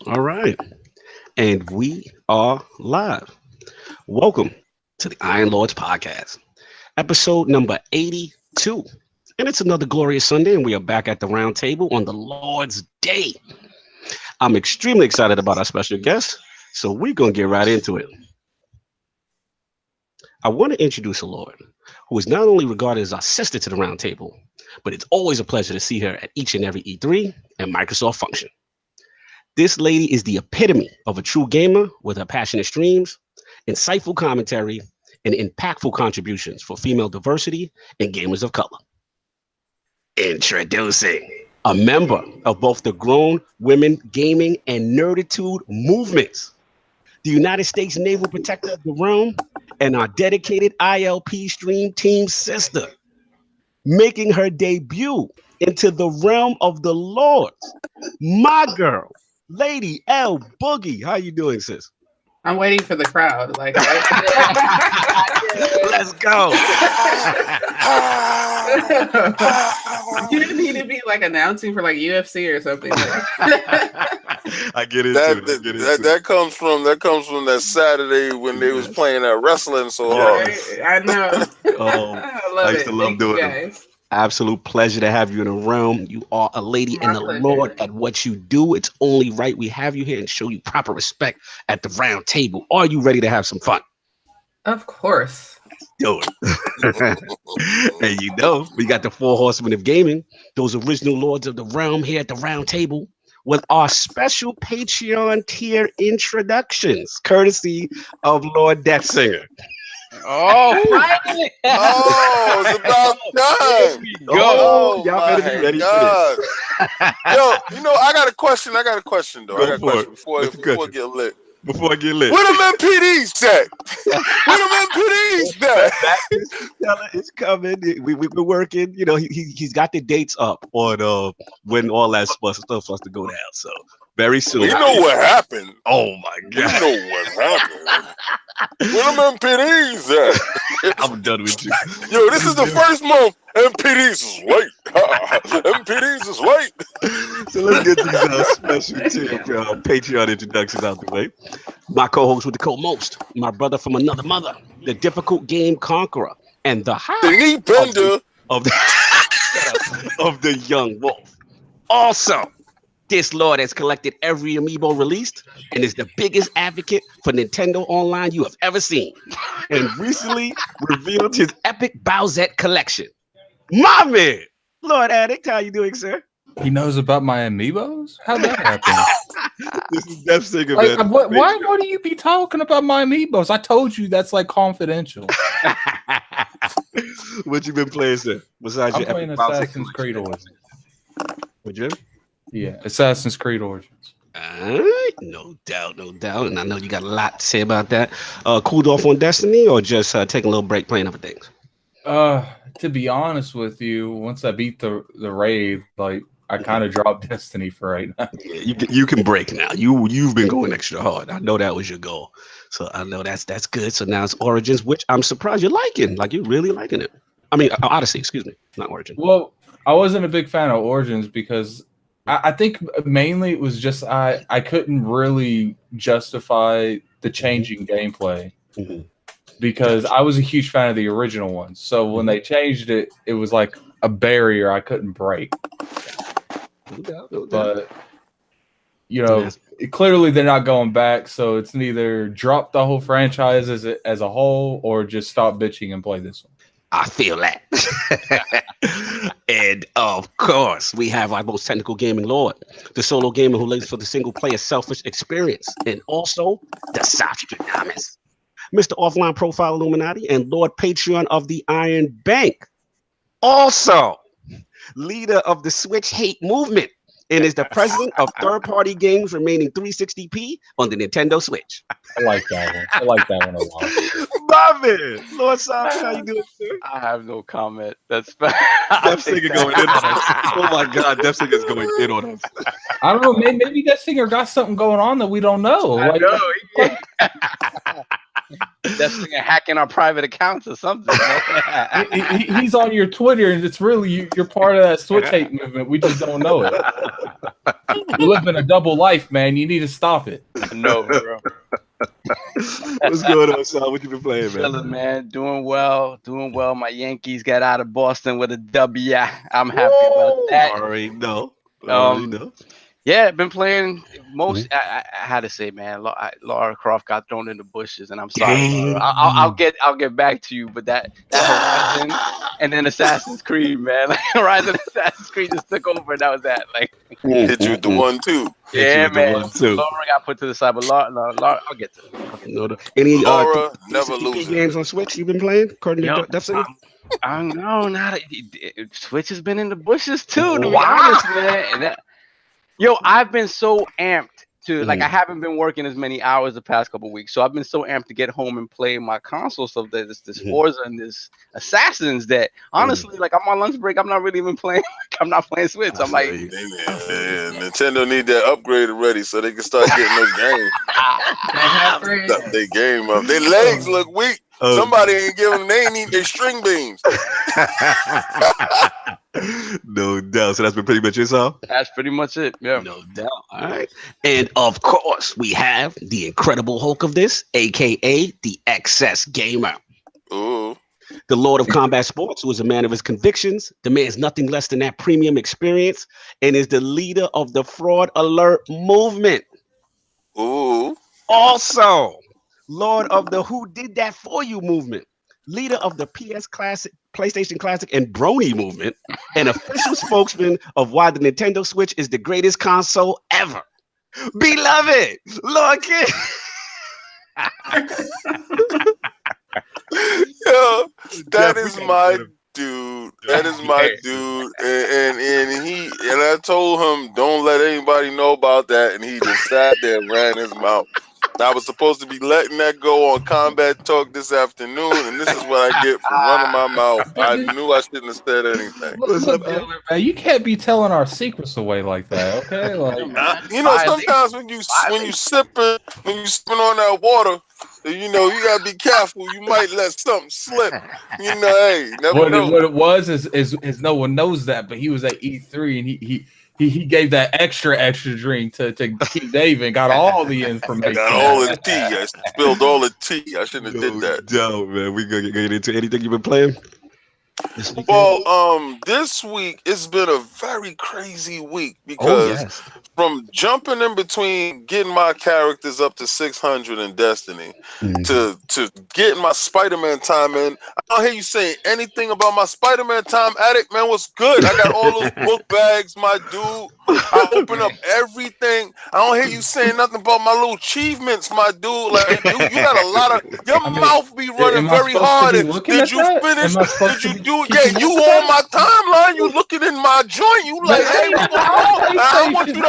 All right. And we are live. Welcome to the Iron Lords podcast, episode number 82. And it's another glorious Sunday, and we are back at the round table on the Lord's Day. I'm extremely excited about our special guest, so we're going to get right into it. I want to introduce a Lord who is not only regarded as our sister to the round table, but it's always a pleasure to see her at each and every E3 and Microsoft function. This lady is the epitome of a true gamer with her passionate streams, insightful commentary, and impactful contributions for female diversity and gamers of color. Introducing a member of both the grown women gaming and nerditude movements, the United States Naval Protector of the Realm, and our dedicated ILP stream team sister, making her debut into the realm of the Lords, my girl, Lady Lboogie. How you doing, sis? I'm waiting for the crowd. Like, let's go. You didn't need to be like announcing for like UFC or something. I get into it. That comes from that Saturday when they was playing that wrestling so hard. I know. Oh, I used to love doing it. Absolute pleasure to have you in the realm. You are a lady and a Lord at what you do. It's only right we have you here and show you proper respect at the round table. Are you ready to have some fun? Of course. Do it. And you know, we got the four horsemen of gaming, those original lords of the realm here at the round table with our special Patreon tier introductions, courtesy of Lord Deathsinger. Oh, finally! Oh, it's about time. Y'all better be ready for this. Yo, I got a question. Though. I got a question before I get lit. Before I get lit. Where them MPDs at? Where them MPDs at? It's coming. We're working. You know, he's got the dates up on when all that stuff starts to go down. So very soon. You know what happened? Oh my God! You know what happened? Where them MPDs at? I'm done with you. Yo, this is the first month. MPDs is late. MPDs is late. So let's get these special tier Patreon introductions out the way. My co-host with the co-most, my brother from another mother, the difficult game conqueror, and the knee bender of the young wolf. Also, this Lord has collected every amiibo released and is the biggest advocate for Nintendo Online you have ever seen, and recently revealed his epic Bowsette collection. My man, Lord Addict, how you doing, sir? He knows about my amiibos? How'd that happen? This is Deathsinger, like, man. Why do you be talking about my amiibos? I told you that's like confidential. What you been playing, sir? Besides I'm playing Assassin's Creed Origins. Would you? Yeah, Assassin's Creed Origins. All right, no doubt. And I know you got a lot to say about that. Cooled off on Destiny or just taking a little break playing other things? To be honest with you, once I beat the raid, like I kind of dropped Destiny for right now. Yeah, you can break now. You've been going extra hard. I know that was your goal, so I know that's good. So now it's Origins, which I'm surprised you're liking. Like you're really liking it. I mean, Odyssey, excuse me, not Origins. Well, I wasn't a big fan of Origins because I think mainly it was just I couldn't really justify the changing gameplay. Mm-hmm. Because I was a huge fan of the original one. So when they changed it, it was like a barrier I couldn't break. No doubt. But, clearly they're not going back. So it's neither drop the whole franchise as a whole or just stop bitching and play this one. I feel that. And of course, we have our most technical gaming lord, the solo gamer who lives for the single player selfish experience, and also the Sostradamus. Mr. Offline Profile Illuminati and Lord Patreon of the Iron Bank. Also, leader of the Switch hate movement and is the president of third-party games remaining 360p on the Nintendo Switch. I like that one. I like that one a lot. My man, Lord Sob, how you doing, sir? I have no comment. That's Deathsinger going in on us. Oh my God, Deathsinger's going in on us. I don't know. Maybe Deathsinger got something going on that we don't know. I know. Yeah. Deathsinger hacking our private accounts or something. He's on your Twitter, and it's really you're part of that Switch hate movement. We just don't know it. You live in a double life, man. You need to stop it. No, bro. What's going on, son? What you been playing, man? Chilling, man. Doing well. My Yankees got out of Boston with a W. I'm happy about that. Already know. Yeah, been playing most. I had to say, man, Lara Croft got thrown in the bushes, and I'm sorry, Laura. I'll get back to you, but that Horizon and then Assassin's Creed, man, like Horizon, Assassin's Creed just took over, and that was that. Like, hit you with the 1-2. Yeah, man. Laura got put to the side, but Laura, I'll get to it. Any Laura never loses. games on Switch you've been playing? According to Deathsinger? I know, Switch has been in the bushes too, to be honest, man. Yo, I've been so amped to I haven't been working as many hours the past couple of weeks, so I've been so amped to get home and play my console stuff, that this Forza and this Assassins, that honestly, like, I'm on lunch break, I'm not really even playing. I'm not playing Switch. I'm like, Nintendo need that upgrade already so they can start getting those games. They game up. Their legs look weak. Somebody ain't giving them. They ain't need their string beams. No doubt. So that's been pretty much it, so? That's pretty much it. Yeah. No doubt. All right. And of course, we have the Incredible Hulk of this, aka the Excess Gamer. Ooh. The Lord of Combat Sports, who is a man of his convictions, demands nothing less than that premium experience, and is the leader of the Fraud Alert movement. Ooh. Also, Lord of the Who Did That For You movement, leader of the PlayStation Classic and Brony movement, and official spokesman of why the Nintendo Switch is the greatest console ever. Beloved, Lord Kid. Yo, that is my dude. That is my dude. And I told him, don't let anybody know about that. And he just sat there and ran his mouth. I was supposed to be letting that go on Combat Talk this afternoon, and this is what I get for running my mouth. I knew I shouldn't have said anything. Look, man, you can't be telling our secrets away like that, okay? Like, sometimes when you sipping on that water, you gotta be careful. You might let something slip. Hey, never know. What it was is no one knows that, but he was at E3 and he gave that extra drink to King David and got all the information. Got all the tea. I spilled all the tea. I shouldn't have did that. No, man. We gonna get into anything you've been playing? This week it's been a very crazy week because from jumping in between getting my characters up to 600 in Destiny to getting my Spider-Man time in. I don't hear you saying anything about my Spider-Man time addict, man. What's good? I got all those book bags, my dude. I open up everything. I don't hear you saying nothing about my little achievements, my dude. Like, you got a lot of your mouth be running very hard. Did you finish? Did you do? Yeah, you on my timeline. You looking in my joint. You like, hey, what's going on? I want you to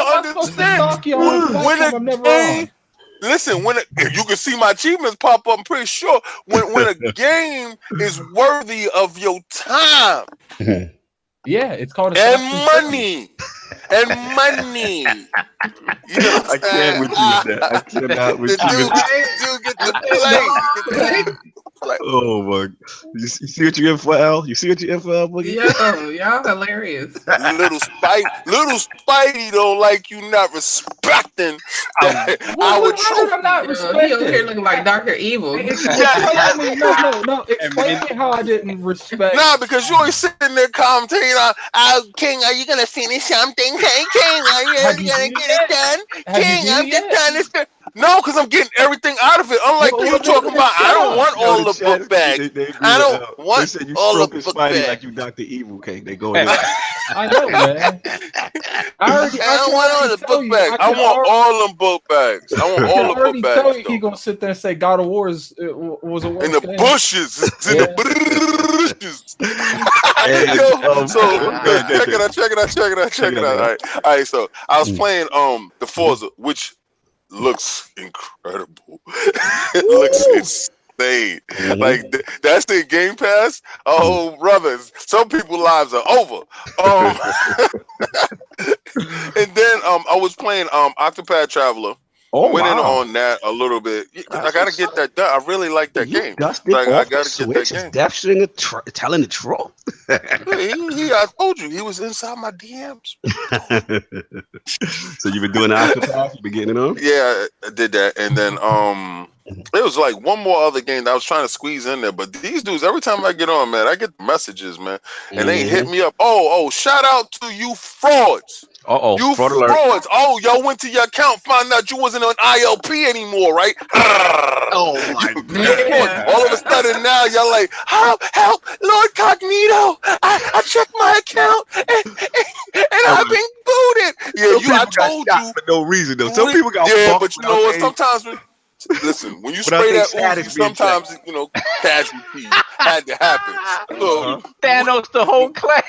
understand. When you can see my achievements pop up, I'm pretty sure when a game is worthy of your time. Yeah, it's called money. And money. I can't with you, man. I cannot with you. Get the play. Oh my! You see what you're in for, Al? You see what you're in for, Al? Yo, y'all hilarious. Little Spidey don't like you not respecting. I'm not respecting. He over here looking like Dr. Evil. No. Explain me how I didn't respect. Nah, because you always sitting there commentating. King, are you gonna finish something? Hey, King, are you gonna get it done? King, I'm just trying to. No, because I'm getting everything out of it. Unlike you talking about, I don't want all the book bags. I don't want all the book bags. Like you Dr. Evil, King. They go in. I know, man. I don't want all the book bags. I want all them book bags. I want all the book bags. Tell you he gonna sit there and say God of War was a worse in the game. Bushes. It's in the bushes. Check it out. All right. So I was playing the Forza, which looks incredible. It looks insane. Like that's the Game Pass. Oh, brothers, some people's lives are over. And then I was playing Octopath Traveler, went in on that a little bit. I gotta get that done. I really like that game. Dusted I off gotta the get Switch. that game. Deathsinger telling the truth. I told you he was inside my DMs. So you've been doing the Octopath? You've been getting it on? Yeah, I did that, and then it was like one more other game that I was trying to squeeze in there. But these dudes, every time I get on, man, I get messages, man, and they hit me up. Oh, shout out to you frauds. You fraud frauds. alert. Oh, y'all went to your account, found out you wasn't on ILP anymore, right? Oh my God. All of a sudden now y'all like, help, LordCognito. I checked my account and I've been booted. Yeah, I told you for no reason though. Some people got but you know what? Sometimes listen, when you spray that Uzi, sometimes casualties had to happen. So, Thanos the whole clan.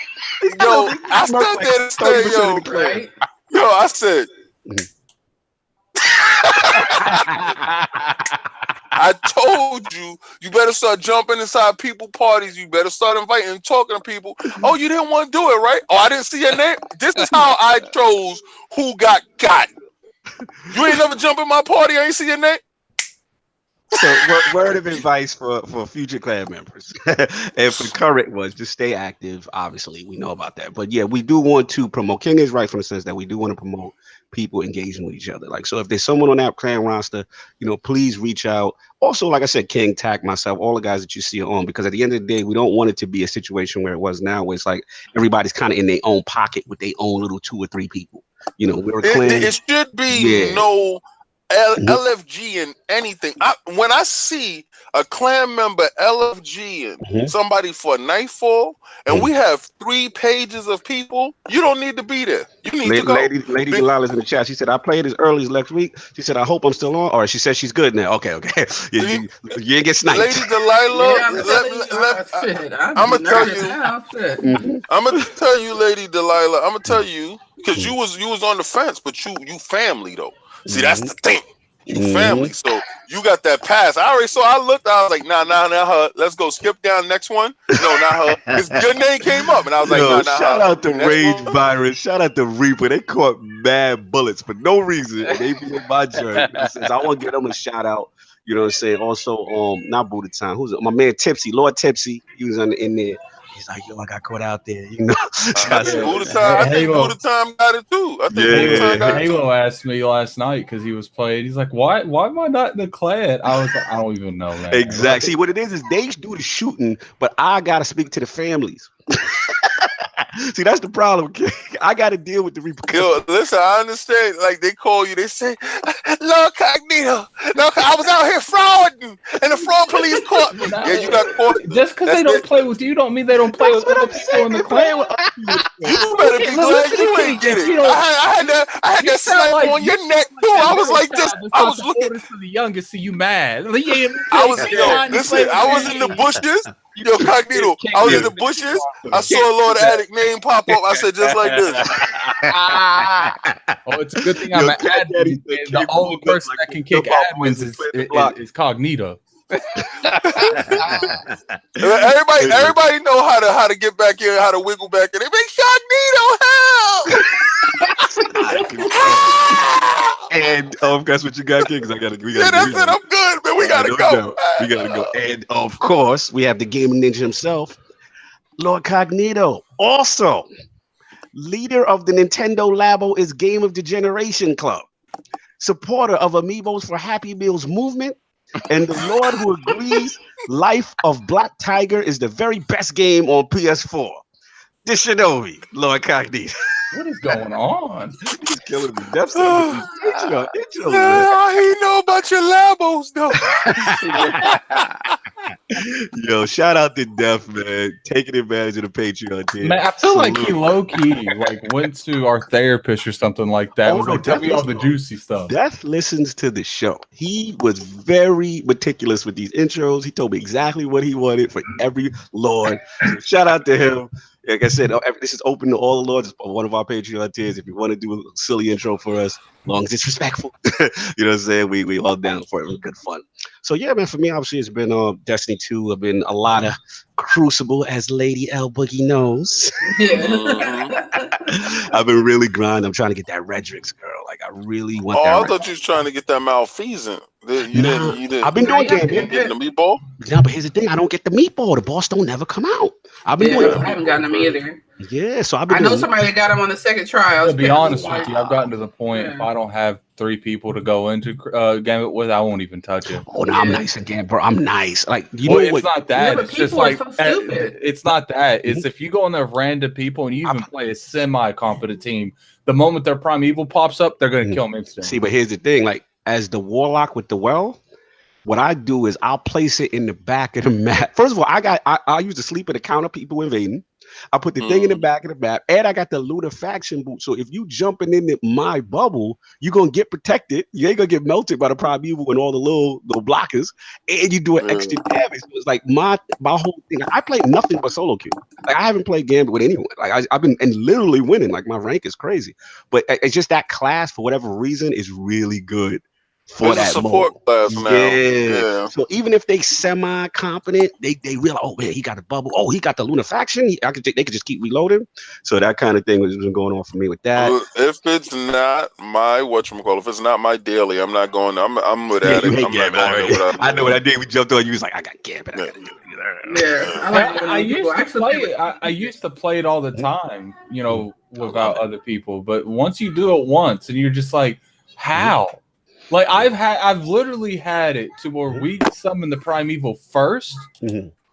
Yo, I stood there and said, I said, I told you, you better start jumping inside people parties. You better start inviting and talking to people. Oh, you didn't want to do it, right? Oh, I didn't see your name. This is how I chose who got. You ain't never jump in my party. I ain't see your name. So word of advice for future clan members and for current ones, just stay active. Obviously, we know about that. But yeah, we do want to promote. King is right from the sense that we do want to promote people engaging with each other. Like, so if there's someone on that clan roster, please reach out. Also, like I said, King, Tack, myself, all the guys that you see are on, because at the end of the day, we don't want it to be a situation where it was now, where it's like everybody's kind of in their own pocket with their own little 2 or 3 people. We're a clan. It should be no LFG in anything. When I see a clan member LFG and somebody for Nightfall, and we have 3 pages of people, you don't need to be there. You need to go. Lady Delilah's in the chat. She said, I played as early as next week. She said, I hope I'm still on. Or she said she's good now. Okay. You ain't get sniped. Lady Delilah, I'm gonna tell you, Lady Delilah, I'm gonna tell you, because you was on the fence, but you family though. See, that's the thing. You family, so you got that pass. I looked, I was like, nah, her. Let's go skip down next one. No, not her. Because your name came up, and I was like, nah, shout her. out to Rage Virus. Shout out to Reaper. They caught mad bullets for no reason. They be in my journey. I want to give them a shout out. You know what I'm saying? Also, not Buddha Time. Who's it? My man Tipsy, Lord Tipsy. He was in there. He's like, yo, I got caught out there, I think Buddha Time got it too. I think Buddha Time got it too. Halo asked me last night because he was playing. He's like, why am I not in the clan? I was like, I don't even know, man. Exactly. See, what it is they do the shooting, but I gotta speak to the families. See, that's the problem. I got to deal with the repercussions. Yo, listen, I understand. Like, they call you, they say, LordCognito, I was out here frauding, and the fraud police caught me. Yeah, you got caught. Just because they don't play with you don't mean they don't play with other people in the clan. You better be glad you ain't get it. I had that snipe on your neck, too. I was like this. I was looking. For the youngest, see you mad. I was in the bushes. Yo, Cognito, I was in the bushes. I saw Lord Addict name pop up. I said just like this. Oh, it's a good thing I'm an admin. The only person that can kick admins is Cognito. Everybody know how to get back in, how to wiggle back in. They make Cognito help. And that's what you got, King. That's it. I'm good, man. We gotta go. We gotta go. And of course, we have the gaming ninja himself, LordCognito. Also, leader of the Nintendo Labo is Game of the Generation Club, supporter of Amiibos for Happy Meals movement, and the Lord who agrees Life of Black Tiger is the very best game on PS4. The Shinobi, LordCognito. What is going on? He's killing me. Deathsinger. I ain't know about your Labos, though. Yo, shout out to Def, man. Taking advantage of the Patreon team. Man, I feel like he low-key went to our therapist or something like that. Was like, tell me all the juicy stuff. Def listens to the show. He was very meticulous with these intros. He told me exactly what he wanted for every Lord. So shout out to him. Like I said, this is open to all the Lords. One of our Patreon tiers. If you want to do a silly intro for us, as long as it's respectful, you know what I'm saying? We all down for it. It was good fun. So yeah, man, for me, obviously, it's been Destiny 2. I've been a lot of Crucible, as Lady Lboogie knows. Yeah. I've been really grinding. I'm trying to get that Redrix, girl. Like, I really want that. that. I thought you was trying to get that malfeasant. You didn't. I've been doing Gambit. Getting the meatball. Yeah, but here's the thing: I don't get the meatball. The boss don't never come out. I've been doing. I haven't gotten them either. Yeah, so I've been. I know somebody that got them on the second trial. To be honest with you, I've gotten to the point if I don't have 3 people to go into Gambit with, I won't even touch it. Oh, no, I'm nice again, bro. I'm nice. Like it's not that. It's just like so stupid. It's not that. It's if you go in there with random people and you even play a semi-competent team, the moment their primeval pops up, they're going to kill them instantly. See, but here's the thing: like as the warlock with the well. What I do is I'll place it in the back of the map. First of all, I used to sleep at the counter people invading. I put the thing in the back of the map, and I got the looter faction boot. So if you jumping into my bubble, you're gonna get protected. You ain't gonna get melted by the primeval and all the little blockers, and you do an extra damage. So it's like my whole thing. I play nothing but solo queue. Like I haven't played Gambit with anyone. Like I've been and literally winning. Like my rank is crazy, but it's just that class for whatever reason is really good. For that support class now. Yeah. So even if they semi-competent, they realize, oh man, he got a bubble. Oh, he got the Lunar faction. They could just keep reloading. So that kind of thing has been going on for me with that. If it's not my if it's not my daily, I'm not going. I'm with that. I know what I did. We jumped on you. Was like, I got Gambit. I gotta do it. Yeah, I used to play it all the time. You know, without other people. But once you do it once, and you're just like, how? Like I've literally had it to where we summon the primeval first,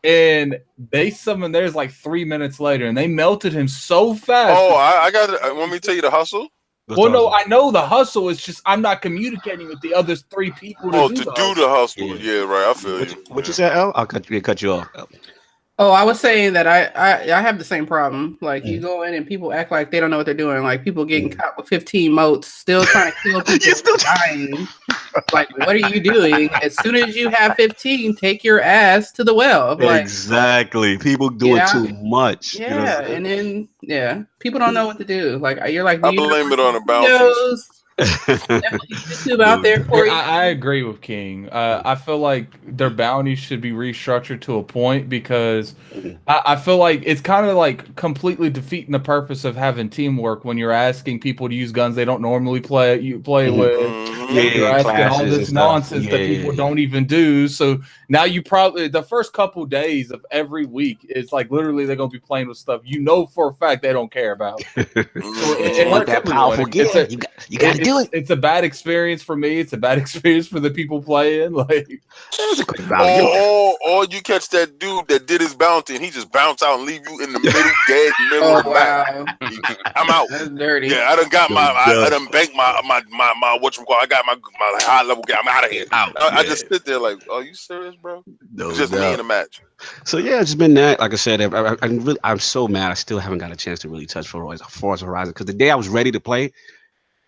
and they summoned theirs like 3 minutes later, and they melted him so fast. Oh, I got it. Want me to tell you the hustle? Well, no, I know the hustle. It's just I'm not communicating with the other 3 people. To do the hustle. Yeah, right. I feel you. What you said, L? I'll cut you off. Oh, I was saying that I have the same problem. Like you go in and people act like they don't know what they're doing. Like people getting caught with 15 motes, still trying to kill people, still dying. Like, what are you doing? As soon as you have 15, take your ass to the well. Like, exactly. People doing too much. Yeah, and then people don't know what to do. Like you're like, I blame it on the bounties. YouTube out there for you. I agree with King. I feel like their bounties should be restructured to a point because I feel like it's kind of like completely defeating the purpose of having teamwork when you're asking people to use guns they don't normally play with. You're asking all this nonsense that people don't even do. So now you probably the first couple days of every week, it's like literally they're gonna be playing with stuff you know for a fact they don't care about. So that powerful you got to do it. It's a bad experience for me. It's a bad experience for the people playing. Like, or you catch that dude that did his bounty and he just bounce out and leave you in the middle of the map. I'm out. That's dirty. Yeah, I done got I done banked my I got my high level game. I'm out of here. I just sit there like, are you serious, bro? No, it's just me in a match. So yeah, it's been that. Like I said, I'm so mad. I still haven't got a chance to really touch Forza Horizon because the day I was ready to play,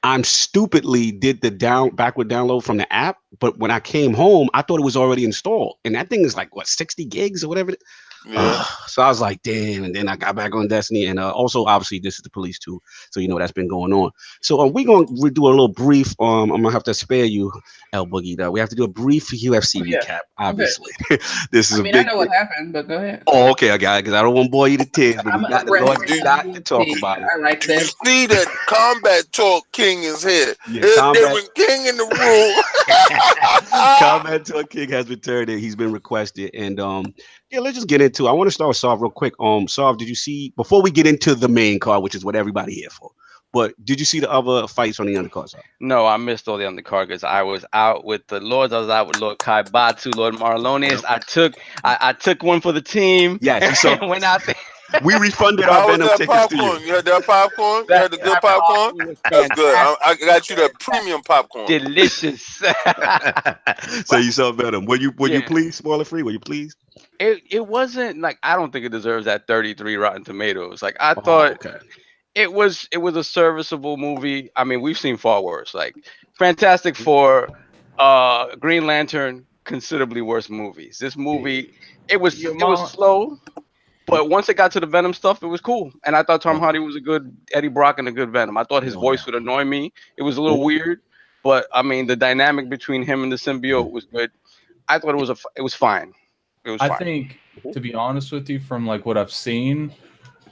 I'm stupidly did the backward download from the app, but when I came home, I thought it was already installed, and that thing is like 60 gigs or whatever. Yeah. So I was like, damn, and then I got back on Destiny, and also obviously this is the police too, so that's been going on. So we're gonna do a little brief. I'm gonna have to spare you, Lboogie. Though we have to do a brief UFC recap. Obviously, this is a big. I know what happened, but go ahead. Oh, okay, I got it because I don't want to bore you to tears. But we got to talk about it. I like that. You see that Combat Talk King is here. Yeah, There's King in the room. Combat Talk King has returned, and he's been requested, and yeah, let's just get into it. I want to start with Sov real quick. Sov, did you see, before we get into the main card, which is what everybody here for, but did you see the other fights on the undercard side? No, I missed all the undercard because I was out with the Lords. I was out with Lord Kai Batu, Lord Marlones. I took one for the team. Yeah, so went out there. We refunded our Venom tickets to you. You had that popcorn? You had the good popcorn? That's good. I got you that premium popcorn. Delicious. So you saw Venom. Were you pleased, spoiler free? Were you pleased? It wasn't like, I don't think it deserves that 33 Rotten Tomatoes. Like I thought it was a serviceable movie. I mean, we've seen far worse. Like Fantastic Four, Green Lantern, considerably worse movies. This movie, it was slow. But once it got to the Venom stuff, it was cool. And I thought Tom Hardy was a good Eddie Brock and a good Venom. I thought his voice would annoy me. It was a little weird. But, I mean, the dynamic between him and the symbiote was good. I thought it was fine. It was fine. I think, to be honest with you, from like what I've seen,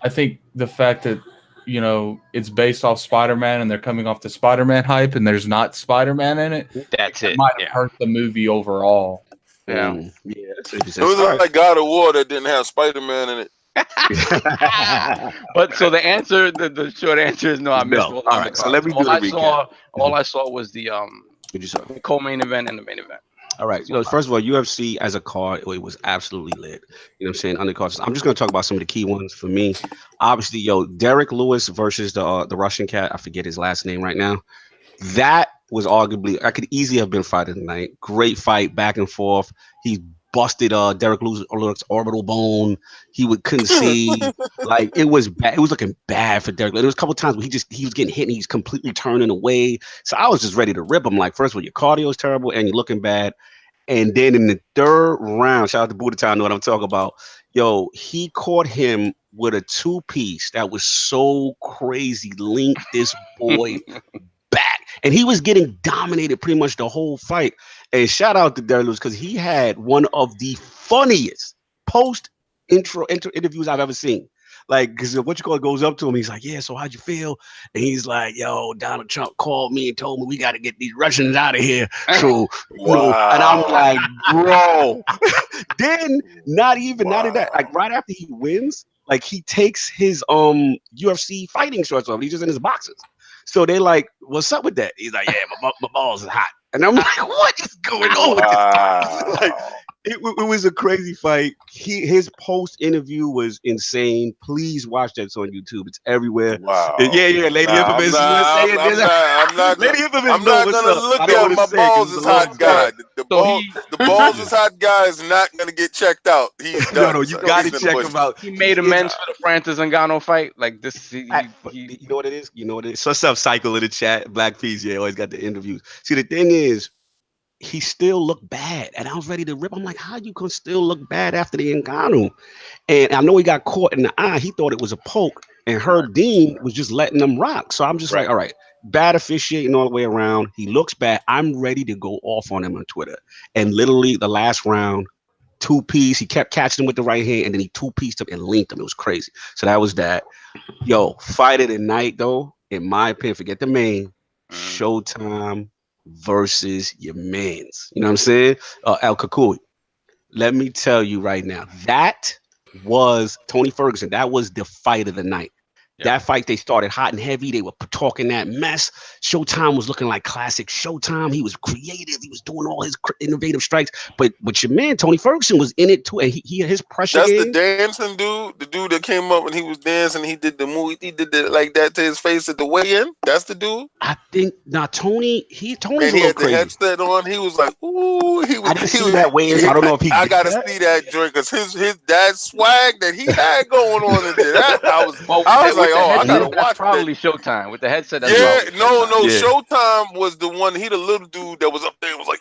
I think the fact that you know, it's based off Spider-Man and they're coming off the Spider-Man hype and there's not Spider-Man in it. That's it. Might have hurt the movie overall. Yeah. It was like God of War that didn't have Spider-Man in it. But so the answer, the short answer is no. I missed all right, so let me do the recap. All I saw was the co-main event and the main event. All right. You know, first of all, UFC as a card, it was absolutely lit. You know what I'm saying? Undercards. I'm just going to talk about some of the key ones for me. Obviously, Derek Lewis versus the Russian cat. I forget his last name right now. That was arguably, I could easily have been fight of the night. Great fight, back and forth. He busted Derek Lewis' orbital bone. Couldn't see. Like, it was bad. It was looking bad for Derek. There was a couple times where he was getting hit and he's completely turning away. So I was just ready to rip him. Like, first of all, your cardio is terrible and you're looking bad. And then in the third round, shout out to Buddha, know what I'm talking about. He caught him with a 2-piece that was so crazy. Linked this boy back. And he was getting dominated pretty much the whole fight. And shout out to Derek Lewis because he had one of the funniest post-intro interviews I've ever seen. Like, because goes up to him. He's like, yeah, so how'd you feel? And he's like, yo, Donald Trump called me and told me we got to get these Russians out of here. So, and I'm like, bro. Then not even that. Like, right after he wins, like, he takes his UFC fighting shorts off. He's just in his boxers. So they like, what's up with that? He's like, yeah, my balls is hot. And I'm like, what is going on with this guy? Like, it was a crazy fight. His post interview was insane. Please watch that. It's on YouTube. It's everywhere. Wow. Yeah. Lady Infamous. I'm not gonna look at my balls as hot guy. The balls as hot guy is not gonna get checked out. He's done. No, you gotta check him out. He made amends for the Francis Ngannou fight. Like this. You know what it is? So what's up, Cycle in the chat? Black Peas. Yeah, always got the interviews. See, the thing is, he still looked bad, and I was ready to rip. I'm like, how you can still look bad after the Ngannou? And I know he got caught in the eye. He thought it was a poke, and Herb Dean was just letting them rock. So I'm just like, all right, bad officiating all the way around. He looks bad. I'm ready to go off on him on Twitter. And literally the last round, 2-piece. He kept catching him with the right hand, and then he 2-pieced him and linked him. It was crazy. So that was that. Fight of the night, though, in my opinion, forget the main, Showtime versus your mans. You know what I'm saying? El Kakui. Let me tell you right now, that was Tony Ferguson. That was the fight of the night. That fight, they started hot and heavy. They were talking that mess. Showtime was looking like classic Showtime. He was creative. He was doing all his innovative strikes. But your man, Tony Ferguson, was in it too. And he his pressure That's game. the dancing dude? The dude that came up and he was dancing. He did the movie. He did it like that to his face at the weigh-in? That's the dude? I think, Tony's and a little he had crazy. the headset on. He was like, ooh. I didn't see that weigh-in, so I don't know if he I got to see that joint because his that swag that he had going on in there. I was like, I got to watch. Probably Showtime with the headset. No. Showtime was the one. He the little dude that was up there. Was like,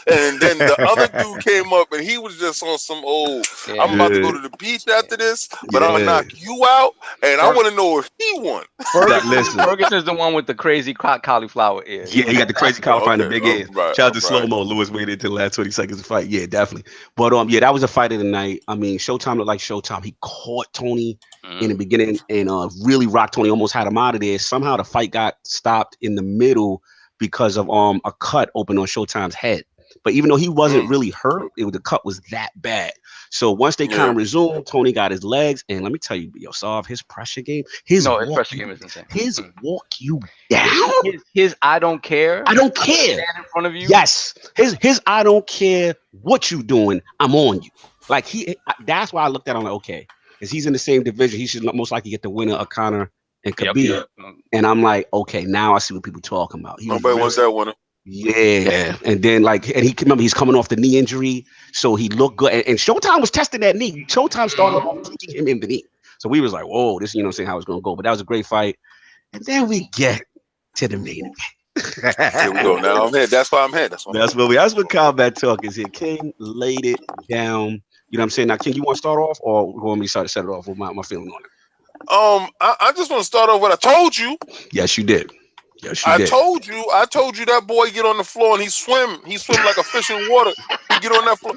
and then the other dude came up and he was just on some old. I'm about to go to the beach after this, but I'm gonna knock you out, and I want to know if he won. Ferguson's the one with the crazy cauliflower ears. Yeah, he got the crazy cauliflower and the big ears. Shout out to Slow Mo. Lewis waited until the last 20 seconds to fight. Yeah, definitely. But that was a fight of the night. I mean, Showtime looked like Showtime. He caught Tony in the beginning and really rocked Tony, almost had him out of there. Somehow the fight got stopped in the middle because of a cut open on Showtime's head. But even though he wasn't really hurt, the cut was that bad. So once they kind of resumed, Tony got his legs, and let me tell you, Sav, his pressure game, his pressure game is insane. His walk you down, his I don't care. I don't care. Stand in front of you. Yes, his I don't care what you doing. I'm on you. Like that's why I looked at him like, okay, because he's in the same division, he should most likely get the winner of Conor and Khabib. And I'm like, okay, now I see what people talking about. Nobody wants that winner. Yeah, and then he's coming off the knee injury, so he looked good. And Showtime was testing that knee. Showtime started off taking him in the knee, so we was like, "Whoa, this how it's gonna go." But that was a great fight. And then we get to the main event. Here we go. Now I'm here. That's why I'm here. That's what Combat Talk is here. King laid it down. You know what I'm saying? Now, King, you want to start off, or you want me to set it off with my feeling on it? I just want to start off what I told you. Yes, you did. Yes, I told you that boy get on the floor and he swim like a fish in water. He get on that floor.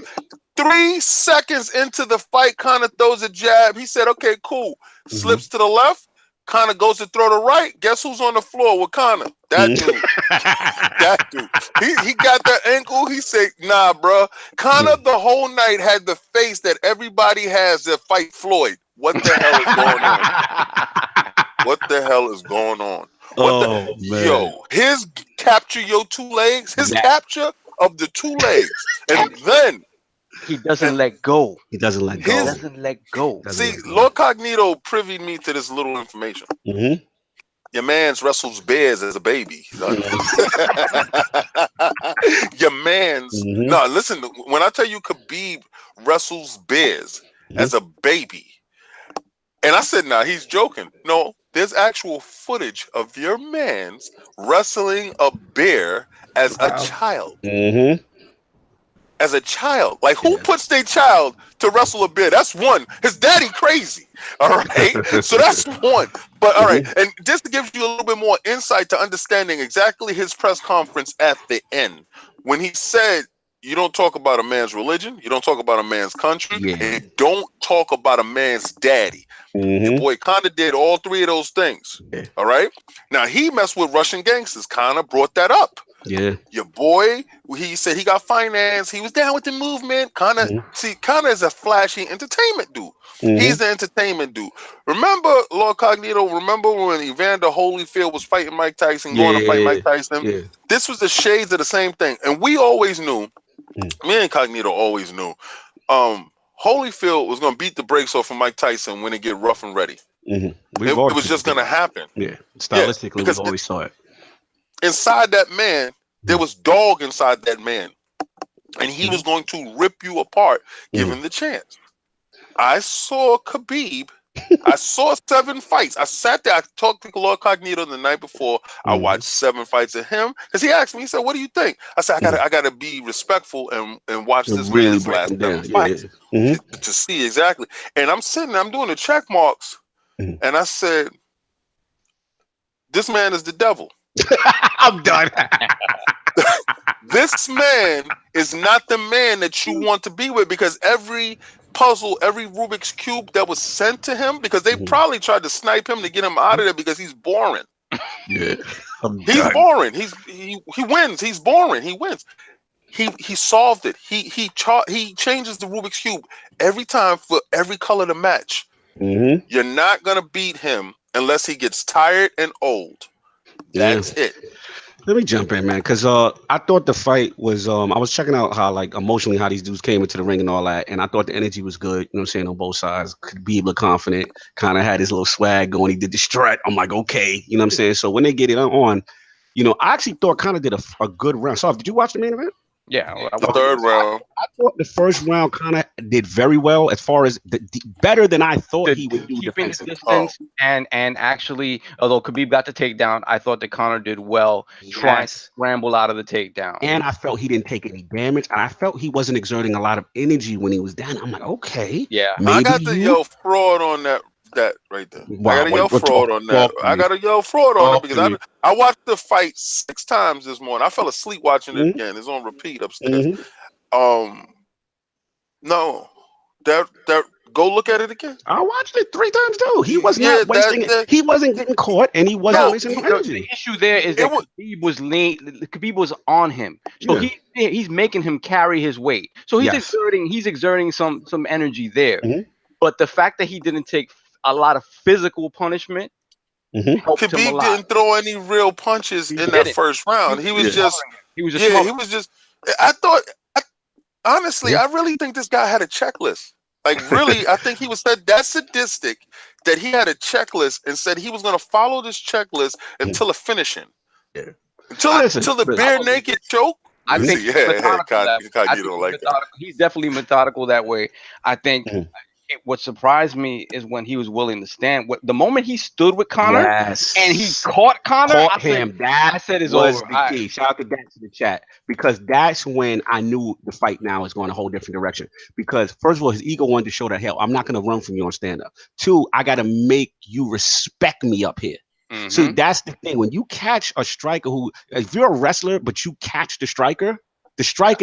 3 seconds into the fight, Conor throws a jab. He said, okay, cool. Slips to the left. Conor goes to throw the right. Guess who's on the floor with Conor? That dude. That dude. He got that ankle. He said, nah, bro. Conor the whole night had the face that everybody has that fight Floyd. What the hell is going on? What the hell is going on? Man. Yo, his capture your 2 legs, his capture of the 2 legs, and then he doesn't let go. He doesn't let go. He doesn't let go. See, LordCognito privied me to this little information. Your man's wrestles bears as a baby. Your man's no, listen. When I tell you Khabib wrestles bears as a baby, and I said, nah, he's joking. No, there's actual footage of your man's wrestling a bear as a child. As a child. Like, who puts their child to wrestle a bear? That's one. His daddy crazy. All right. So that's one. But all right. And just to give you a little bit more insight to understanding exactly his press conference at the end, when he said, you don't talk about a man's religion, you don't talk about a man's country, and you don't talk about a man's daddy. Your boy Conor did all 3 of those things. All right. Now he messed with Russian gangsters. Conor brought that up. Your boy, he said he got finance. He was down with the movement. Conor, see, Conor is a flashy entertainment dude. He's the entertainment dude. Remember, LordCognito, remember when Evander Holyfield was fighting Mike Tyson, going to fight Mike Tyson? This was the shades of the same thing. And we always knew, me and Cognito always knew, Holyfield was going to beat the brakes off of Mike Tyson when it get rough and ready. It was just going to happen. Stylistically, we always saw it. Inside that man, there was dog inside that man. And he was going to rip you apart, given the chance. I saw Khabib. I saw 7 fights. I sat there. I talked to LordCognito the night before. I watched 7 fights of him. Because he asked me, he said, what do you think? I said, I gotta be respectful and watch this man's last 7 fights to see exactly. And I'm sitting there, I'm doing the check marks. And I said, this man is the devil. I'm done. This man is not the man that you want to be with, because every puzzle, every Rubik's Cube that was sent to him, because they probably tried to snipe him to get him out of there because he's boring. He's boring. He wins. He's boring. He wins. He solved it. He changes the Rubik's Cube every time for every color to match. You're not gonna beat him unless he gets tired and old. That's it. Let me jump in, man, because I thought the fight was I was checking out how, like, emotionally how these dudes came into the ring and all that, and I thought the energy was good, you know what I'm saying, on both sides. Khabib looked confident, kind of had his little swag going. He did the strut. I'm like, okay, you know what I'm saying? So when they get it on, you know, I actually thought kind of did a good round. So did you watch the main event? Yeah, the 3rd round. I thought the first round kind of did very well, as far as better than I thought he would do. Keeping the distance and actually, although Khabib got the takedown, I thought that Conor did well trying to scramble out of the takedown. And I felt he didn't take any damage, and I felt he wasn't exerting a lot of energy when he was down. I'm like, okay, I got to yell fraud on that right there. Wow, I gotta yell fraud on that. I gotta yell fraud on it because I watched the fight 6 times this morning. I fell asleep watching it again. It's on repeat upstairs. No, that go look at it again. I watched it 3 times too. He was not wasting it. He wasn't getting caught, and he wasn't wasting energy. The issue there is that Khabib was on him, so he's making him carry his weight. So he's exerting some energy there. But the fact that he didn't take a lot of physical punishment. Khabib didn't throw any real punches in that first round. He was just. I thought, honestly, I really think this guy had a checklist. Like, really, I think he was that sadistic that he had a checklist and said he was going to follow this checklist until the finishing. Until the bare naked choke. I think he's definitely methodical that way. I think. What surprised me is when he was willing to stand. The moment he stood with Conor and he caught Conor, I said it's over. The key. Shout out to Dax in the chat, because that's when I knew the fight now is going a whole different direction. Because first of all, his ego wanted to show that, hell, I'm not going to run from you on stand up. 2, I got to make you respect me up here. So that's the thing. When you catch a striker if you're a wrestler, but you catch the striker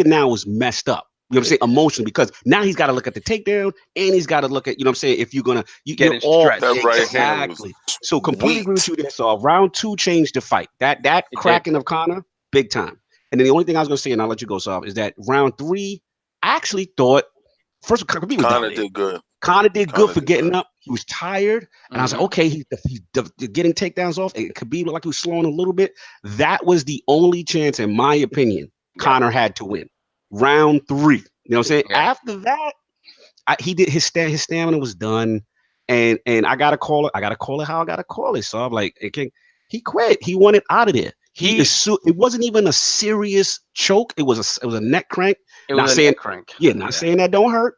now is messed up. You know what I'm saying? Emotionally, because now he's got to look at the takedown and he's got to look at, you know what I'm saying? If you're going to, you're all exactly. So completely agree with you there. So round 2 changed the fight. That cracking of Conor, big time. And then the only thing I was going to say, and I'll let you go, Saab, is that round 3, I actually thought, first of all, Conor did good. Conor did good for getting up. He was tired. And I was like, okay, he's getting takedowns off. And Khabib looked like he was slowing a little bit. That was the only chance, in my opinion, Conor had to win. Round 3. You know what I'm saying? Yeah. After that, he did his stamina was done. And I gotta call it. I gotta call it how I gotta call it. So I'm like, he quit. He wanted out of there. It wasn't even a serious choke. It was a neck crank. Not saying that don't hurt.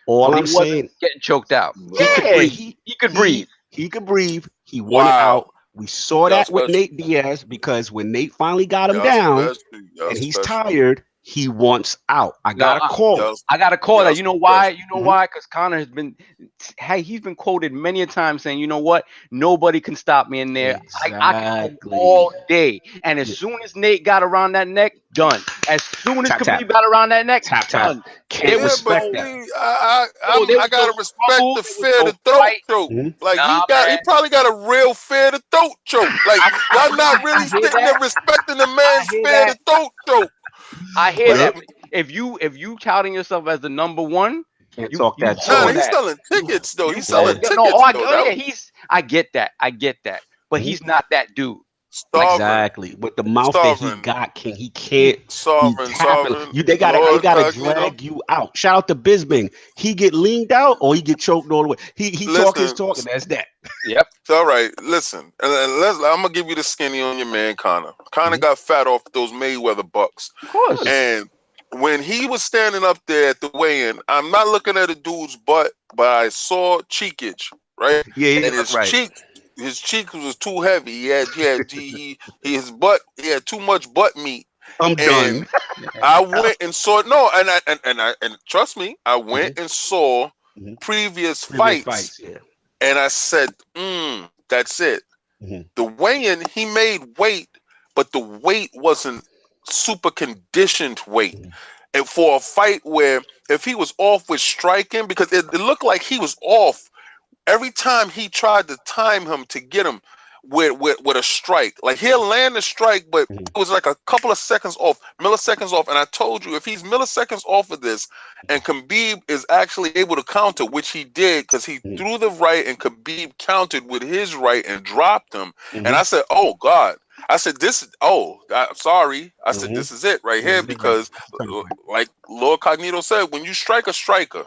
All I'm saying, getting choked out. Yeah, he could breathe. He could breathe. He wanted out. We saw that with Nate Diaz, because when Nate finally got him down and he's tired, he wants out. I gotta call that. You know why? You know why? Because Conor has been, he's been quoted many a time saying, you know what? Nobody can stop me in there. Exactly. I can go all day. And as soon as Nate got around that neck, done. As soon as Khabib got around that neck, done. Can't respect that. I gotta respect the fear to throat choke. Like he probably got a real fear to throat choke. Like y'all not really sitting there respecting the man's fear to throat choke. I hear that. If you touting yourself as the number 1, can't talk that. He's selling tickets though. He's selling tickets. I get that. But he's not that dude. Exactly. With the mouth that he got, he can't. They gotta drag you out. Shout out to Bisbing. He get leaned out or he get choked all the way. He talk his talk, and that's that. Yep. It's all right. Listen, I'm gonna give you the skinny on your man Conor. Conor got fat off those Mayweather bucks. Of course. And when he was standing up there at the weigh-in, I'm not looking at a dude's butt, but I saw cheekage, right? Yeah, and his cheek was too heavy. He had too much butt meat. I'm done. I went and saw and trust me, I went and saw previous fights. And I said, that's it. The weigh-in, he made weight, but the weight wasn't super conditioned weight. And for a fight where if he was off with striking, because it looked like he was off every time he tried to time him to get him with a strike. Like he'll land a strike, but it was like a couple of milliseconds off. And I told you, if he's milliseconds off of this and Khabib is actually able to counter, which he did, because he threw the right and Khabib countered with his right and dropped him. And I said, oh God. I said, sorry. I said, this is it right here, because like LordCognito said, when you strike a striker,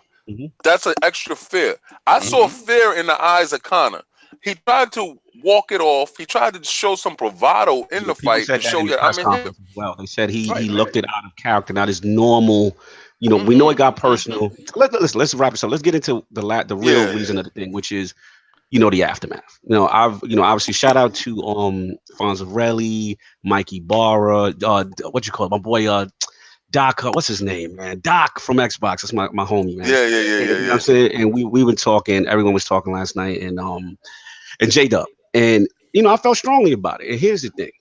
that's an extra fear. I saw fear in the eyes of Conor. He tried to walk it off. He tried to show some bravado in the fight to show you. Well, they said he looked it out of character, not his normal. You know, we know it got personal. Let's wrap this up. Let's get into the real reason of the thing, which is, the aftermath. Obviously, shout out to Fonzarelli, Mikey Barra, what you call it, my boy Doc, what's his name, man? Doc from Xbox. That's my homie, man. Yeah. You know what I'm saying? And we were talking, everyone was talking last night, and J-Dub. And, I felt strongly about it. And here's the thing,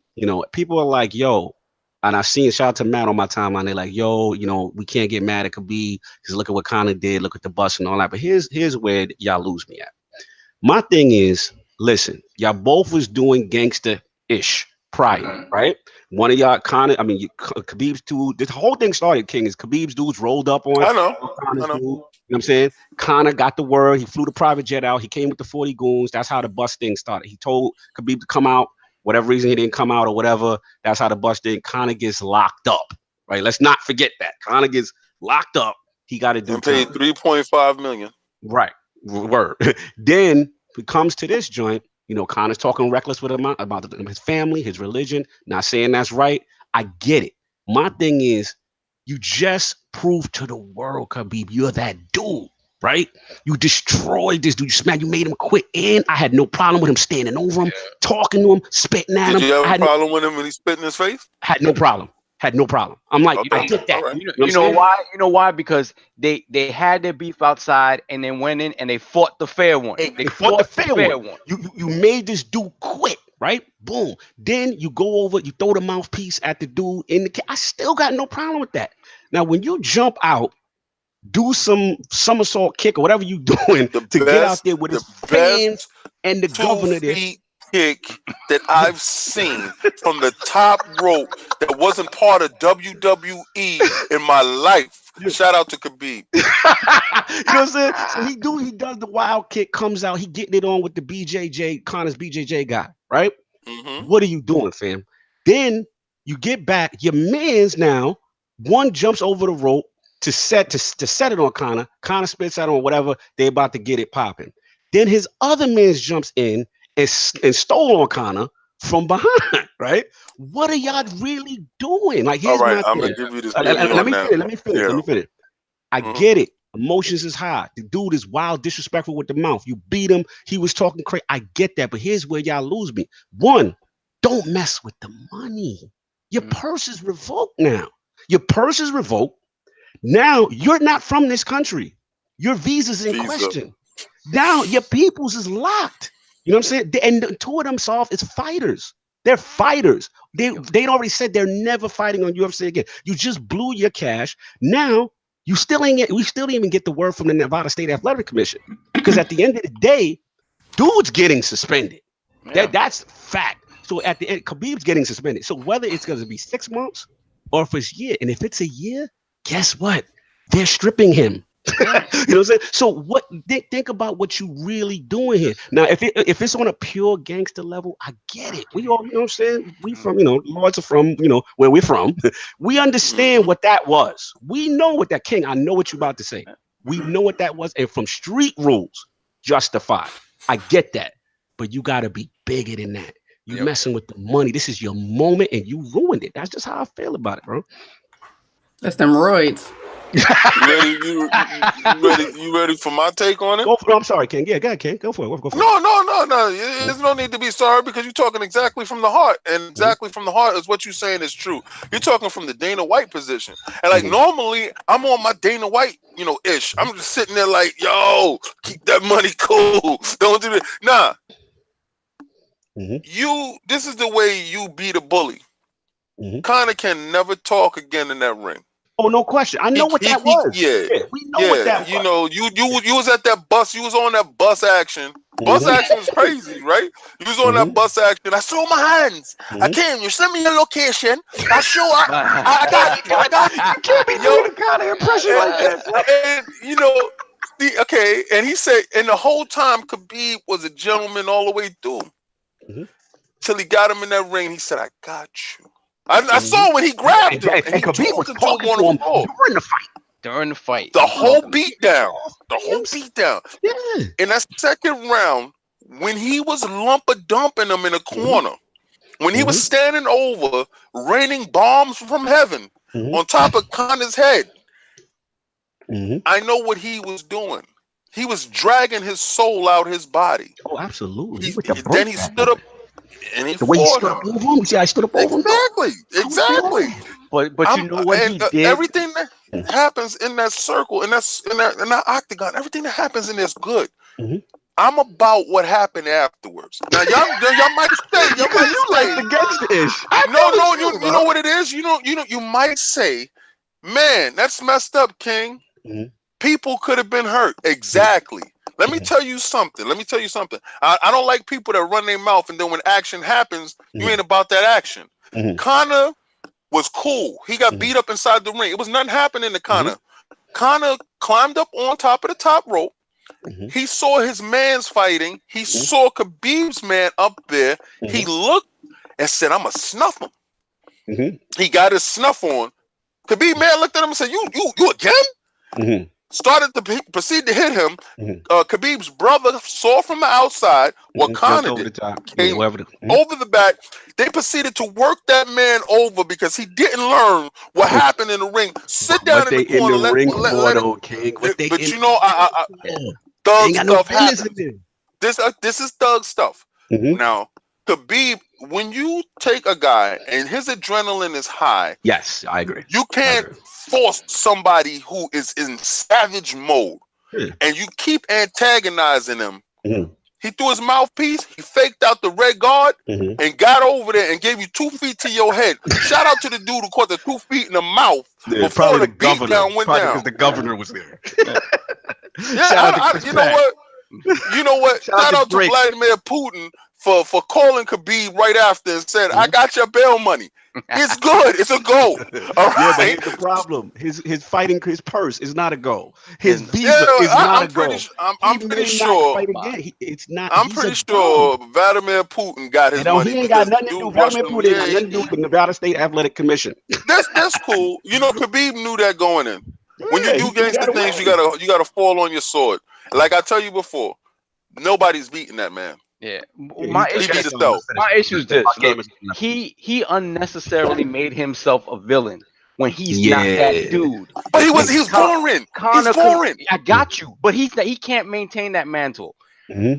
people are like, yo, and I've seen, shout out to Matt on my timeline, they're like, yo, we can't get mad at Khabib because look at what Conor did, look at the bus and all that. But here's where y'all lose me at. My thing is, listen, y'all both was doing gangster-ish prior, right? One of y'all, Khabib's dude, this whole thing started, King, is Khabib's dudes rolled up on. I know. Dude, you know what I'm saying? Conor got the word. He flew the private jet out. He came with the 40 goons. That's how the bus thing started. He told Khabib to come out. Whatever reason he didn't come out or whatever, that's how the bus thing. Conor gets locked up, right? Let's not forget that. Conor gets locked up. He got to do paid $3.5 million. Right. Word. Then it comes to this joint. Conor's talking reckless with him about his family, his religion. Not saying that's right. I get it. My thing is, you just proved to the world, Khabib, you're that dude, right? You destroyed this dude. You made him quit. And I had no problem with him standing over him, talking to him, spitting at him. Did you have a problem with him when he spit in his face? Had no problem. I'm like, I get that. Right. You know why? You know why? Because they had their beef outside and then went in and they fought the fair one. They fought the fair one. You made this dude quit, right? Boom. Then you go over, you throw the mouthpiece at the dude in the. I still got no problem with that. Now, when you jump out do some somersault kick or whatever you doing get out there with his fans and the governor there. Kick that I've seen from the top rope that wasn't part of WWE in my life. Shout out to Khabib. You know what I'm saying? So he does the wild kick, comes out, he getting it on with the BJJ, Connor's BJJ guy, right? What are you doing, fam? Then you get back, your man's now, one jumps over the rope to set it on Connor. Connor spits out on whatever, they about to get it popping. Then his other man jumps in and stole on Connor from behind, right? What are y'all really doing? Like, here's my I'm thing. gonna give you this. Let me finish. I get it. Emotions is high. The dude is wild, disrespectful with the mouth. You beat him. He was talking crazy. I get that, but here's where y'all lose me. One, don't mess with the money. Your purse is revoked now. Your purse is revoked. Now you're not from this country. Your visa's in question. Now your people's is locked. You know what I'm saying? And the two of them is fighters. They're fighters. They already said they're never fighting on UFC again. You just blew your cash. Now we still didn't even get the word from the Nevada State Athletic Commission. Because at the end of the day, dude's getting suspended. Yeah. That's fact. So at the end, Khabib's getting suspended. So whether it's going to be 6 months or if it's a year, and if it's a year, guess what? They're stripping him. You know what I'm saying? So think about what you really doing here. Now, if it's on a pure gangster level, I get it. We all, you know what I'm saying? We from, Lords are from, where we're from. We understand what that was. We know what that, King, I know what you're about to say. We know what that was. And from street rules, justified. I get that. But you got to be bigger than that. You're messing with the money. This is your moment and you ruined it. That's just how I feel about it, bro. That's them roids. You ready for my take on it? I'm sorry, King. Yeah, go ahead, King. Go for it. No. There's no need to be sorry because you're talking exactly from the heart, and exactly from the heart is what you're saying is true. You're talking from the Dana White position, and like normally I'm on my Dana White, ish. I'm just sitting there like, yo, keep that money cool. Don't do that. Nah. This is the way you beat a bully. Conor can never talk again in that ring. Oh, no question. I know what that was. We know what that was. You was at that bus. You was on that bus action. Bus action is crazy, right? You was on that bus action. I saw my hands. I came. You send me your location. I show up. I got you. You can't be doing the kind of impression like that. And, okay. And he said, and the whole time Khabib was a gentleman all the way through. Till he got him in that ring. He said, I got you. I saw when he grabbed him and Khabib was talking to him during the fight. The whole beatdown. Yeah. In that second round, when he was dumping him in a corner, when he was standing over, raining bombs from heaven on top of Conor's head, I know what he was doing. He was dragging his soul out his body. Oh, absolutely. Then he stood up. And he stood up over him. See, I stood up over him. Exactly. But you know what he did? Everything that happens in that circle, in that octagon, everything that happens in there is good. I'm about what happened afterwards. Now, y'all might say, you like the gangster-ish. No, you know what it is. You might say, man, that's messed up, King. People could have been hurt. Exactly. Let me tell you something. I don't like people that run their mouth and then when action happens, you ain't about that action. Conor was cool. He got beat up inside the ring. It was nothing happening to Conor. Conor climbed up on top of the top rope. He saw his man's fighting. He saw Khabib's man up there. He looked and said, I'm going to snuff him. He got his snuff on. Khabib man looked at him and said, you again? Started to proceed to hit him. Khabib's brother saw from the outside what Conor did. Came over the back. They proceeded to work that man over because he didn't learn what happened in the ring. Sit down in the corner. Thug stuff happens. This is thug stuff. Now, Khabib, when you take a guy and his adrenaline is high, yes, I agree. You can't force somebody who is in savage mode and you keep antagonizing them He threw his mouthpiece. He faked out the red guard and got over there and gave you 2 feet to your head. Shout out to the dude who caught the 2 feet in the mouth before the beatdown went down. Because the governor was there. You know what? Shout out to Vladimir Putin for calling Khabib right after and said, "I got your bail money." It's good. It's a go. All right. But here's the problem. His fighting, his purse is not a go. His visa is not a go. I'm pretty sure. It's not. I'm pretty sure Vladimir Putin got his money. He ain't got nothing to do. Vladimir Putin ain't got nothing to do with the Nevada State Athletic Commission. That's cool. You know, Khabib knew that going in. When you do gangster things, you gotta fall on your sword. Like I tell you before, nobody's beating that man. Yeah, my issue is this: he unnecessarily made himself a villain when he's not that dude. But he was foreign. He's foreign. I got you, but he can't maintain that mantle.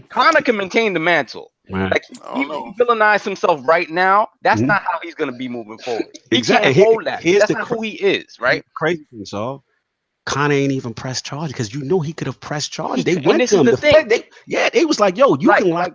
Connor can maintain the mantle. Like he villainized himself right now. That's not how he's gonna be moving forward. He can't hold that. That's not who he is, right? Crazy thing, so Connor ain't even pressed charge because you know he could have pressed charge. They went to him. They was like, "Yo, you can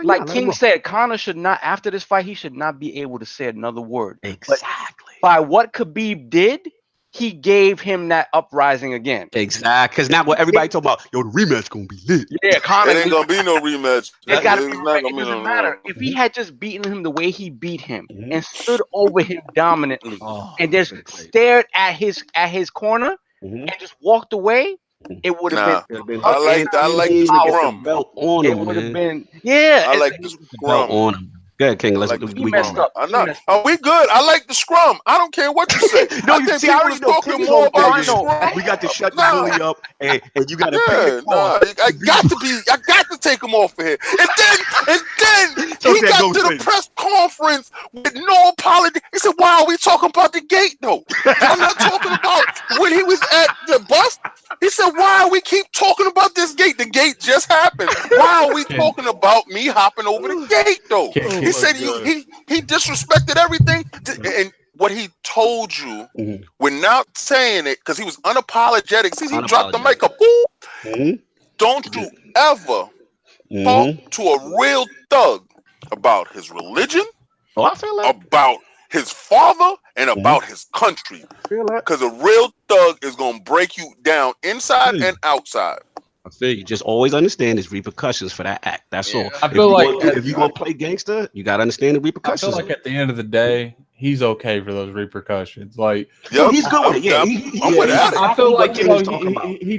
like King said, Connor should not, after this fight, he should not be able to say another word." Exactly. But by what Khabib did, he gave him that uprising again. Exactly. Because now what everybody talking about, yo, the rematch gonna be lit. Yeah, Connor. It ain't gonna be no rematch. It doesn't matter. If he had just beaten him the way he beat him and stood over him dominantly and just stared at his corner and just walked away, it would have been. I like the scrum. Belt on him, it would have been. Yeah, I like the scrum on him. Go ahead, King. Let's he messed up. Are we good? I like the scrum. I don't care what you say. No, I think people was talking more about the scrum. We got to shut the bully up, and you got to pick I got to take him off of here. And then he got to the press conference with no apology. He said, "Why are we talking about the gate though? I'm not talking about when he was at the bus." He said, "Why we keep talking about this gate? The gate just happened. Why are we talking about me hopping over the gate though?" He said he disrespected everything. And what he told you, we're not saying it because he was unapologetic. See, he dropped the mic up. Don't you ever talk to a real thug about his religion, about his father, and about his country. Because a real thug is going to break you down inside and outside. I feel you. Just always understand there's repercussions for that act. That's all. I feel if you're going to play gangster, you got to understand the repercussions. I feel like at the end of the day, he's okay for those repercussions. Like, he's good with it. Yeah, I feel like he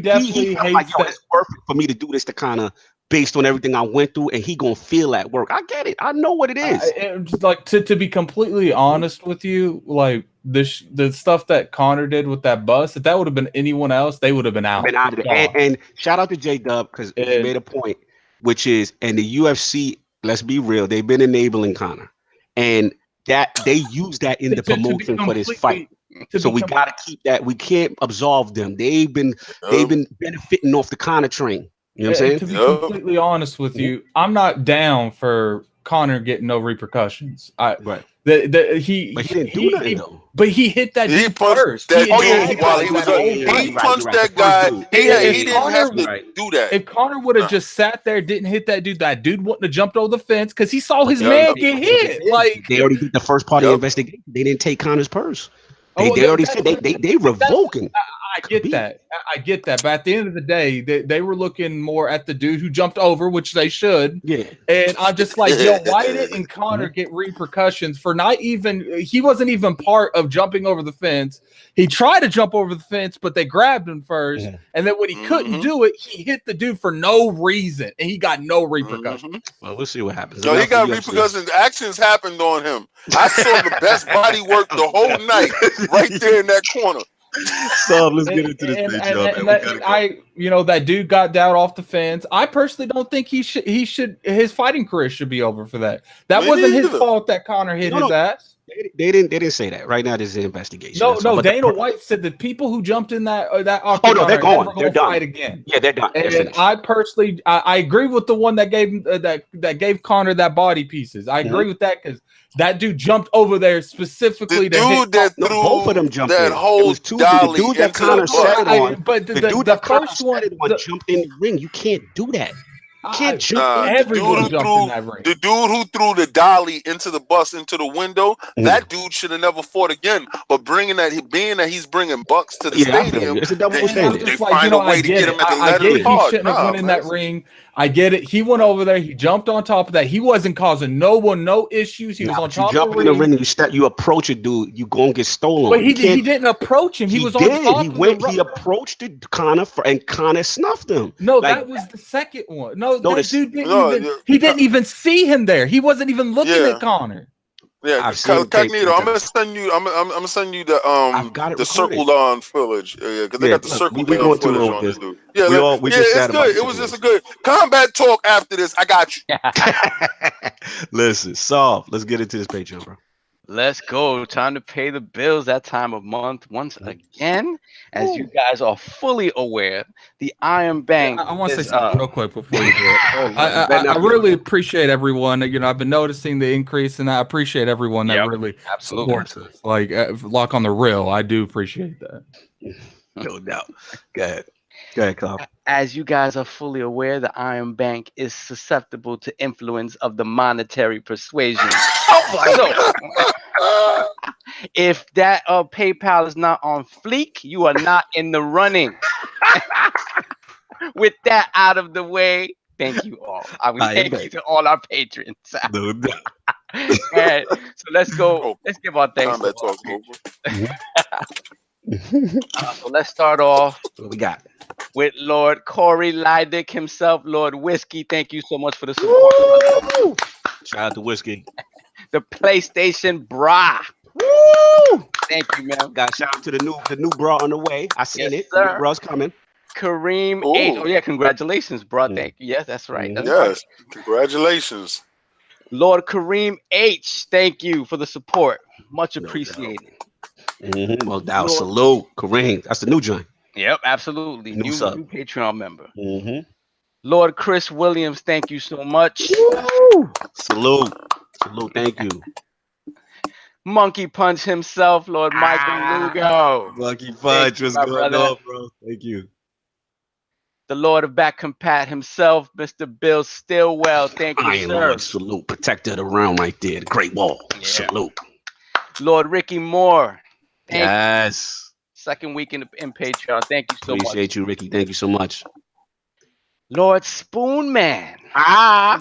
definitely hates like, yo, it's worth it for me to do this to kind of based on everything I went through, and he gonna feel at work. I get it. I know what it is. Like to be completely honest with you, like the stuff that Connor did with that bus, if that would have been anyone else, they would have been out. And shout out to J-Dub because he made a point, which is, and the UFC, let's be real, they've been enabling Connor, and that they use that in the promotion for this fight. So we gotta keep that. We can't absolve them. They've been benefiting off the Connor train. You know what I'm saying? To be completely honest with you, I'm not down for Connor getting no repercussions. But he didn't do nothing though. But he hit that dude first. He punched that guy. He didn't have to do that. If Connor would have just sat there, didn't hit that dude wouldn't have jumped over the fence because he saw his man get hit. Like they already did the first party investigation. They didn't take Connor's purse. They already said they revoking. I get that. But at the end of the day, they were looking more at the dude who jumped over, which they should. Yeah. And I'm just like, yo, why didn't Connor get repercussions for not even? He wasn't even part of jumping over the fence. He tried to jump over the fence, but they grabbed him first. And then when he couldn't do it, he hit the dude for no reason, and he got no repercussions. Well, we'll see what happens. So he got repercussions. Actions happened on him. I saw the best body work the whole night right there in that corner. So let's get into this that dude got down off the fence. I personally don't think he should his fighting career should be over for that. That wasn't his fault that Connor hit his ass. They didn't say that. Right now there's an investigation. No, Dana White said the people who jumped in that octagon they're gone. They're done. Fight again. Yeah, they're done. And I personally I agree with the one that gave that gave Connor that body pieces. I agree with that because that dude jumped over there specifically. Both of them jumped that in. Whole the dude that Connor sat on. But the first one jumped in the ring. You can't do that. Can't jump. Everyone jumped in that ring. The dude who threw the dolly into the bus into the window, that dude should have never fought again. But being that he's bringing bucks to the stadium, it's a double standard. They find a way to get him at the letter he shouldn't have went in that ring. I get it. He went over there. He jumped on top of that. He wasn't causing no issues. He was on top of the ring. You jump in the ring, you approach a dude, you gonna get stolen. But he didn't approach him. He was on top of the He approached it and Connor snuffed him. No, that was the second one. No, that dude didn't even see him there. He wasn't even looking at Connor. Yeah, Cognito, I'm gonna send you. I'm gonna send you the circled on footage. Yeah, because they got the circled on footage on this dude. Yeah, it's good. It was just a good combat talk after this. I got you. Listen, Solve. Let's get into this Patreon, bro. Let's go. Time to pay the bills that time of month once again. As you guys are fully aware, the Iron Bank. I want to say something real quick before you do it. I really appreciate everyone. I've been noticing the increase, and I appreciate everyone that really supports us. Like, Lock on the Real, I do appreciate that. No doubt. Go ahead. Go ahead, Carl. As you guys are fully aware, the Iron Bank is susceptible to influence of the monetary persuasion. If that PayPal is not on fleek, you are not in the running. With that out of the way, thank you all. Thank you to all our patrons. No doubt. Right, so let's go. Let's give our thanks. So let's start off. What we got? With Lord Corey Lydick himself, Lord Whiskey. Thank you so much for the support. Shout out to Whiskey. The PlayStation bra. Woo! Thank you, man. Got shout out to the new bra on the way. I seen it. Sir. The new bra's coming. Kareem 8. Oh yeah, congratulations, bro. Thank you. Yes, that's right. That's right. Congratulations. Lord Kareem H. Thank you for the support. Much appreciated. Well, that was salute, Kareem. That's the new joint. Yep, absolutely. New Patreon member. Lord Chris Williams, thank you so much. Woo! Salute. Thank you. Monkey Punch himself, Lord Michael Lugo. Monkey Punch, what's going on, bro? Thank you. The Lord of Back Compat himself, Mr. Bill Stillwell. Thank you, sir. Lord, salute. Protector of the realm right there. The Great Wall. Yeah. Salute. Lord Ricky Moore. Yes. Second week in Patreon. Thank you so much. Appreciate you, Ricky. Thank you so much. Lord Spoonman. I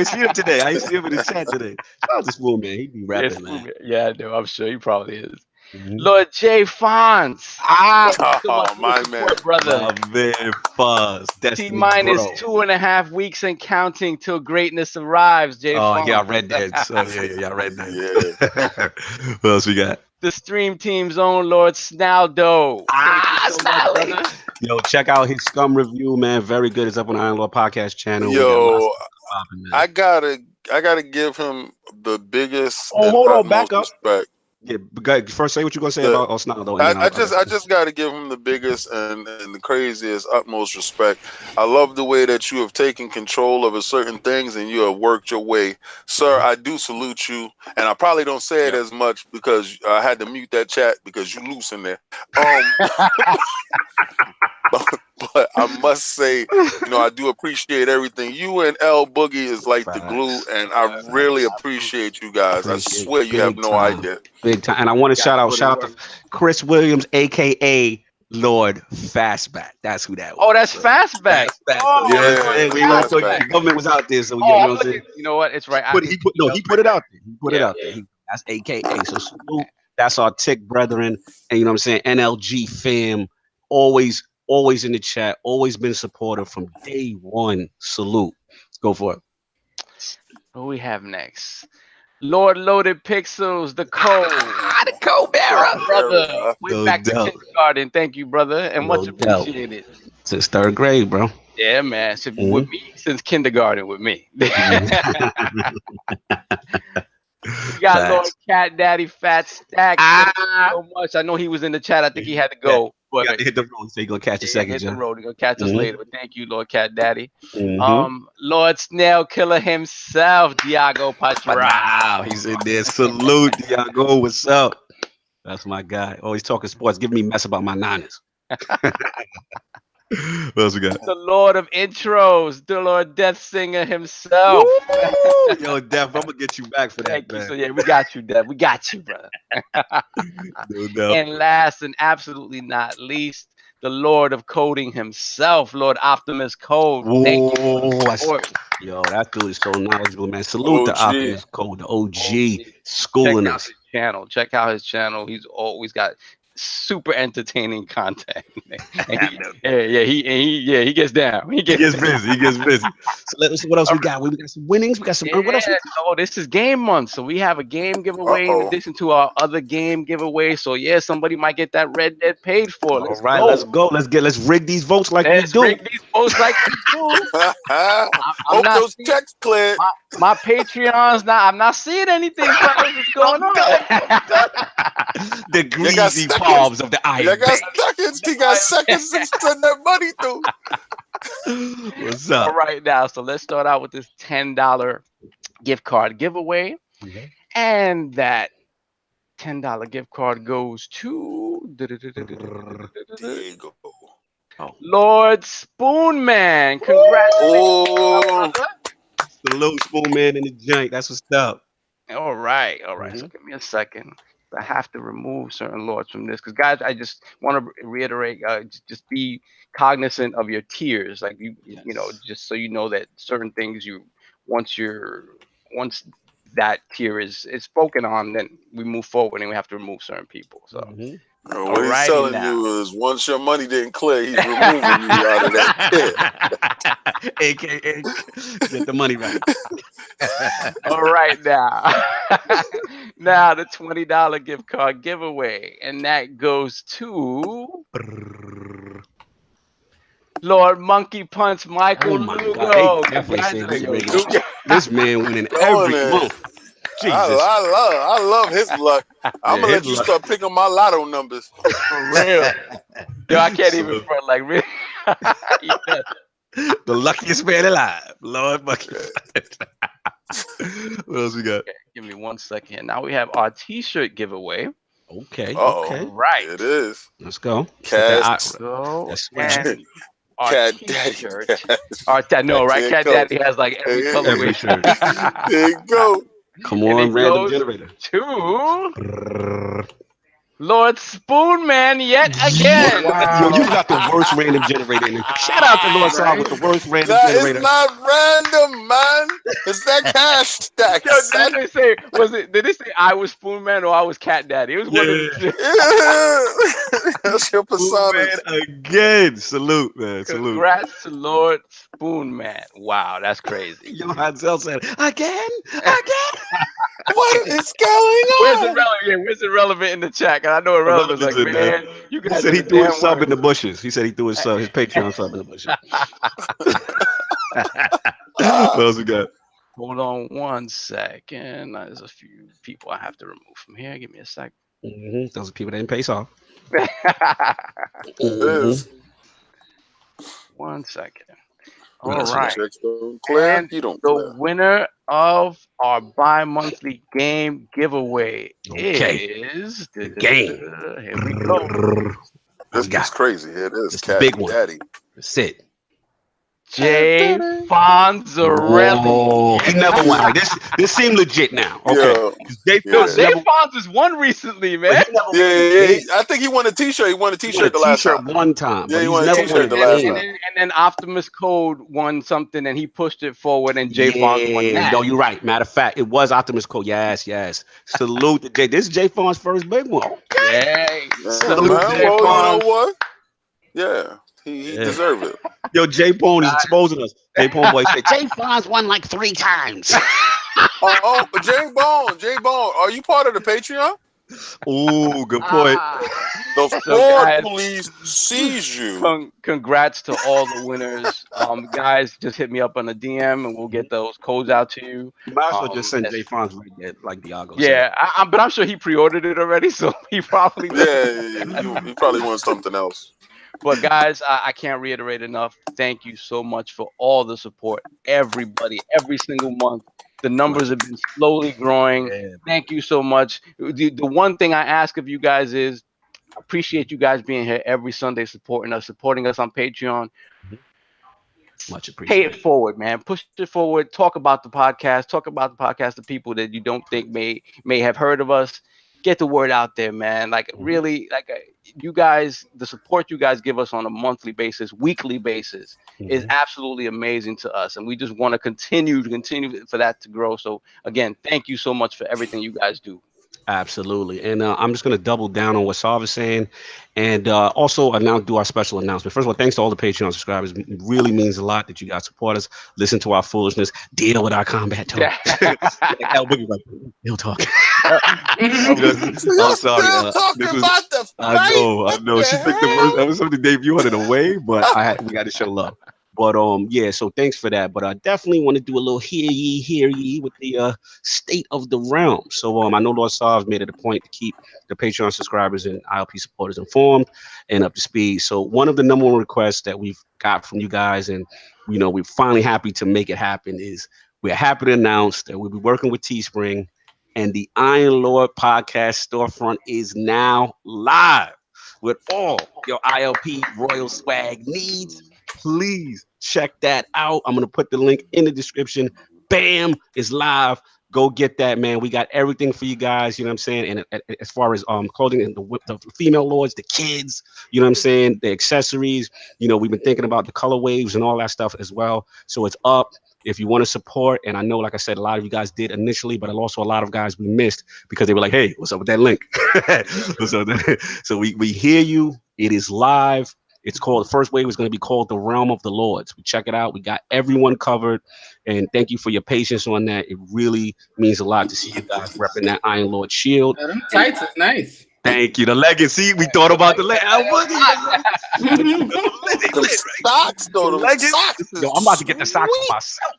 see him today. I see him in the chat today. Shout out to Spoonman. He be rapping, man. Yeah, I do. I'm sure he probably is. Lord J. Fonz. My man. Brother. My man Fonz. T-minus 2.5 weeks and counting till greatness arrives, J. Fonz. Oh, yeah, I read that. I read that. Yeah. What else we got? The Stream Team's own Lord Snaldo. Yo, check out his Scum review, man. Very good. It's up on the Iron Lord Podcast channel. Yo, I gotta give him the biggest. Oh, hold on, back up. Respect. Yeah, first say what you're gonna say about Snaldo. I just gotta give him the biggest and the craziest, utmost respect. I love the way that you have taken control over certain things and you have worked your way, sir. I do salute you, and I probably don't say it as much because I had to mute that chat because you loose in there. But I must say, I do appreciate everything. You and Lboogie is like the glue, and I really appreciate you guys. I swear you have no idea. Big time. And I want to shout out to Chris Williams, aka Lord Fastback. That's who that was. Oh, that's Fastback. Oh, yeah. The government was out there, so you know what? It's right. He put it out there. He put it out there. That's AKA. So salute. That's our Tick brethren, and you know what I'm saying. NLG fam, always in the chat, always been supportive from day one. Salute. Let's go for it. What we have next? Lord Loaded Pixels, the code. The code bearer, brother. We're back to kindergarten. Thank you, brother, and much appreciated. Since third grade, bro. Yeah, man. With me, since kindergarten with me. We got Lord Cat Daddy Fat Stack. Thank you so much. I know he was in the chat. I think he had to go. But you got to hit the road, so you're going to catch a second. Hit the road. You're going to catch us later. But thank you, Lord Cat Daddy. Lord Snail Killer himself, Diago Patra. Wow, he's in there. Salute, Diago. What's up? That's my guy. Always talking sports. Giving me mess about my Niners. What else we got? The Lord of Intros, the Lord Deathsinger himself. Woo! Yo, Dev, I'm gonna get you back for that, Thank you. man. So yeah, we got you, Dev. We got you, brother. No doubt. And last and absolutely not least, the Lord of Coding himself, Lord Optimus Code. Thank you. Yo, that dude is so knowledgeable, man. Salute to Optimus Code, the OG, schooling us. Check out his channel. He's always got super entertaining content. He gets down. He gets busy. So let's see what else we got. We got some winnings. We got some. What else? So this is game month, so we have a game giveaway in addition to our other game giveaway. So yeah, somebody might get that Red Dead paid for. Let's go. Let's rig these votes like we do. Rig these votes like we do. Hope those checks cleared. My Patreon's not. I'm not seeing anything. What's going on? The greasy palms of the iron. You got seconds. He got seconds to send that money through. What's up? All right, now, so let's start out with this $10 gift card giveaway, and that $10 gift card goes to There you go. Lord Spoonman. Congratulations! Salute Spoonman in the joint. That's what's up. All right. So give me a second. I have to remove certain lords from this because, guys, I just want to reiterate: just be cognizant of your tiers. Like you know, just so you know that certain things once that tier is spoken on, then we move forward and we have to remove certain people. So. What he's telling you is once your money didn't clear, he's removing you out of that pit. AKA, get the money back. All right, now the $20 gift card giveaway, and that goes to Lord Monkey Punch Michael Lugo. This man winning every month. Jesus. I love his luck. I'm gonna let you start picking my lotto numbers. For real. Yo, I can't even front like really. The luckiest man alive, Lord Monkey. What else we got? Okay, give me 1 second. Now we have our T-shirt giveaway. Okay. Right. It is. Let's go. Cat Daddy. Cat Daddy has like every colorway shirt. There you go. Come on, random generator. To Lord Spoonman yet again. Wow. Yo, you got the worst random generator. Shout out to Lord Sol with the worst random generator. It's not random, man. It's that cash stack. Yo, did they say I was Spoonman or I was Cat Daddy? It was one of the two. That's your persona. Again. Salute, man. Salute. Congrats to Lord Spoonman. Wow, that's crazy. Yo, Hansel said, again? What is going on? Where's it relevant in the chat? I know Irrelevant's like, man, you guys. He said he threw his sub in the bushes. He said he threw his Patreon sub in the bushes. What else we got? Hold on 1 second. There's a few people I have to remove from here. Give me a sec. Those are people that didn't pay off. 1 second. All right. And the winner of our bi-monthly game giveaway is the game. Here we go. This is crazy. It is. It's the big one. Daddy. That's it. Jay Fonzarelli. He never won. This seemed legit now. Okay. Jay Fonz has won recently, man. Yeah. I think he won a T-shirt. He won a T-shirt the last time. One time. Yeah, he won a T-shirt the last time. And then Optimus Code won something, and he pushed it forward, and Jay Fonz won that. No, you're right. Matter of fact, it was Optimus Code. Yes. Salute to Jay. This is Jay Fonz's first big one. Okay. Salute to Jay Fonz. You know what? Yeah. He deserved it. Yo, Jay Pone is exposing us. Jay Pone boy said Jay Fonz won like 3 times. Jay Bone, are you part of the Patreon? Oh, good point. The Ford police sees you. Congrats to all the winners. Guys, just hit me up on a DM and we'll get those codes out to you. You might as well just send Jay Fonz like Diago. Yeah, but I'm sure he pre-ordered it already, so he probably he probably wants something else. But guys, I can't reiterate enough. Thank you so much for all the support. Everybody, every single month. The numbers have been slowly growing. Thank you so much. The one thing I ask of you guys is appreciate you guys being here every Sunday, supporting us on Patreon. Much appreciated. Pay it forward, man. Push it forward. Talk about the podcast to people that you don't think may have heard of us. Get the word out there, man. Like really, like you guys, the support you guys give us on a monthly basis, weekly basis is absolutely amazing to us, and we just want to continue for that to grow. So again, thank you so much for everything you guys do. Absolutely. And I'm just going to double down on what Sav is saying. And also, I now do our special announcement. First of all, thanks to all the Patreon subscribers. It really means a lot that you guys support us, listen to our foolishness, deal with our combat talk. Lboogie, like, he'll talk. I'm sorry. I know. She picked the worst episode to debut on it away, but we got to show love. But yeah, so thanks for that. But I definitely want to do a little hear ye with the state of the realm. So I know Lord Sav's made it a point to keep the Patreon subscribers and ILP supporters informed and up to speed. So one of the number one requests that we've got from you guys, and we're finally happy to make it happen, is we're happy to announce that we'll be working with Teespring, and the Iron Lord podcast storefront is now live with all your ILP Royal swag needs. Please check that out. I'm going to put the link in the description. Bam, it's live. Go get that, man. We got everything for you guys, you know what I'm saying? And as far as clothing and the female lords, the kids, you know what I'm saying? The accessories, we've been thinking about the color waves and all that stuff as well. So it's up. If you want to support, and I know, like I said, a lot of you guys did initially, but also a lot of guys we missed because they were like, hey, what's up with that link? So we hear you. It is live. It's called, the first wave is going to be called The Realm of the Lords. We check it out. We got everyone covered. And thank you for your patience on that. It really means a lot to see you guys repping that Iron Lord shield. Them tights is nice. Thank you. The legacy. We thought about the socks, though. Yo, I'm about to get the socks myself.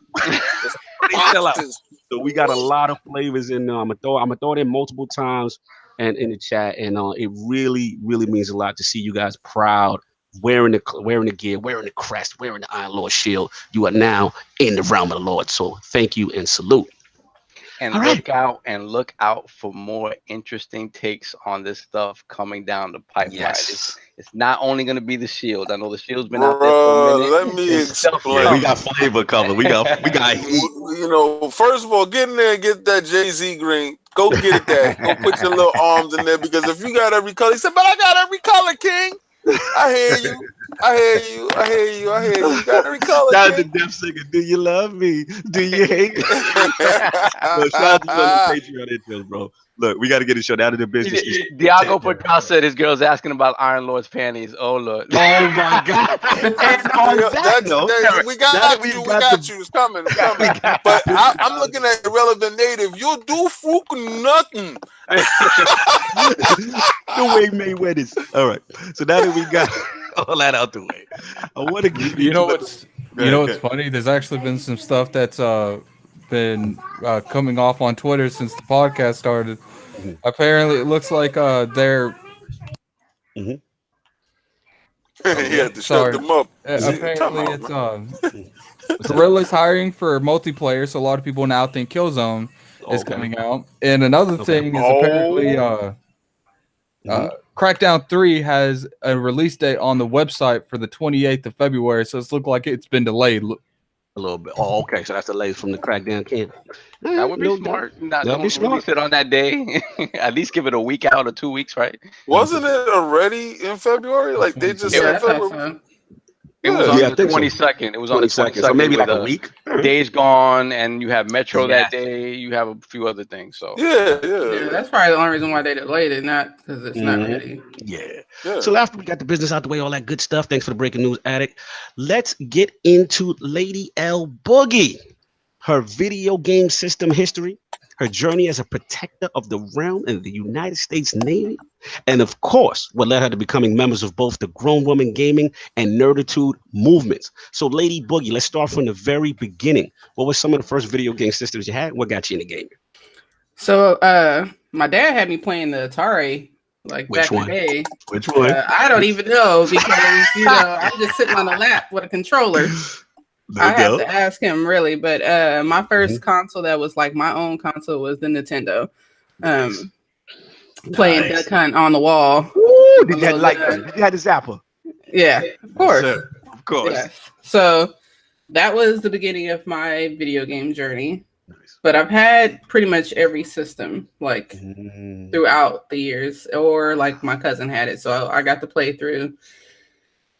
So we got a lot of flavors in there. I'm gonna throw it in multiple times and in the chat. And it really, really means a lot to see you guys proud, wearing the gear, wearing the crest, wearing the Iron Lord shield. You are now in the realm of the Lord. So thank you and salute. And look out for more interesting takes on this stuff coming down the pipeline. Yes. It's not only going to be the shield. I know the shield's been out there for a minute. Let me explain. We got flavor covered. We got heat. First of all, get in there and get that Jay-Z green. Go get that. Go put your little arms in there, because if you got every color, he said, but I got every color, King. I hear you. You got every color. Shout out to Deathsinger. Do you love me? Do you hate me? Shout out to the Patreon intros, bro. Look, we got to get a show out of the business. Diago Portal said his girl's asking about Iron Lord's panties. Oh, Lord. Oh, my God. We got you. It's coming. But I'm looking at Irrelevant Native. You do fook nothing. The way Mayweather's. All right. So now that we got all that out the way, I want to give you what's funny? There's actually been some stuff that's been coming off on Twitter since the podcast started. Mm-hmm. Apparently, it looks like they're. Mm-hmm. You had to shut them up. Apparently, it's Guerrilla's hiring for multiplayer, so a lot of people now think Killzone is coming out. And another thing is apparently Crackdown 3 has a release date on the website for the 28th of February, so it's looked like it's been delayed a little bit. Oh, okay. So that's the latest from the Crackdown camp. That would be smart. Don't release it on that day. At least give it a week out or 2 weeks, right? Wasn't it already in February? Like they just said February. It was on the 22nd. It was on the 22nd. So maybe like a week. Days Gone, and you have Metro that day. You have a few other things. So yeah. That's probably the only reason why they delayed it, not because it's not ready. Yeah. So after we got the business out the way, all that good stuff. Thanks for the breaking news, Addict. Let's get into Lady Lboogie, her video game system history, her journey as a protector of the realm in the United States Navy, and of course, what led her to becoming members of both the grown woman gaming and nerditude movements. So Lady Boogie, let's start from the very beginning. What were some of the first video game systems you had? What got you into gaming? So my dad had me playing the Atari, like back in the day. Which one? I don't even know, because I'm just sitting on the lap with a controller. I have to ask him, really, but my first console that was like my own console was the Nintendo. Playing Duck Hunt on the wall. Ooh, did you have like did you have the zapper? Yeah, of course. Yes, of course. Yes. So that was the beginning of my video game journey. Nice. But I've had pretty much every system like throughout the years, or like my cousin had it. So I got to play through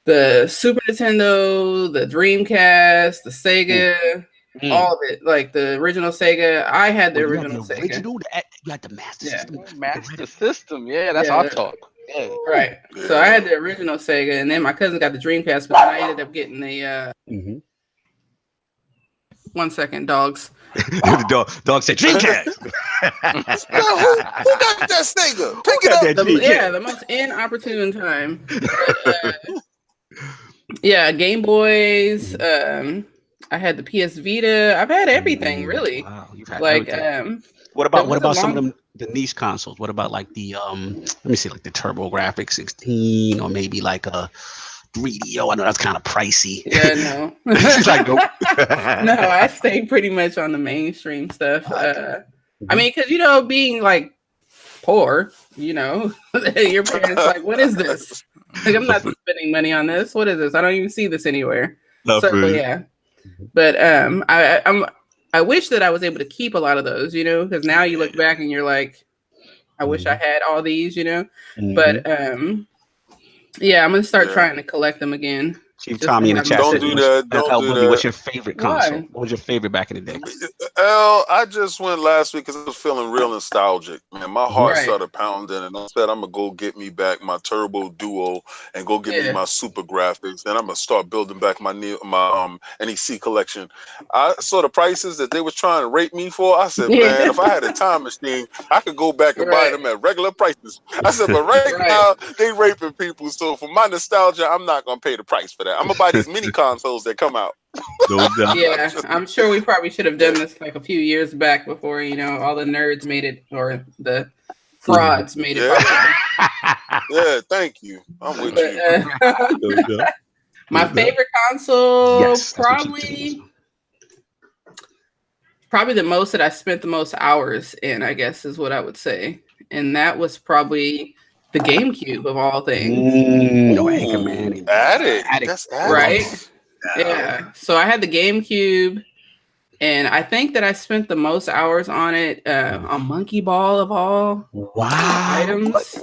the Super Nintendo, the Dreamcast, the Sega, all of it. Like the original Sega. I had the original Sega. You had the Master System. Master System. Yeah, that's our talk. Yeah. Right. So I had the original Sega, and then my cousin got the Dreamcast, but then I ended up getting the 1 second, dogs. the dog said Dreamcast. Who got that Sega? Pick it up. The most inopportune time. Game Boys. I had the PS Vita. I've had everything really. Wow, you've had like everything. What about some of them the niche consoles? What about like the let me see, like the TurboGrafx 16 or maybe like a 3DO? I know that's kind of pricey. Yeah, no. She's like, nope. No, I stayed pretty much on the mainstream stuff. I mean, because being like poor, your parents like, what is this? Like, I'm not spending money on this. What is this? I don't even see this anywhere. Yeah. But I wish that I was able to keep a lot of those, because now you look back and you're like, I wish I had all these, But I'm gonna start trying to collect them again. Chief Tommy in the chat. Don't do that. Don't do that. What's your favorite console? What was your favorite back in the day? I just went last week because I was feeling real nostalgic. Man, my heart started pounding, and I said I'm gonna go get me back my Turbo Duo and go get me my Super Graphics, and I'm gonna start building back my NEC collection. I saw the prices that they was trying to rate me for. I said, man, if I had a time machine, I could go back and buy them at regular prices. I said, but now they raping people, so for my nostalgia, I'm not gonna pay the price for that. I'm gonna buy these mini consoles that come out. Yeah, I'm sure we probably should have done this like a few years back before all the nerds made it, or the frauds made it. Yeah, thank you. I'm with you. My favorite console, probably the most that I spent the most hours in, I guess, is what I would say, and that was probably the GameCube of all things. That's right. Yeah. So I had the GameCube, and I think that I spent the most hours on it on Monkey Ball of all items.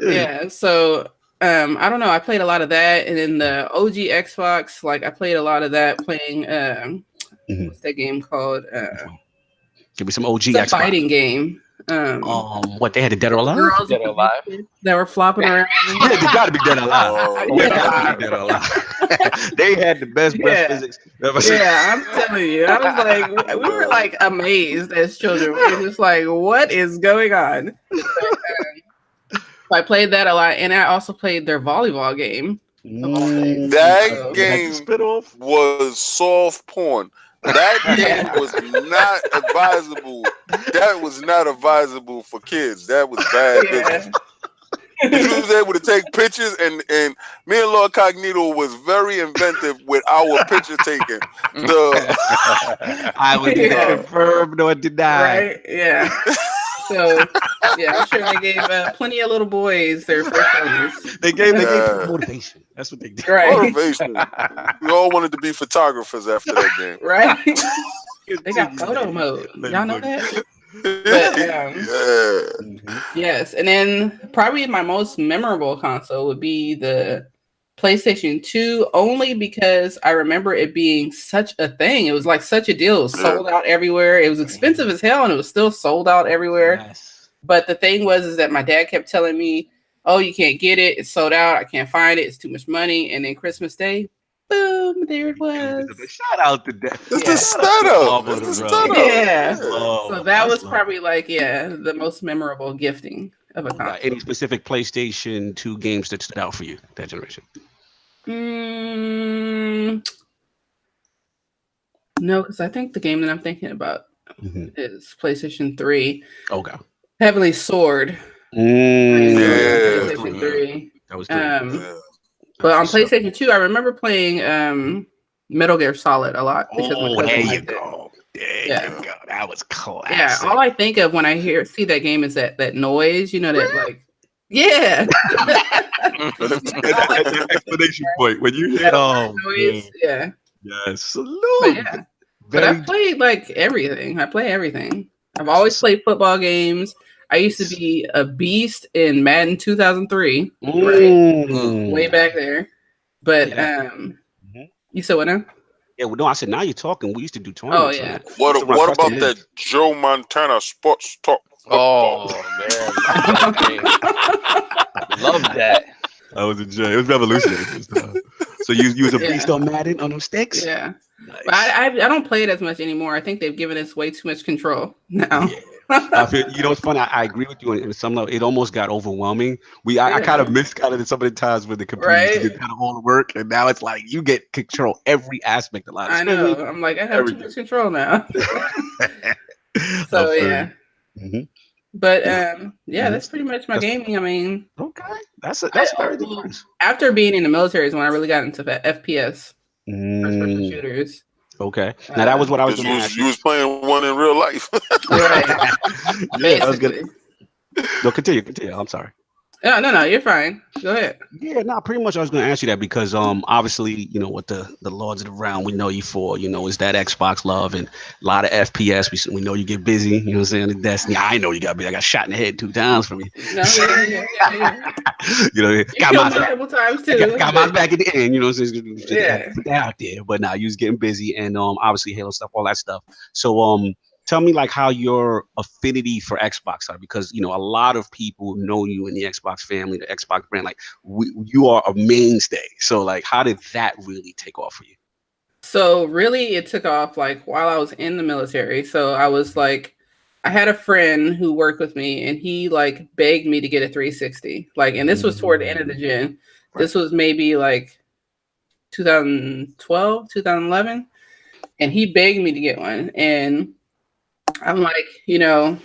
Yeah. So I don't know. I played a lot of that, and then the OG Xbox, like I played a lot of that playing. What's that game called? Give me some OG Xbox. Fighting game. What they had the Dead or Alive? Girls Dead or Alive. That were flopping around. Yeah, they gotta be Dead or Alive. Dead or Alive. They had the best breath physics ever seen. Yeah, I'm telling you. I was like, we were like amazed as children. We were just like, what is going on? I played that a lot, and I also played their volleyball game. That game was soft porn. That game was not advisable. That was not advisable for kids. That was bad business. He was able to take pictures, and me and LordCognito was very inventive with our picture taking. I would confirm nor deny. Right? Yeah. So, I'm sure they gave plenty of little boys their first photos. They gave them motivation. That's what they did. Right. Motivation. We all wanted to be photographers after that game. Right. They got photo mode. Y'all know that? But, yes. And then probably my most memorable console would be the PlayStation 2, only because I remember it being such a thing. It was like such a deal. It was sold out everywhere. It was expensive as hell, and it was still sold out everywhere. Yes. But the thing was that my dad kept telling me, oh, you can't get it. It's sold out. I can't find it. It's too much money. And then Christmas Day, boom, there it was. Shout out to that. It's the setup. It's the setup. Yeah. So that was probably like, the most memorable gifting of a console. Any specific PlayStation 2 games that stood out for you that generation? No, because I think the game that I'm thinking about is PlayStation 3. Okay. Heavenly Sword. PlayStation 3. That was good. But on PlayStation 2, I remember playing Metal Gear Solid a lot because my cousin liked it. There you go. That was classic. Yeah, all I think of when I see that game is that noise, you know, that like, that explanation point when you hear noise. Yeah. Yes. Salute. But I played like everything. I play everything. I've always played football games. I used to be a beast in Madden 2003, right? Way back there. But you said what now? Yeah, well, no, I said now you're talking. We used to do tournaments. Oh yeah. What about that Joe Montana sports talk? Oh man, love that. That was a J. It was revolutionary. So you was a beast on Madden on them sticks? Yeah. Nice. But I don't play it as much anymore. I think they've given us way too much control now. Yeah. I feel, you know, it's funny. I agree with you in some level. It almost got overwhelming. I kind of missed some of the times when the computer did kind of all the work, and now it's like you get control every aspect of life. I know. I'm like, I have too much control now. So yeah. But that's pretty much my gaming. I mean, that's very nice. After being in the military is when I really got into FPS, first-person shooters. Okay. Now that was what I was going to ask. You was playing one in real life. Right. Yeah, I was gonna. No, continue. I'm sorry. No, you're fine. Go ahead. Yeah, no, pretty much I was going to ask you that because obviously, you know, what the Lords of the Realm we know you for, you know, is that Xbox love and a lot of FPS. We know you get busy, you know what I'm saying, in Destiny. I know you got busy. I got shot in the head 2 times from you. No, yeah. You know, got my back times too. Got my back at the end, you know what I'm saying? Yeah. Put that out there. But now you was getting busy and obviously Halo stuff, all that stuff. So tell me like how your affinity for Xbox are, because you know a lot of people know you in the Xbox family, the Xbox brand. Like you are a mainstay. So like, how did that really take off for you? So really, it took off like while I was in the military. So I was like, I had a friend who worked with me, and he like begged me to get a 360. Like, and this was toward the end of the gen. Right. This was maybe like 2012, 2011, and he begged me to get one, and I'm like, you know,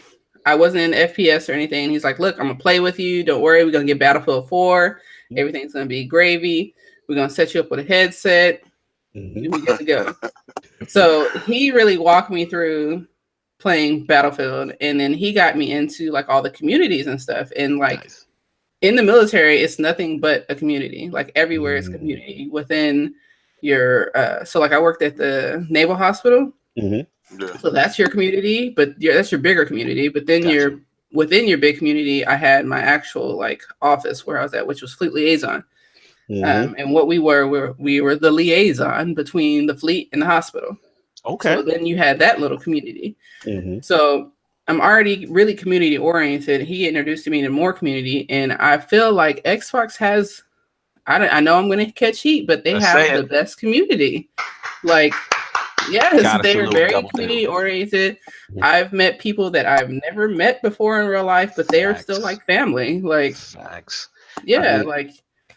I wasn't in FPS or anything. He's like, look, I'm going to play with you. Don't worry. We're going to get Battlefield 4. Everything's going to be gravy. We're going to set you up with a headset. You'll be good to go. So he really walked me through playing Battlefield. And then he got me into like all the communities and stuff. And like in the military, it's nothing but a community. Like everywhere is community within your, so like I worked at the Naval Hospital. Yeah. So that's your community, but that's your bigger community. But then within your big community, I had my actual like office where I was at, which was Fleet Liaison. And what we were the liaison between the fleet and the hospital. Okay. So then you had that little community. So I'm already really community oriented. He introduced me to more community, and I feel like Xbox has. I know I'm going to catch heat, but they have the best community. Like. Yes, they're very community oriented. I've met people that I've never met before in real life, but they are still like family. Like facts. Yeah, I mean, like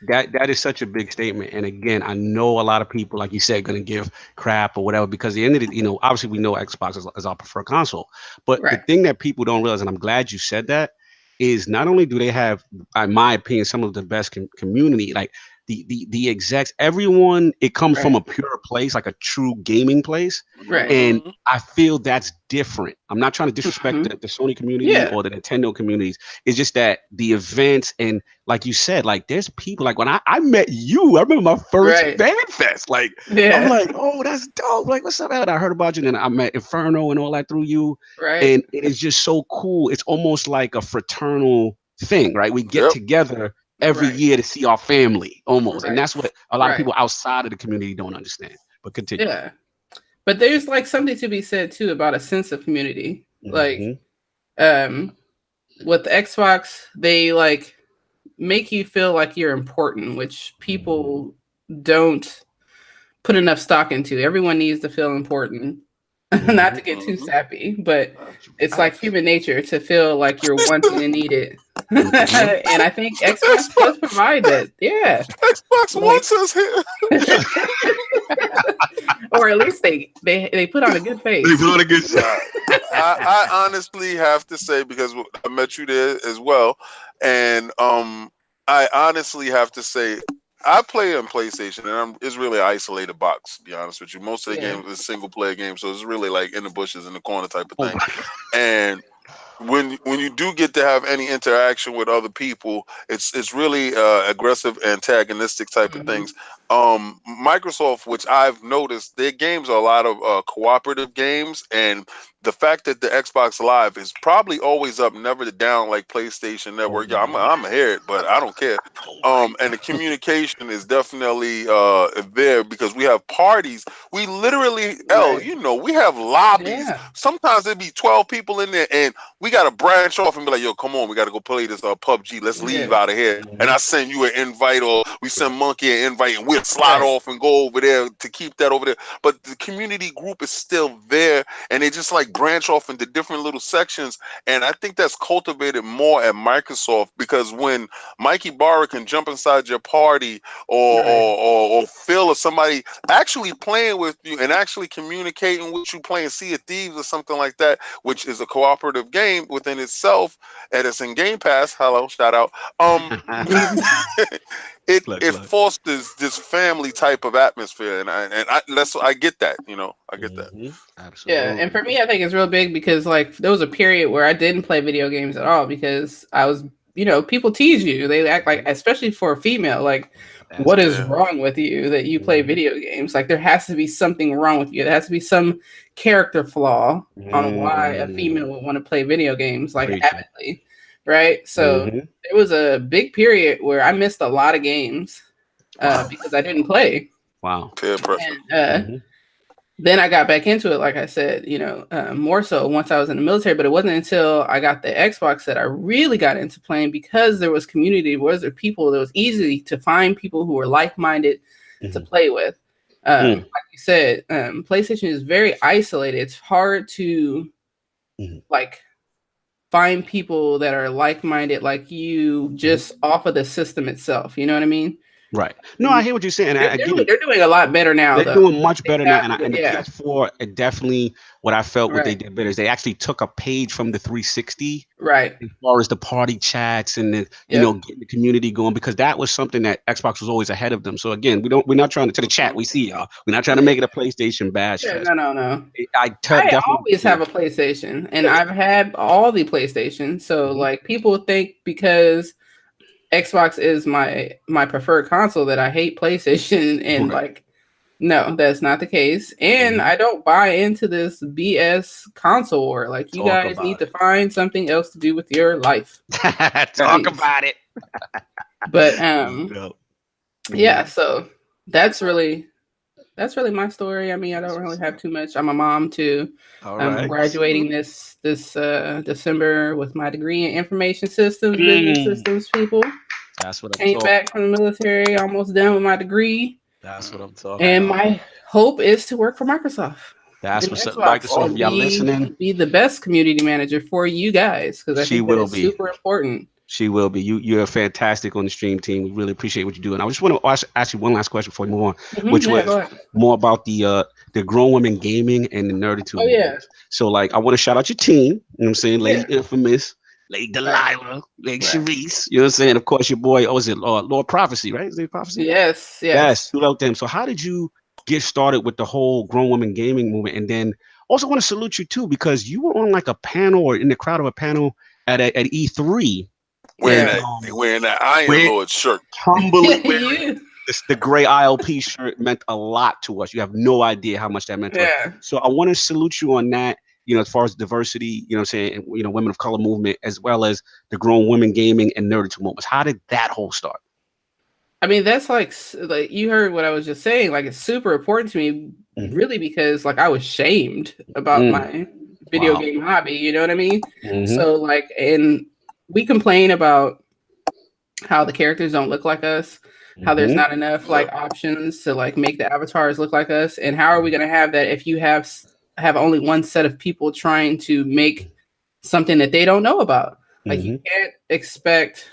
that is such a big statement. And again, I know a lot of people, like you said, going to give crap or whatever, because at the end of it, you know, obviously we know Xbox is our preferred console. But the thing that people don't realize, and I'm glad you said that, is not only do they have, in my opinion, some of the best community, like the execs, everyone, it comes from a pure place, like a true gaming place. And I feel that's different. I'm not trying to disrespect the Sony community or the Nintendo communities. It's just that the events, and like you said, like there's people, like when I met you, I remember my first fan fest. Like I'm like, oh, that's dope. Like, what's up? And I heard about you, and I met Inferno and all that through you. And it is just so cool. It's almost like a fraternal thing, right? We get together every year to see our family almost. And that's what a lot of people outside of the community don't understand. But continue. Yeah. But there's like something to be said too about a sense of community. Like with Xbox, they like make you feel like you're important, which people don't put enough stock into. Everyone needs to feel important. Not to get too sappy, but it's like human nature to feel like you're wanting and needed. And I think Xbox does provide that. Yeah. Xbox wants us here. Or at least they put on a good face. They put on a good shot. I honestly have to say, because I met you there as well, and I honestly have to say, I play on PlayStation, and it's really an isolated box. To be honest with you, most of the games is single player games, so it's really like in the bushes, in the corner type of thing. And when you do get to have any interaction with other people, it's really aggressive, antagonistic type of things. Microsoft, which I've noticed, their games are a lot of cooperative games, and the fact that the Xbox Live is probably always up, never down like PlayStation Network. Yeah, I'm hear it, but I don't care. And the communication is definitely there because we have parties. We literally, we have lobbies. Yeah. Sometimes there'd be 12 people in there, and we got to branch off and be like, yo, come on, we got to go play this PUBG. Let's leave out of here. And I send you an invite, or we send Monkey an invite, and we'll slide off and go over there to keep that over there. But the community group is still there, and they just like branch off into different little sections. And I think that's cultivated more at Microsoft, because when Mikey Barra can jump inside your party, or Phil or somebody actually playing with you and actually communicating with you, playing Sea of Thieves or something like that, which is a cooperative game within itself, and it's in Game Pass. Hello, shout out. It fosters this family type of atmosphere, and I get that, I get that. Absolutely. Yeah, and for me, I think it's real big because like there was a period where I didn't play video games at all because I was, people tease you. They act like, especially for a female, like, what is wrong with you that you play video games? Like there has to be something wrong with you. There has to be some character flaw on why a female would want to play video games like avidly, right? So there was a big period where I missed a lot of games because I didn't play. Wow. And, then I got back into it, like I said, more so once I was in the military. But it wasn't until I got the Xbox that I really got into playing, because there was community, there people. It was easy to find people who were like-minded to play with. Like you said, PlayStation is very isolated. It's hard to like find people that are like-minded like you just off of the system itself. You know what I mean? Right. No, I hear what you're saying. They're doing a lot better now. They're doing much better now. And the PS4, it definitely, what I felt what they did better is they actually took a page from the 360. Right. As far as the party chats and the, getting the community going, because that was something that Xbox was always ahead of them. So again, we're not trying to the chat. We see y'all. We're not trying to make it a PlayStation bash. Yeah, no. I always have a PlayStation, and I've had all the PlayStations. So like people think because Xbox is my preferred console that I hate PlayStation, and like, no, that's not the case. And I don't buy into this BS console war. Like, you guys need to find something else to do with your life. Talk about it. But yeah, so that's really my story. I mean, I don't really have too much. I'm a mom too. I'm graduating this December with my degree in information systems, business systems, people. That's what came back from the military, almost done with my degree. That's what I'm talking and about. My hope is to work for Microsoft. That's what's up. Microsoft, y'all listening? Be the best community manager for you guys, because I think that's super important. She will be. You're fantastic on the stream team. We really appreciate what you do. And I just want to ask you one last question before we move on, which was more about the grown women gaming and the nerditude. Oh yeah. So like, I want to shout out your team. You know what I'm saying, Lady Infamous, Lady Delilah, Lady Sharice. You know what I'm saying? Of course, your boy. Oh, is it Lord Prophecy? Right? Is it Prophecy? Yes. Shout them. So how did you get started with the whole grown women gaming movement? And then also want to salute you too, because you were on like a panel or in the crowd of a panel at E3. Wearing that Iron Lord shirt. Humbly wearing the gray ILP shirt meant a lot to us. You have no idea how much that meant to us. So I want to salute you on that, as far as diversity, what I'm saying, and, women of color movement, as well as the grown women gaming and nerditude movements. How did that whole start? I mean, that's like you heard what I was just saying. Like, it's super important to me, really, because like I was shamed about my video game hobby. You know what I mean? So like, and we complain about how the characters don't look like us, how there's not enough like options to like make the avatars look like us, and how are we going to have that if you have only one set of people trying to make something that they don't know about? Like, you can't expect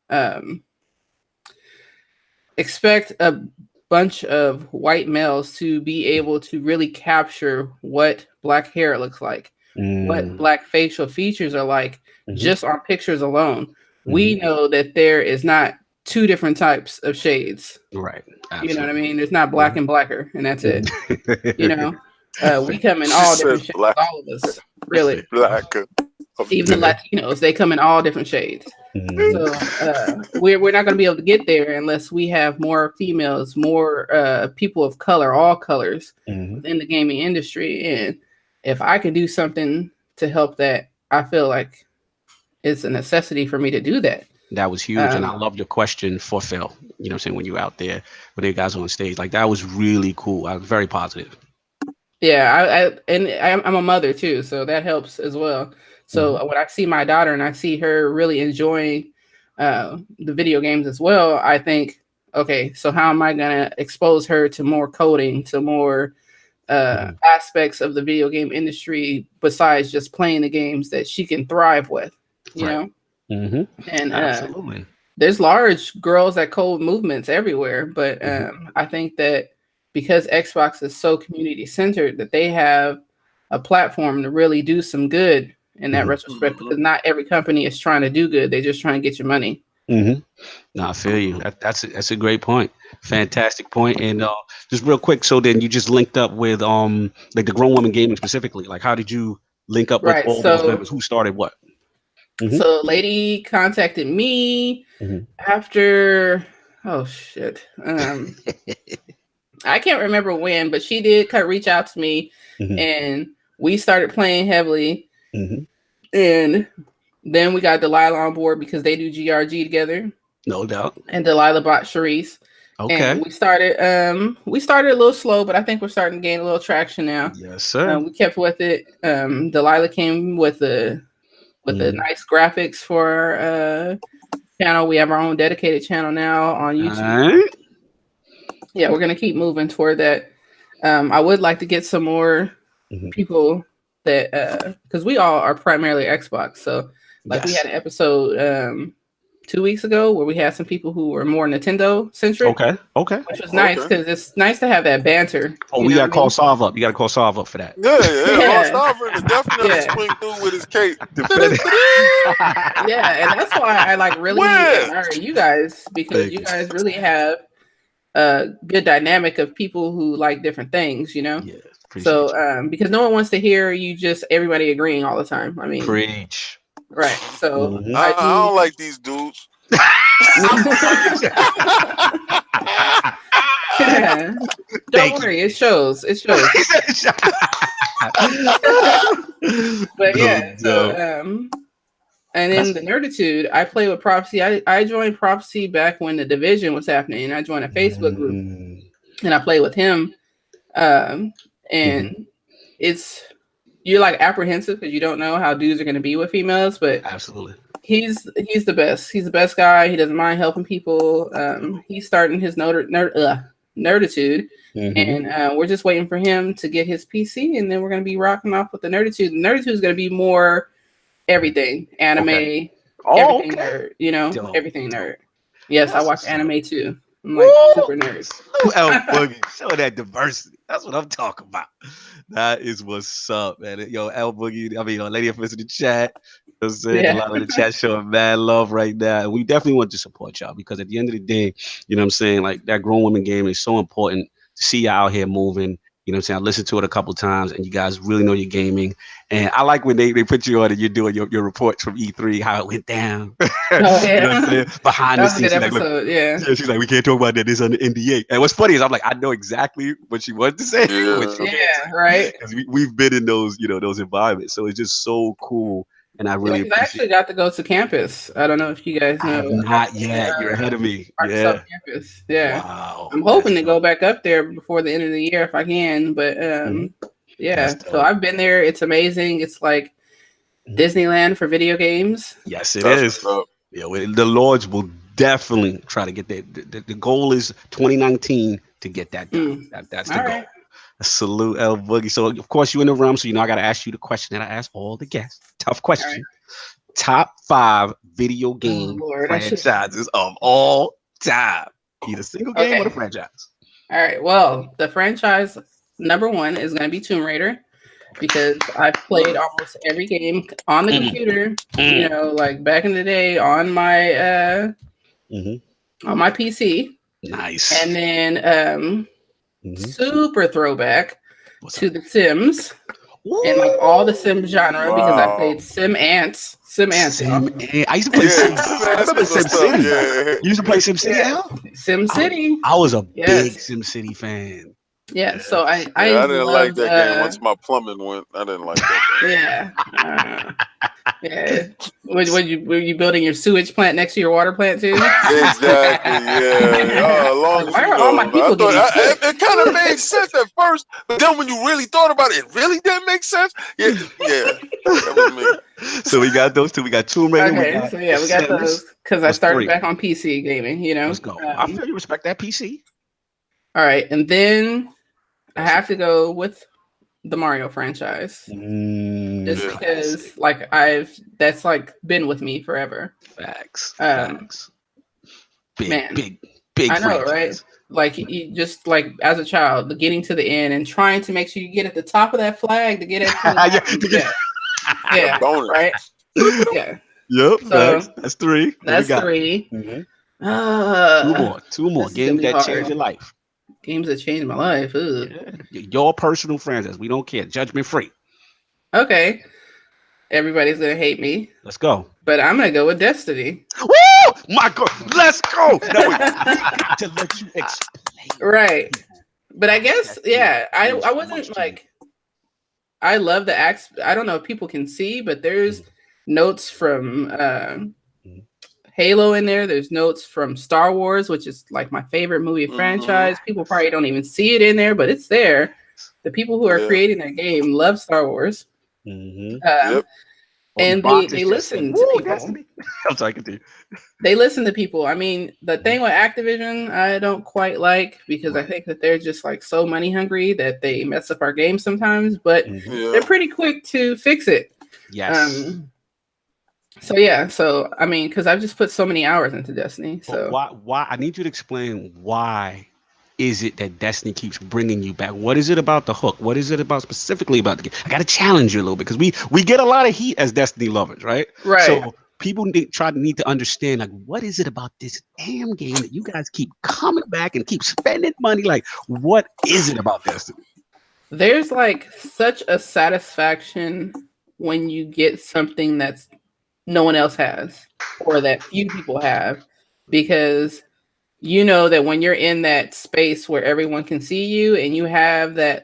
a bunch of white males to be able to really capture what black hair looks like, what black facial features are like, just on pictures alone. We know that there is not two different types of shades. Right. Absolutely. You know what I mean? There's not black and blacker, and that's it. You know, we come in all different shades. Black. All of us, really. Blacker. Even the Latinos, they come in all different shades. So we're not going to be able to get there unless we have more females, more people of color, all colors in the gaming industry. And if I could do something to help that, I feel like it's a necessity for me to do that. That was huge. And I love your question for Phil. You know what I'm saying? When you were out there, when you guys were on stage, like that was really cool. I was very positive. Yeah, I'm a mother too, so that helps as well. So when I see my daughter and I see her really enjoying the video games as well, I think, okay, so how am I gonna expose her to more coding, to more aspects of the video game industry besides just playing the games that she can thrive with, you know? And absolutely, there's large girls that code movements everywhere, but I think that because Xbox is so community centered, that they have a platform to really do some good in that retrospect, because not every company is trying to do good. They're just trying to get your money. No, I feel you. That's a great point. Fantastic point. And just real quick, so then you just linked up with like the Grown Woman Gaming specifically. Like, how did you link up with all those members? Who started what? So Lady contacted me after, oh shit. I can't remember when, but she did reach out to me and we started playing heavily. And then we got Delilah on board because they do GRG together. No doubt. And Delilah bought Sharice. Okay. And we started a little slow, but I think we're starting to gain a little traction now. Yes, sir. We kept with it. Delilah came with the nice graphics for our channel. We have our own dedicated channel now on YouTube. Yeah, we're gonna keep moving toward that. I would like to get some more people that because we all are primarily Xbox. So like we had an episode 2 weeks ago where we had some people who were more Nintendo centric. Okay. Which was nice because it's nice to have that banter. Oh, we gotta call Solve Up. You gotta call Solve Up for that. Yeah. Solve definitely spring through with his cape. Yeah, and that's why I like really admire you guys, because you guys really have a good dynamic of people who like different things, you know? Yeah. So because no one wants to hear you just everybody agreeing all the time. I mean, preach. Right. So I don't like these dudes. Don't worry, it shows. It shows. But yeah, so and then the Nerditude, I play with Prophecy. I joined Prophecy back when the Division was happening. I joined a Facebook group and I play with him. And you're like apprehensive because you don't know how dudes are going to be with females, but absolutely, he's the best. He's the best guy. He doesn't mind helping people. He's starting his Nerditude, and we're just waiting for him to get his PC, and then we're going to be rocking off with the Nerditude. The Nerditude is going to be more everything, anime, everything nerd, you know, everything nerd. Yes, I watch anime too. I'm like super nerd. Lboogie, show that diversity. That's what I'm talking about. That is what's up, man. Yo, Lboogie, I mean, Lady up in the chat. You know what I'm saying? A lot of the chat showing mad love right now. And we definitely want to support y'all because at the end of the day, you know what I'm saying? Like that grown woman game is so important to see y'all out here moving. You know what I'm saying? I listened to it a couple of times and you guys really know your gaming. And I like when they put you on and you're doing your reports from E3, how it went down. Oh, yeah. You know what I'm saying? Behind the scenes. Episode, yeah, she's like, we can't talk about that. This on the NDA. And what's funny is I'm like, I know exactly what she wanted to say. Right. Because we've been in those, you know, those environments. So it's just so cool. And I really I actually got to go to campus. I don't know if you guys know. Not yet. You're ahead of me. Yeah. Campus. Yeah. Wow. I'm hoping to go back up there before the end of the year if I can. But so I've been there. It's amazing. It's like Disneyland for video games. Yes, it is. Yeah, the Lords will definitely try to get that. The goal is 2019 to get that done. That's the goal. Right. Salute Lboogie. So of course you're in the room, so you know I gotta ask you the question that I ask all the guests. Tough question. Right. Top 5 video game franchises of all time. Either single game or the franchise. All right. Well, the franchise number 1 is gonna be Tomb Raider because I played almost every game on the computer. You know, like back in the day on my on my PC. Nice. And then super throwback to The Sims. And like all the Sim genre because I played Sim Ants. I used to play Sim. I remember Sim City. You used to play Sim City, Sim City. I was a big Sim City fan. Yeah, so I didn't like that game once my plumbing went. I didn't like that game. Yeah. Were you building your sewage plant next to your water plant too? Exactly. Yeah. Long as why you are know. all my people getting sick? It kind of made sense at first, but then when you really thought about it, it really didn't make sense. Yeah. That was me. So we got those two. We got Tomb Raider. Okay, we got those because I started back on PC gaming. You know, let's go. I feel you respect that PC. All right, and then I have to go with the Mario franchise. Just because like that's like been with me forever. Facts. Big I know, franchise. Right? Like you just like as a child, getting to the end and trying to make sure you get at the top of that flag to get at yeah. Right? Yeah. Yep. So, that's three. That's three. Two more games that changed your life. Games that changed my life. Yeah. Your personal franchise. We don't care. Judgment free. Okay. Everybody's gonna hate me. Let's go. But I'm gonna go with Destiny. Woo! My God, let's go. No, we got to let you explain. Right. But I guess, I wasn't like I love the acts. I don't know if people can see, but there's notes from Halo in there. There's notes from Star Wars, which is like my favorite movie franchise. People probably don't even see it in there, but it's there. The people who are creating that game love Star Wars. And they listen to people. I'm sorry, continue. They listen to people. I mean, the thing with Activision, I don't quite like because I think that they're just like so money hungry that they mess up our games sometimes, but they're pretty quick to fix it. Yes. So I mean, because I've just put so many hours into Destiny. So why? I need you to explain why is it that Destiny keeps bringing you back? What is it about the hook? What is it about specifically about the game? I got to challenge you a little bit because we get a lot of heat as Destiny lovers, right? Right. So people need to understand, like, what is it about this damn game that you guys keep coming back and keep spending money? Like, what is it about Destiny? There's like such a satisfaction when you get something that's no one else has or that few people have, because you know that when you're in that space where everyone can see you and you have that,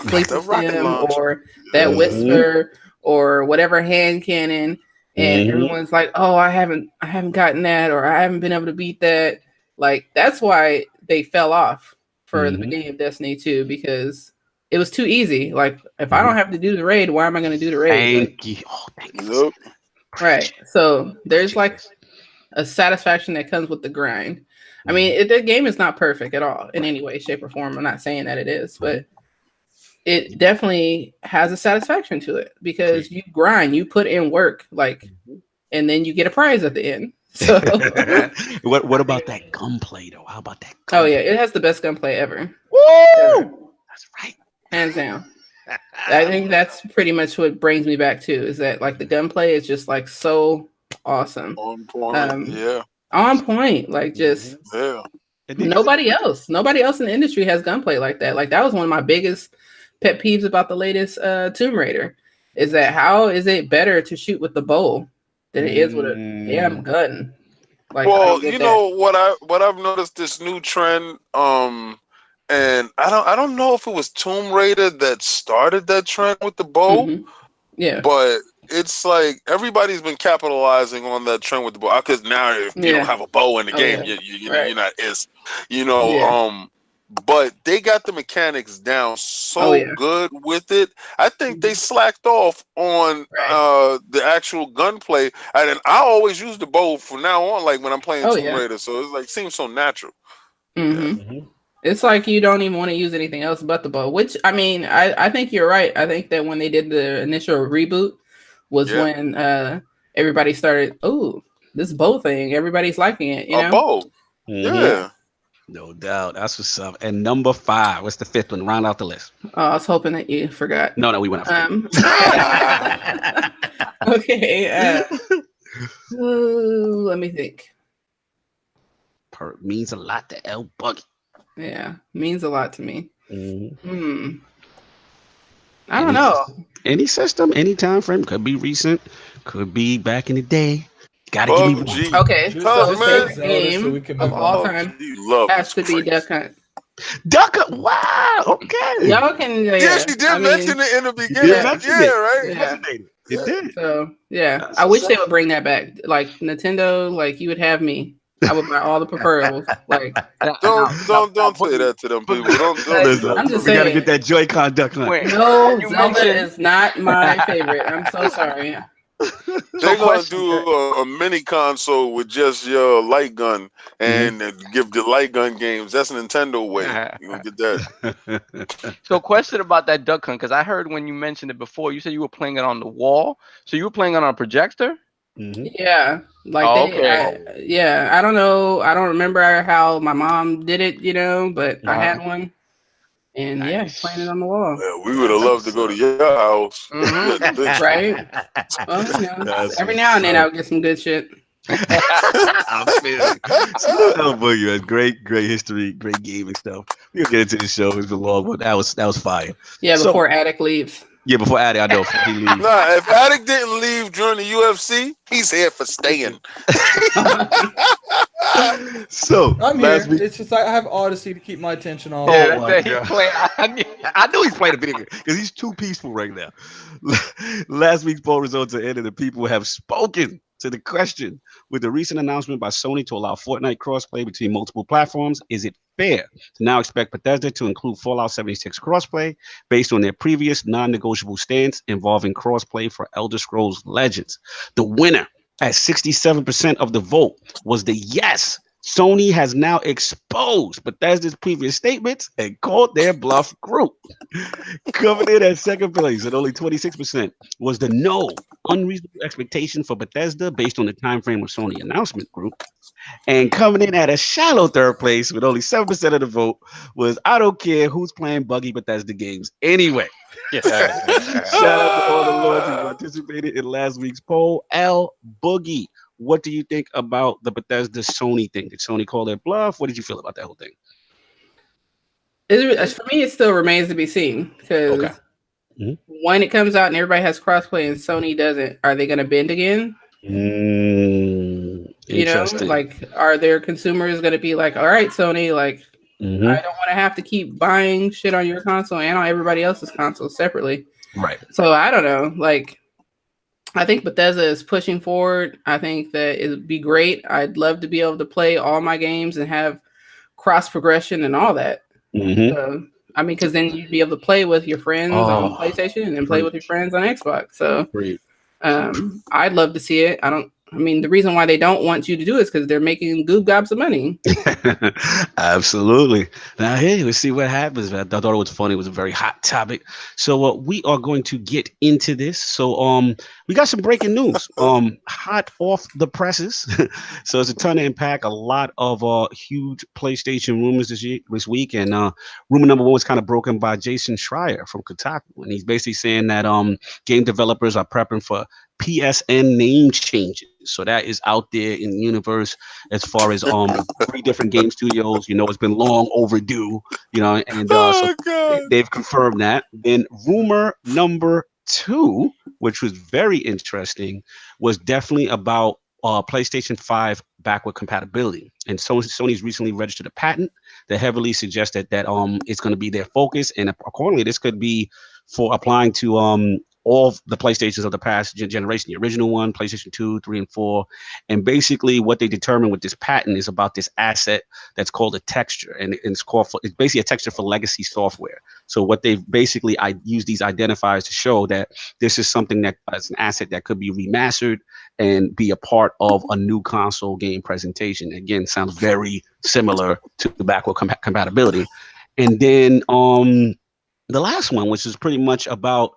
sleeper sim or that whisper or whatever hand cannon, and everyone's like, oh, I haven't gotten that, or I haven't been able to beat that. Like, that's why they fell off for the beginning of Destiny 2, because it was too easy. Like, if I don't have to do the raid, why am I going to do the raid? Thank you. Oh, thank you. Right. So there's like a satisfaction that comes with the grind. I mean, the game is not perfect at all in any way, shape, or form. I'm not saying that it is, but it definitely has a satisfaction to it because you grind, you put in work, like, and then you get a prize at the end. So what about that gunplay though? How about that? Oh yeah, it has the best gunplay ever. Woo! That's right. Hands down. I think that's pretty much what brings me back to, is that like the gunplay is just like so awesome. On point. On point. Like just nobody else in the industry has gunplay like that. Like that was one of my biggest pet peeves about the latest Tomb Raider, is that how is it better to shoot with the bow than it is with a damn gun? Like, well, you know what I've noticed, this new trend, and I don't know if it was Tomb Raider that started that trend with the bow. Yeah, but it's like everybody's been capitalizing on that trend with the bow, because now if you don't have a bow in the game, you're not but they got the mechanics down so good with it. I think they slacked off on the actual gunplay, and I always use the bow from now on, like when I'm playing Tomb Raider. So it's like seems so natural. It's like you don't even want to use anything else but the bow, which, I mean, I think you're right. I think that when they did the initial reboot was when everybody started, this bow thing, everybody's liking it, you know? A bow. Yeah. No doubt. That's what's up. And number 5, what's the 5th one? Round out the list. Oh, I was hoping that you forgot. No, we went off. Okay. Let me think. means a lot to Lboogie. Yeah, means a lot to me. Mm-hmm. I don't know. Any system, any time frame, could be recent, could be back in the day. Gotta give me one. Okay, so favorite game of all time has to be Duck Hunt. Duck Hunt, wow, okay. Y'all can, yeah, she did mention it in the beginning. Right? Yeah. It did. So yeah, I wish they would bring that back. Like Nintendo, like you would have me. I would buy all the preferables. Like don't say that to them people. Don't I'm just we saying. Gotta get that Joy-Con Duck Hunt. No, Zelda is not my favorite. I'm so sorry. They're gonna do a mini console with just your light gun and give the light gun games. That's Nintendo way. You gonna get that. So, question about that Duck Hunt, because I heard when you mentioned it before, you said you were playing it on the wall. So you were playing it on a projector? Yeah, like okay. I don't know. I don't remember how my mom did it, but I had one. And playing it on the wall. Yeah, we would have loved to go to your house. Right? Well, every now and then I would get some good shit. I'm feeling Lboogie has great history, great gaming stuff. We'll get into the show. It's been long, but that was fire. Yeah, before Attic leaves. Yeah, before Attic, I know. He leaves. Nah, if Attic didn't leave during the UFC, he's here for staying. So I'm here. It's just I have Odyssey to keep my attention on. Oh my God. I knew he's playing a video game because he's too peaceful right now. Last week's poll results are in, and the people have spoken to the question: with the recent announcement by Sony to allow Fortnite crossplay between multiple platforms, is it fair to now expect Bethesda to include Fallout 76 crossplay based on their previous non-negotiable stance involving crossplay for Elder Scrolls Legends? The winner at 67% of the vote was the yes. Sony has now exposed Bethesda's previous statements and called their bluff group. Coming in at second place at only 26% was the no. Unreasonable expectation for Bethesda based on the time frame of Sony announcement group. And coming in at a shallow third place with only 7% of the vote was I don't care who's playing buggy Bethesda games anyway. Shout out to all the lords who participated in last week's poll. Lboogie, what do you think about the Bethesda Sony thing? Did Sony call their bluff? What did you feel about that whole thing? For me, it still remains to be seen because when it comes out and everybody has crossplay and Sony doesn't, are they going to bend again? Like, are their consumers going to be like, all right, Sony, like, I don't want to have to keep buying shit on your console and on everybody else's console separately. Right. So I don't know. Like, I think Bethesda is pushing forward. I think that it would be great. I'd love to be able to play all my games and have cross progression and all that. So, I mean, because then you'd be able to play with your friends on PlayStation and then play with your friends on Xbox. So, I'd love to see it. I mean, the reason why they don't want you to do it is because they're making goob gobs of money. Absolutely. Now, hey, let's see what happens. I thought it was funny. It was a very hot topic. So we are going to get into this. So we got some breaking news. Hot off the presses. So it's a ton of impact. A lot of huge PlayStation rumors this week. And rumor number one was kind of broken by Jason Schreier from Kotaku. And he's basically saying that game developers are prepping for PSN name changes. So that is out there in the universe as far as 3 different game studios. It's been long overdue, and they've confirmed that. Then rumor number 2, which was very interesting, was definitely about PlayStation 5 backward compatibility. And Sony's recently registered a patent that heavily suggested that it's going to be their focus. And accordingly, this could be for applying to all of the PlayStations of the past generation, the original one, PlayStation 2, 3, and 4. And basically what they determined with this patent is about this asset that's called a texture. And it's basically a texture for legacy software. So what they've basically, I use these identifiers to show that this is something that is an asset that could be remastered and be a part of a new console game presentation. Again, sounds very similar to the backward compatibility. And then the last one, which is pretty much about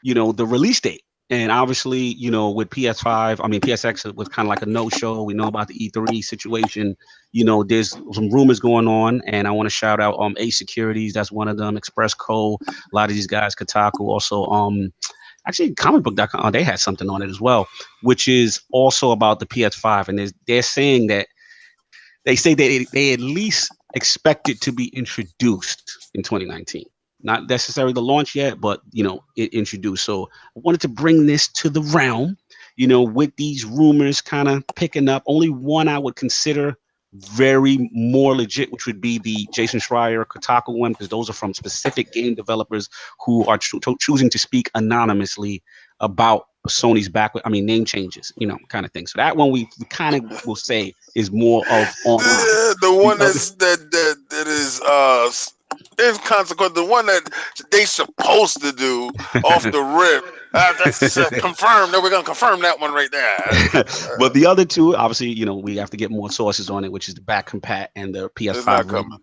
the release date. And obviously, with PS5, PSX was kind of like a no-show. We know about the E3 situation. There's some rumors going on, and I want to shout out Ace Securities. That's one of them. Express Co. A lot of these guys, Kotaku, also actually comicbook.com. They had something on it as well, which is also about the PS5. And they're saying that they say they at least expect it to be introduced in 2019. Not necessarily the launch yet, but it introduced. So I wanted to bring this to the realm, with these rumors kind of picking up. Only one I would consider very more legit, which would be the Jason Schreier Kotaku one, because those are from specific game developers who are choosing to speak anonymously about Sony's name changes, kind of thing. So that one we kind of will say is more of online. The one that is inconsequential, the one that they supposed to do off the rip. That's confirmed. No, we're gonna confirm that one right there. But the other two, obviously, we have to get more sources on it, which is the back compat and the PS5 rumor.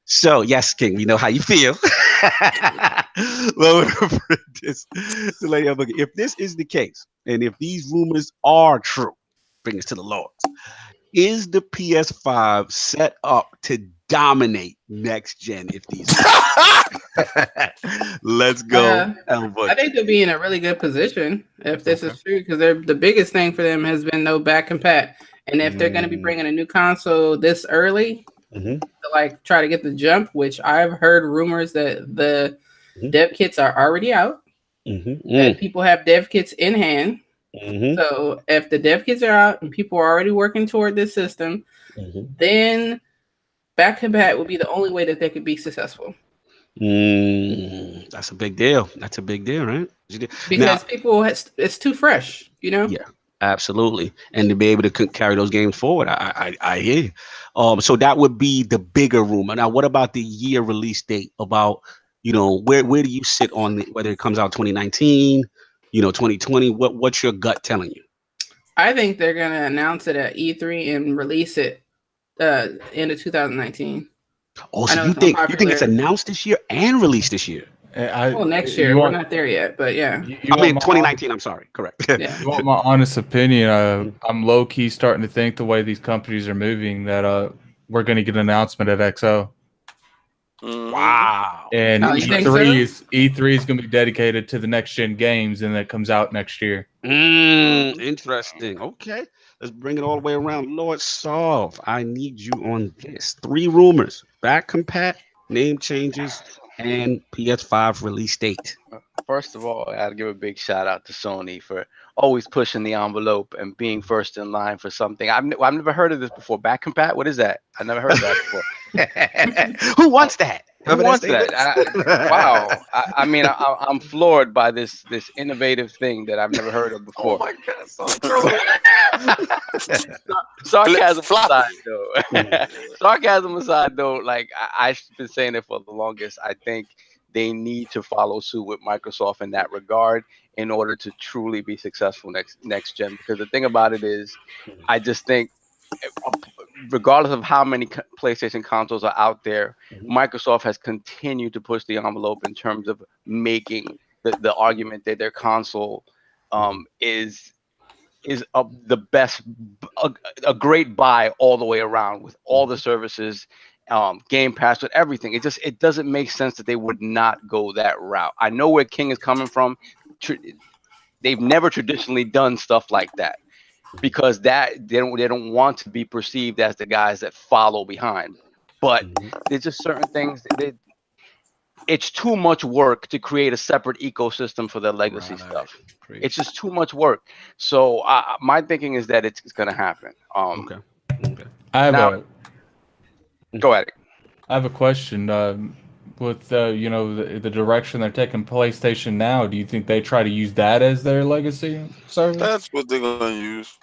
So yes, King, we know how you feel. Well, if this is the case, and if these rumors are true, bring us to the Lords. Is the PS5 set up to dominate next gen? If these, let's go. I think they'll be in a really good position if this is true, because the biggest thing for them has been no back compat, and if they're going to be bringing a new console this early, to try to get the jump, which I've heard rumors that the dev kits are already out, that people have dev kits in hand. So if the dev kits are out and people are already working toward this system, then back compat will be the only way that they could be successful. That's a big deal. That's a big deal, right? Because it's too fresh, Yeah, absolutely. And to be able to carry those games forward, I hear you. So that would be the bigger rumor. Now, what about the year release date? About where do you sit on whether it comes out 2019? 2020, what's your gut telling you? I think they're going to announce it at E3 and release it end of 2019. Oh, so you think it's announced this year and released this year? Next year. We're not there yet, but yeah. 2019, I'm sorry. Correct. Yeah. You want my honest opinion? I'm low-key starting to think the way these companies are moving that we're going to get an announcement at XO. Wow. And E3 is going to be dedicated to the next gen games, and that comes out next year. Interesting. Okay, let's bring it all the way around. Lord Solve, I need you on this. 3 rumors: back compat, name changes, and PS5 release date. First of all, I gotta give a big shout out to Sony for always pushing the envelope and being first in line for something. I've never heard of this before. Back compat? What is that? I never heard of that before. Who wants that? Who wants that? Wow. I'm floored by this innovative thing that I've never heard of before. Oh my God, so true. Sarcasm aside, though, like I've been saying it for the longest. I think they need to follow suit with Microsoft in that regard in order to truly be successful next gen. Because the thing about it is, I just think, regardless of how many PlayStation consoles are out there, Microsoft has continued to push the envelope in terms of making the argument that their console is the best, a great buy all the way around with all the services, Game Pass, with everything. It doesn't make sense that they would not go that route. I know where King is coming from. They've never traditionally done stuff like that, because they don't want to be perceived as the guys that follow behind. But there's just certain things it's too much work to create a separate ecosystem for the legacy stuff. It's just too much work. So my thinking is that it's going to happen. Okay. Go ahead. I have a question. With the direction they're taking PlayStation now, do you think they try to use that as their legacy service? That's what they're gonna use.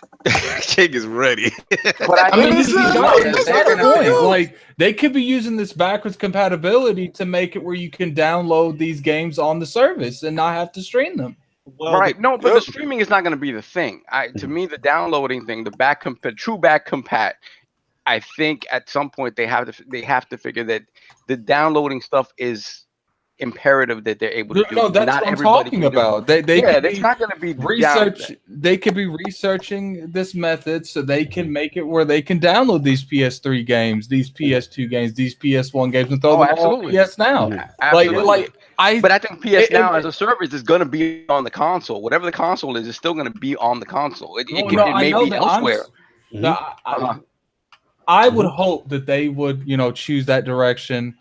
King is ready. But that's the point. Like, they could be using this backwards compatibility to make it where you can download these games on the service and not have to stream them. Well, right. No, but the streaming is not going to be the thing. To me, the downloading thing, the true back compat, I think at some point they have to figure that the downloading stuff is imperative that they're able to do. No, that's not what I'm talking about. It's not going to be research. They could be researching this method so they can make it where they can download these PS3 games, these PS2 games, these PS1 games, and throw them all on PS Now. Absolutely. But I think PS Now as a service is going to be on the console. Whatever the console is still going to be on the console. It may be elsewhere. I would hope that they would, choose that direction,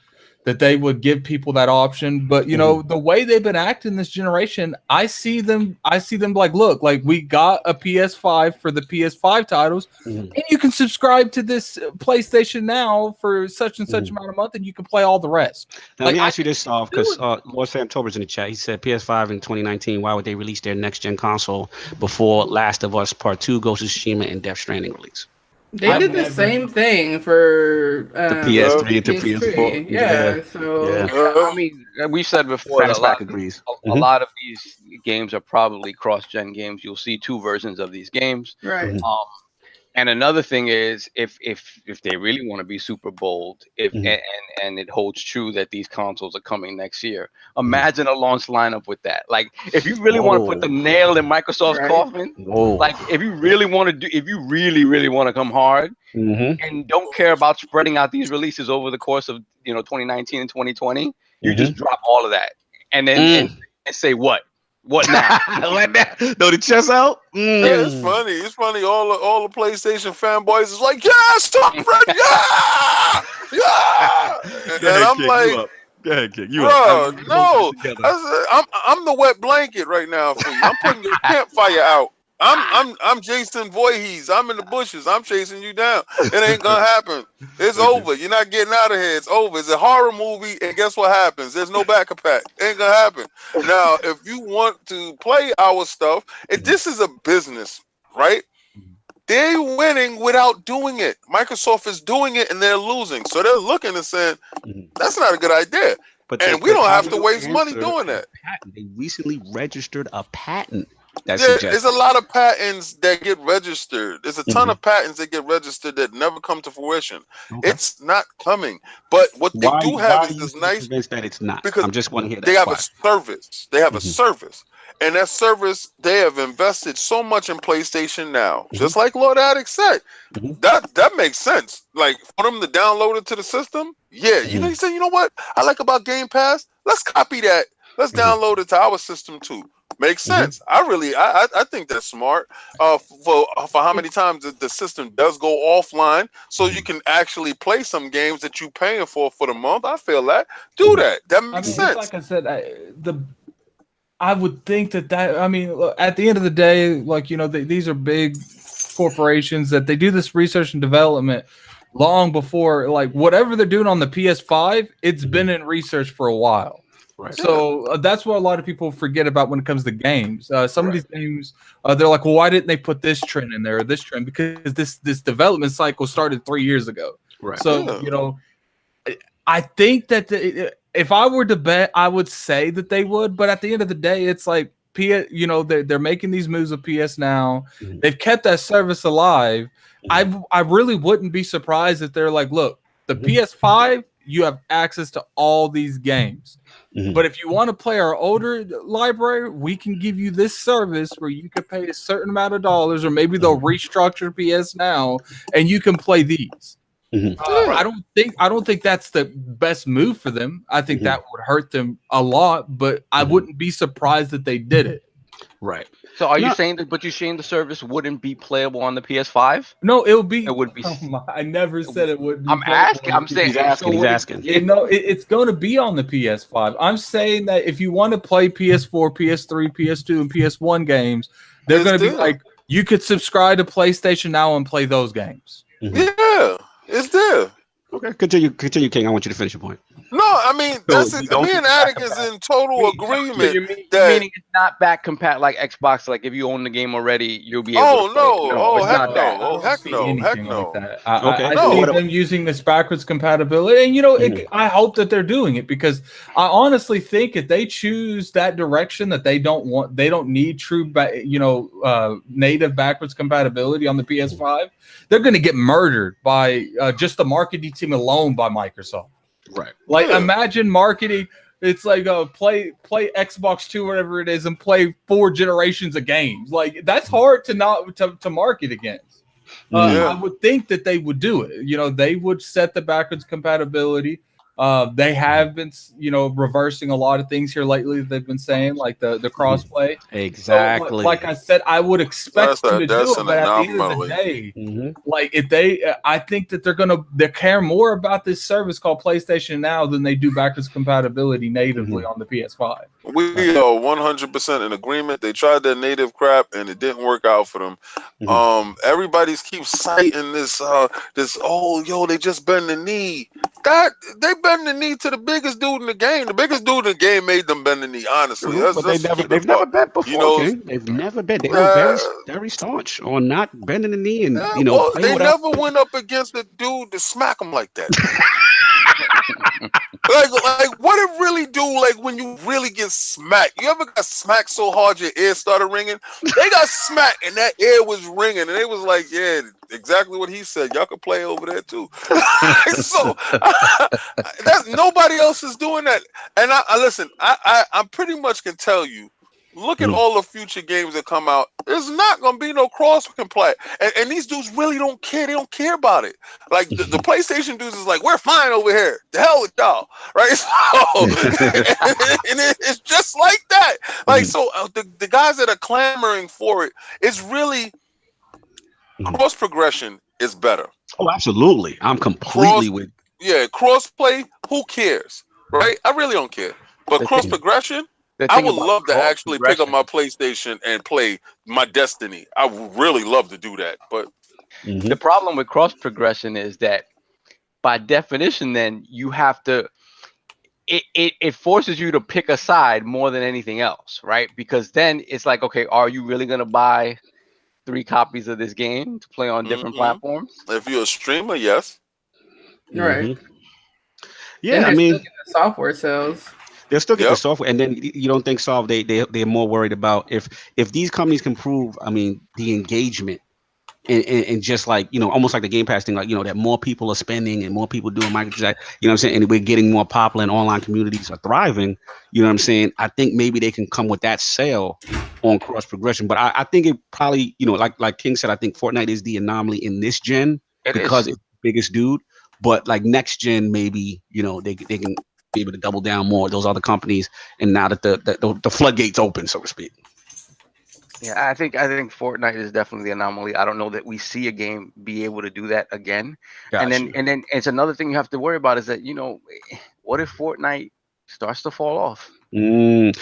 that they would give people that option. But the way they've been acting this generation, I see them like, look, like we got a PS5 for the PS5 titles, and you can subscribe to this PlayStation Now for such and such amount a month, and you can play all the rest. Now, let me ask you this, because Lord Sam Tober's in the chat. He said PS5 in 2019. Why would they release their next gen console before Last of Us Part 2, Ghost of Tsushima, and Death Stranding release? They did the same thing for the PS3 to PS4. Yeah, so I mean, we said before that a lot of these games are probably cross-gen games. You'll see 2 versions of these games. Right. And another thing is, if they really want to be super bold, and it holds true that these consoles are coming next year, imagine a launch lineup with that. Like, if you really want to put the nail in Microsoft's coffin, like if you really want to come hard and don't care about spreading out these releases over the course of 2019 and 2020, you just drop all of that and then and say what now? Let that throw the chest out. Yeah, it's funny. It's funny. All the PlayStation fanboys is like, yes, yeah. And I'm like, go ahead, King. Bro, no. I'm the wet blanket right now for you. I'm putting your campfire out. I'm Jason Voorhees. I'm in the bushes. I'm chasing you down. It ain't gonna happen. It's over. You're not getting out of here. It's over. It's a horror movie, and guess what happens? There's no backup pack. Ain't gonna happen. Now, if you want to play our stuff, and this is a business, right? They're winning without doing it. Microsoft is doing it, and they're losing. So they're looking and saying, that's not a good idea. And we don't have to waste money doing that. They recently registered a patent. There's a lot of patents that get registered. There's a ton of patents that get registered that never come to fruition. It's not coming. But what they do have is this nice. That it's not. Because I'm just want to hear that. They have a service. They have a service, and that service they have invested so much in PlayStation Now. Just like Lord Addict said, that makes sense. Like for them to download it to the system. Yeah, you say, you know what I like about Game Pass? Let's copy that. Let's download it to our system too. Makes sense. I think that's smart. For how many times the system does go offline, so you can actually play some games that you're paying for the month. I feel that. Do that. That makes sense. Like I said, I would think that. I mean, at the end of the day, like these are big corporations that they do this research and development long before, like whatever they're doing on the PS5, it's been in research for a while. Right. So that's what a lot of people forget about when it comes to games. Some of these games, they're like, well, why didn't they put this trend in there or this trend? Because this development cycle started 3 years ago. Right. So, I think that if I were to bet, I would say that they would. But at the end of the day, it's like, they're making these moves with PS Now. They've kept that service alive. I really wouldn't be surprised if they're like, look, the PS5, you have access to all these games. But if you want to play our older library, we can give you this service where you can pay a certain amount of dollars, or maybe they'll restructure PS Now and you can play these. I don't think that's the best move for them. I think that would hurt them a lot, but I wouldn't be surprised that they did it. Right. So are you saying that? But you're saying the service wouldn't be playable on the PS5? No, it would be. It would be. I never said it would be. I'm asking. I'm saying. He's asking. It's going to be on the PS5. I'm saying that if you want to play PS4, PS3, PS2, and PS1 games, they're going to be like, you could subscribe to PlayStation Now and play those games. Yeah, it's there. Okay, continue, King. I want you to finish your point. No, I mean, me and Attic is in total agreement. Meaning it's not back compatible like Xbox. Like if you own the game already, you'll be able to play. Heck no. Like I see them using this backwards compatibility, and I hope that they're doing it, because I honestly think if they choose that direction, that they don't need true, native backwards compatibility on the PS5. They're going to get murdered by just the marketing team alone by Microsoft. Right. Like imagine marketing. It's like play Xbox 2, whatever it is, and play 4 generations of games. Like that's hard to market against. I would think that they would do it. They would set the backwards compatibility. They have been, reversing a lot of things here lately. They've been saying like the crossplay. Exactly. So, like I said, I would expect them to do it, but at the end of the day, like if I think that they care more about this service called PlayStation Now than they do backwards compatibility natively on the PS5. We are 100% in agreement. They tried their native crap and it didn't work out for them. Everybody's keeps citing this they just bend the knee. They bend the knee to the biggest dude in the game. The biggest dude in the game made them bend the knee, honestly. But they've never bent before, King. They've never bent. They were very staunch on not bending the knee and they never went up against the dude to smack him like that. like what it really do, like when you really get smacked. You ever got smacked so hard your ear started ringing? They got smacked and that ear was ringing and they was like, yeah, exactly what he said. Y'all could play over there too. So nobody else is doing that. And I pretty much can tell you, look at all the future games that come out. There's not going to be no cross-play. And these dudes really don't care. They don't care about it. Like, the PlayStation dudes is like, we're fine over here. The hell with y'all. Right? So, and it's just like that. Like, so the guys that are clamoring for it, it's really cross-progression is better. Oh, absolutely. I'm completely with. Yeah, cross-play, who cares? Right? I really don't care. But cross-progression, I would love to actually pick up my PlayStation and play my Destiny. I would really love to do that. But the problem with cross progression is that by definition, then you have to. It forces you to pick a side more than anything else, right? Because then it's like, okay, are you really gonna buy 3 copies of this game to play on different platforms? If you're a streamer, yes. Right. Yeah, I mean, the software sales. They'll still get the software, and then you don't think they're more worried about if these companies can prove, I mean, the engagement and just like, almost like the Game Pass thing, like, that more people are spending and more people doing microtransactions, what I'm saying, and we're getting more popular and online communities are thriving, what I'm saying. I think maybe they can come with that sale on cross progression, but I think it probably, like King said, I think Fortnite is the anomaly in this gen because it's the biggest dude, but like next gen maybe, they can be able to double down more those other companies, and now that the floodgates open, so to speak. Yeah, I think Fortnite is definitely the anomaly. I don't know that we see a game be able to do that again. Gotcha. And then it's another thing you have to worry about is that, what if Fortnite starts to fall off?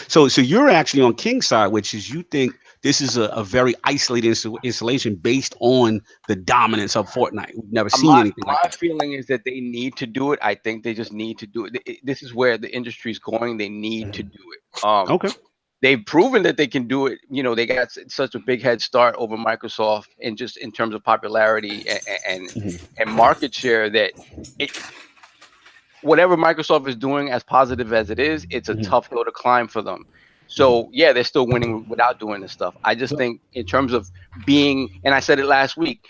So you're actually on King's side, which is you think this is a very isolated installation based on the dominance of Fortnite. We've never seen anything like that. My feeling is that they need to do it. I think they just need to do it. This is where the industry is going. They need to do it. Okay. They've proven that they can do it. They got such a big head start over Microsoft in terms of popularity and market share that whatever Microsoft is doing, as positive as it is, it's a tough hill to climb for them. So yeah, they're still winning without doing this stuff. I just think in terms of being, and I said it last week,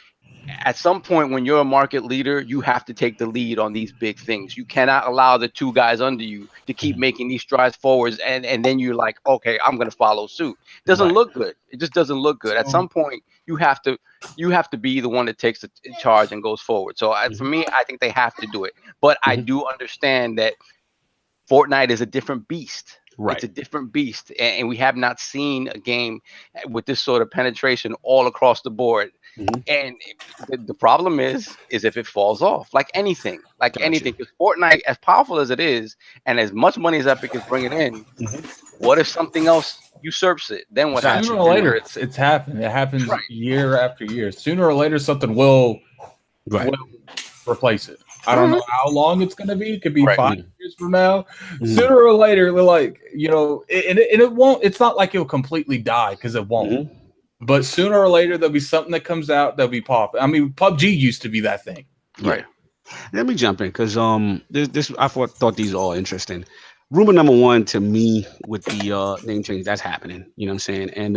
at some point when you're a market leader, you have to take the lead on these big things. You cannot allow the 2 guys under you to keep making these strides forwards, and then you're like, okay, I'm going to follow suit. It doesn't look good. It just doesn't look good. At some point, you have to be the one that takes the charge and goes forward. So for me, I think they have to do it. But I do understand that Fortnite is a different beast. Right. It's a different beast, and we have not seen a game with this sort of penetration all across the board. And the problem is if it falls off, like anything, because Fortnite, as powerful as it is, and as much money as Epic is bringing in, what if something else usurps it? Then what happens? Sooner or later, it's happened. It happens year after year. Sooner or later, something will replace it. I don't know how long it's going to be. It could be 5 years from now. Sooner or later, like, and it won't. It's not like it'll completely die because it won't. But sooner or later, there'll be something that comes out that'll be popping. I mean, PUBG used to be that thing. Right. Let me jump in because this I thought these are all interesting. Rumor number 1 to me with the name change that's happening. You know what I'm saying? And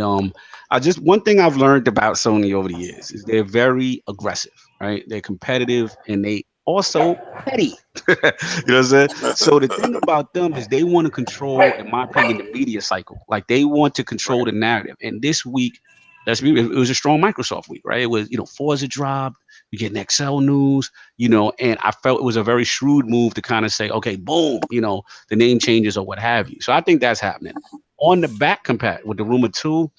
one thing I've learned about Sony over the years is they're very aggressive. Right? They're competitive and they also petty. You know what I'm saying? So the thing about them is they want to control, in my opinion, the media cycle. Like they want to control the narrative. And this week, it was a strong Microsoft week, right? It was, Forza dropped, you get an Excel news, and I felt it was a very shrewd move to kind of say, okay, boom, the name changes or what have you. So I think that's happening. On the back compat with the Rumor 2,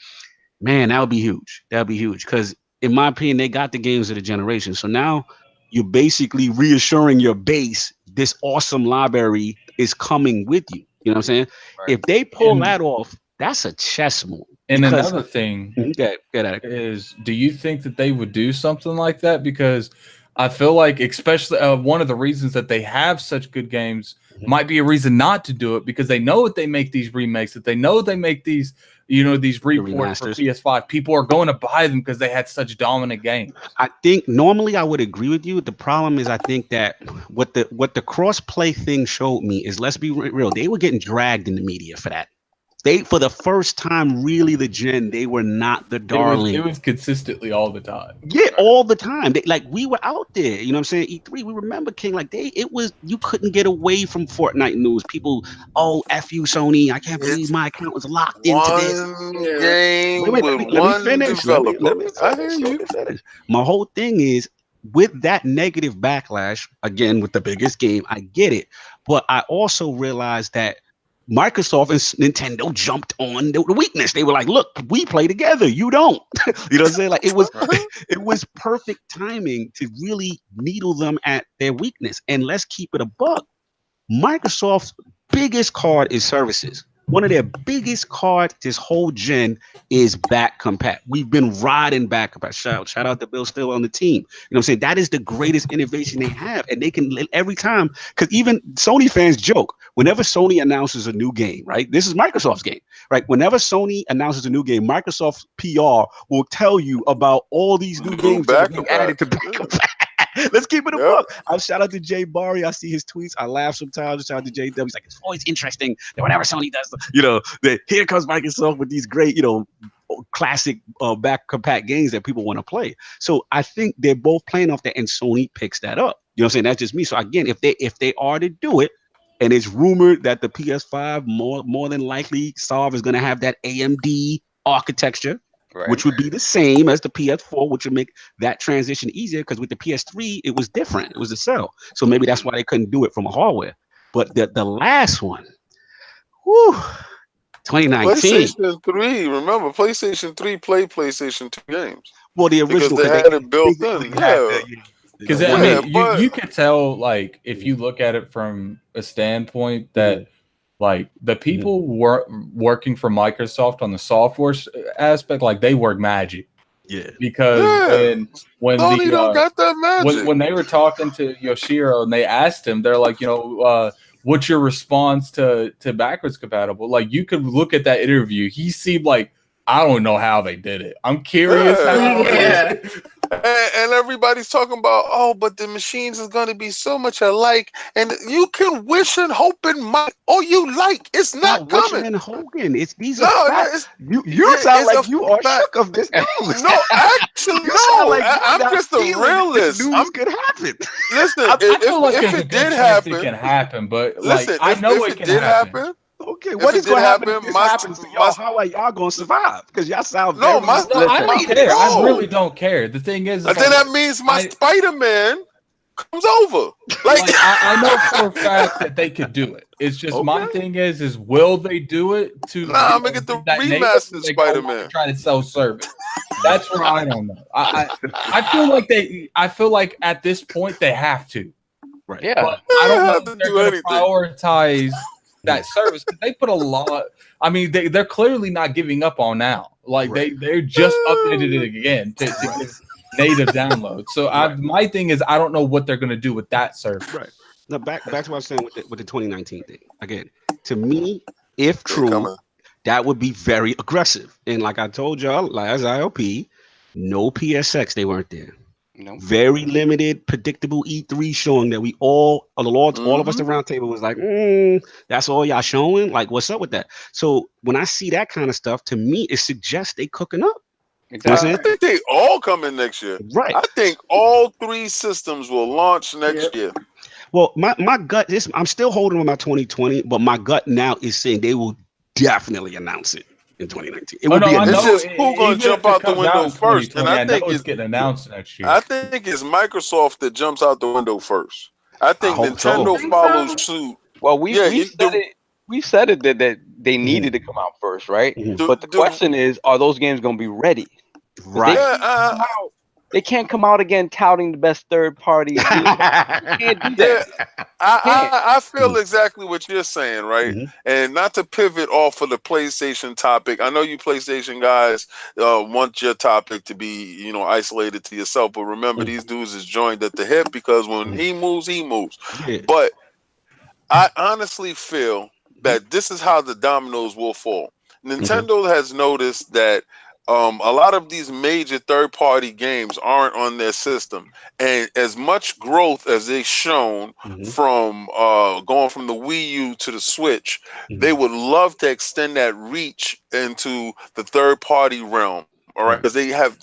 man, that would be huge. That would be huge because, in my opinion, they got the games of the generation. So now you're basically reassuring your base this awesome library is coming with you. You know what I'm saying? Right. If they pull that off, that's a chess move. And another thing is, do you think that they would do something like that? Because I feel like, especially one of the reasons that they have such good games might be a reason not to do it, because they know that they make these remakes, that they know they make these, these reports for PS5. People are going to buy them because they had such dominant games. I think normally I would agree with you. The problem is I think that what the cross-play thing showed me is, let's be real, they were getting dragged in the media for that. For the first time, really, the gen, they were not the darling. It was consistently all the time. Yeah, all the time. We were out there. You know what I'm saying? E3, we remember King. You couldn't get away from Fortnite news. People, F you, Sony. I can't believe my account was locked into this. Game let me finish. I hear you. My whole thing is, with that negative backlash, again, with the biggest game, I get it. But I also realized that Microsoft and Nintendo jumped on the weakness. They were like, look, we play together. You don't. You know what I'm saying? Like, it was perfect timing to really needle them at their weakness. And let's keep it a buck. Microsoft's biggest card is services. One of their biggest cards this whole gen is back compat. We've been riding back compat. Shout out to Bill Still on the team. You know what I'm saying? That is the greatest innovation they have. And they can every time, because even Sony fans joke, whenever Sony announces a new game, right? This is Microsoft's game, right? Whenever Sony announces a new game, Microsoft PR will tell you about all these new games that are being added to back compat. Let's keep it a book. I'll shout out to Jay Barry. I see his tweets. I laugh sometimes. Shout out to JW. He's like, it's always interesting that whenever Sony does, that here comes Microsoft with these great, classic back compat games that people want to play. So I think they're both playing off that, and Sony picks that up. You know what I'm saying? That's just me. So again, if they are to do it, and it's rumored that the PS5 more than likely is going to have that AMD architecture. Right. Which would be the same as the PS4, which would make that transition easier, because with the PS3, it was different. It was a cell. So maybe that's why they couldn't do it from a hardware. But the last one, 2019. PlayStation 3, remember, PlayStation 3 played PlayStation 2 games. Well, the original. Because they had it built in. Because you could tell, like, if you look at it from a standpoint that, like, the people working for Microsoft on the software aspect, like, they work magic. Yeah. Because when Sony don't got that magic. When they were talking to Yoshiro and they asked him, they're like, what's your response to backwards compatible? Like, you could look at that interview. He seemed like, I don't know how they did it. I'm curious how And everybody's talking about, but the machines is going to be so much alike, and you can wish and hope and might all you like. It's not coming. Wishing and hoping. These are facts. You sound like you are shook of this news. No, actually, no. I'm just a realist. News could happen. Listen, if it did happen, it can happen. But listen, I know it can happen. Okay, what is going to happen if this happens to y'all? How are y'all going to survive? Because y'all sound I don't care. I really don't care. The thing is, then that means my Spider-Man comes over. Like I know for a fact that they could do it. It's just my thing is will they do it? I'm gonna get the remastered Spider-Man. Try to sell service. That's what I don't know. I feel like at this point they have to. Right. Yeah. But I don't know if they're going to prioritize that service. They put a lot. I mean, they're clearly not giving up on now. Like they're just updated it again to give native download. So my thing is, I don't know what they're going to do with that service. Right. Now back to what I was saying with the 2019 thing. Again, to me, if true, that would be very aggressive. And like I told y'all, last IOP, no PSX, they weren't there. No. Very limited, predictable E3 showing that we all of us at the round table was like, that's all y'all showing? Like, what's up with that? So when I see that kind of stuff, to me, it suggests they cooking up. Exactly. I think they all come in next year. Right. I think all 3 systems will launch next year. Well, my gut is, I'm still holding on my 2020, but my gut now is saying they will definitely announce it. in 2019. It would be. It's just who gonna jump out the window first, and I think it's getting announced next year. I think it's Microsoft that jumps out the window first. I think Nintendo follows suit. Well, we said it that they needed to come out first, right? But the question is, are those games going to be ready? Right. They can't come out again touting the best third party. Can't do that. I feel exactly what you're saying, right? And not to pivot off of the PlayStation topic. I know you PlayStation guys want your topic to be, isolated to yourself. But remember, these dudes is joined at the hip because when he moves, he moves. Yeah. But I honestly feel that this is how the dominoes will fall. Nintendo has noticed that a lot of these major third-party games aren't on their system, and as much growth as they've shown from going from the Wii U to the Switch, they would love to extend that reach into the third-party realm. All right, because they have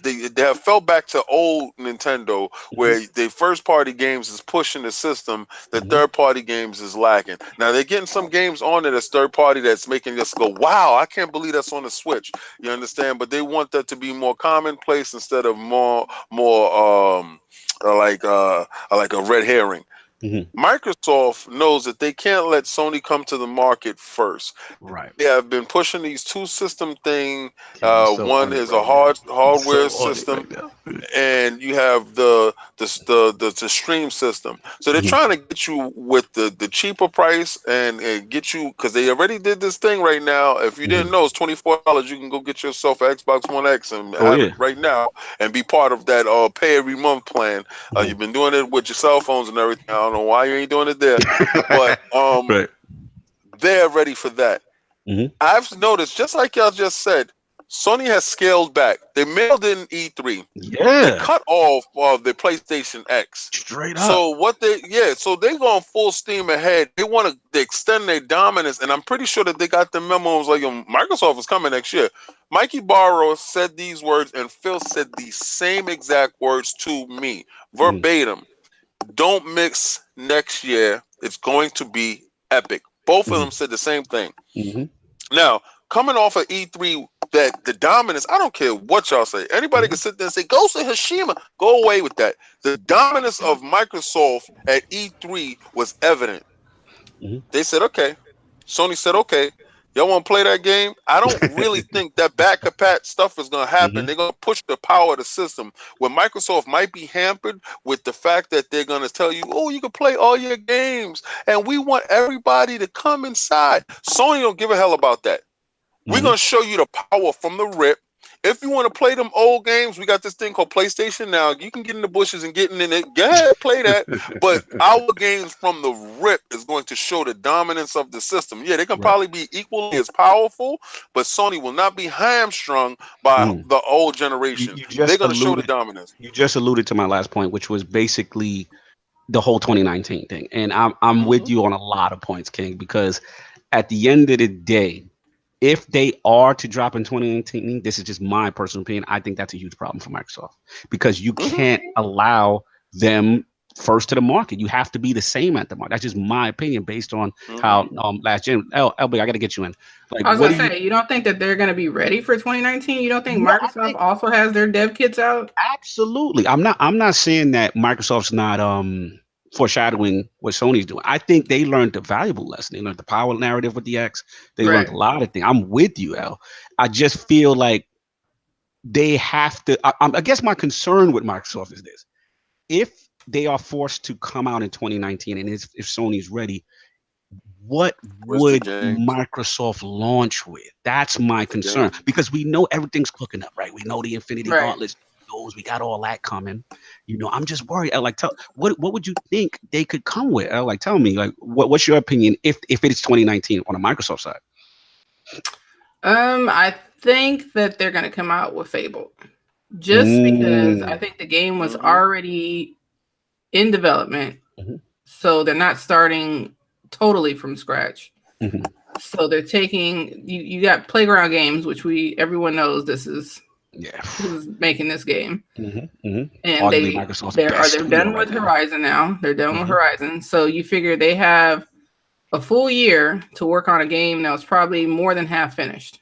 fell back to old Nintendo where the first party games is pushing the system, the third party games is lacking. Now they're getting some games on it as third party that's making us go, wow, I can't believe that's on the Switch. You understand? But they want that to be more commonplace instead of more like a red herring. Microsoft knows that they can't let Sony come to the market first. Right. They have been pushing these two system thing. One is a hardware system, and you have the stream system. So they're trying to get you with the cheaper price and get you, because they already did this thing right now. If you didn't know, it's $24. You can go get yourself an Xbox One X and have it right now and be part of that pay every month plan. You've been doing it with your cell phones and everything. I don't know why you ain't doing it there, but they're ready for that. I've noticed, just like y'all just said, Sony has scaled back. They mailed in E3. Yeah. They cut off the PlayStation X. Straight up. So they're going full steam ahead. They want to extend their dominance, and I'm pretty sure that they got the memos like Microsoft is coming next year. Mikey Barrow said these words, and Phil said the same exact words to me, verbatim. Don't mix next year. It's going to be epic. Both of them said the same thing. Now, coming off of E3, that the dominance, I don't care what y'all say. Anybody can sit there and say, Ghost of Tsushima. Go away with that. The dominance of Microsoft at E3 was evident. They said, okay. Sony said, okay. Y'all want to play that game? I don't really think that back-compat stuff is going to happen. They're going to push the power of the system. Where Microsoft might be hampered with the fact that they're going to tell you, oh, you can play all your games, and we want everybody to come inside. Sony don't give a hell about that. We're going to show you the power from the rip. If you want to play them old games, we got this thing called PlayStation Now. You can get in the bushes and get in it. Go ahead, play that. But our games from the rip is going to show the dominance of the system. Yeah, they can probably be equally as powerful, but Sony will not be hamstrung by the old generation. They're going to show the dominance. You just alluded to my last point, which was basically the whole 2019 thing. And I'm with you on a lot of points, King, because at the end of the day, if they are to drop in 2018, this is just my personal opinion, I think that's a huge problem for Microsoft because you can't allow them first to the market. You have to be the same at the market. That's just my opinion based on how last gen. Lboogie, I got to get you in. Like, I was going to say, you don't think that they're going to be ready for 2019? You don't think Microsoft also has their dev kits out? Absolutely. I'm not saying that Microsoft's not foreshadowing what Sony's doing. I think they learned a valuable lesson. They learned the power narrative with the X. They learned a lot of things. I'm with you, L. I just feel like they have to. I guess my concern with Microsoft is this: if they are forced to come out in 2019, and if Sony's ready, what would Microsoft launch with? That's my concern because we know everything's cooking up, right? We know the Infinity Gauntlet. We got all that coming. I'm just worried. Like, what would you think they could come with? Like, tell me, like, what's your opinion if it is 2019 on the Microsoft side? I think that they're going to come out with Fable, just because I think the game was already in development, so they're not starting totally from scratch. So they're taking you got Playground Games, which everyone knows this is. Who's making this game? And they're done with Horizon now. They're done with Horizon. So you figure they have a full year to work on a game that was probably more than half finished.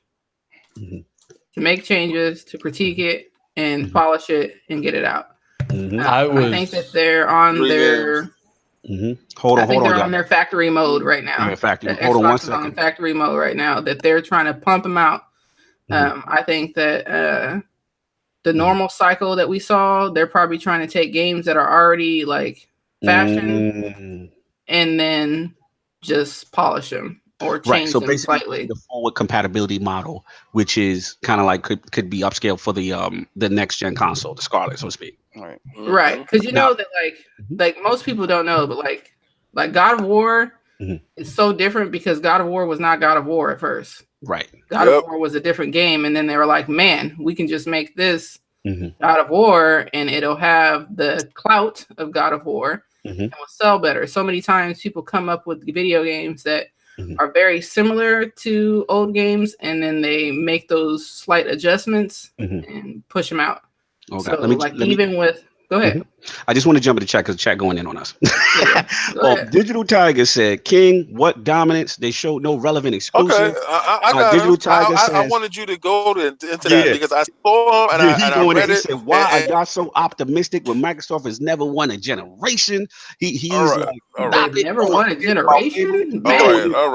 to make changes, to critique it, and polish it, and get it out. I think that they're on their. Hold on, they're on their factory mode right now. Hold on 1 second. On factory mode right now. That they're trying to pump them out. I think that the normal cycle that we saw, they're probably trying to take games that are already like fashion and then just polish them or change them slightly. The forward compatibility model, which is kind of like could be upscaled for the next gen console, the Scarlet, so to speak. Right, because you know that like most people don't know, but like God of War is so different because God of War was not God of War at first. Right. God of War was a different game, and then they were like, man, we can just make this God of War and it'll have the clout of God of War and will sell better. So many times people come up with video games that are very similar to old games, and then they make those slight adjustments and push them out. Okay. So go ahead. I just want to jump into chat because the chat going in on us. Digital Tiger said, "King, what dominance? They showed no relevant exclusive." Okay, Digital Tiger says, I wanted you to go into that because I saw him and I read it. He said, "Why are y'all so optimistic when Microsoft has never won a generation?" He's like, "They've never won a generation." All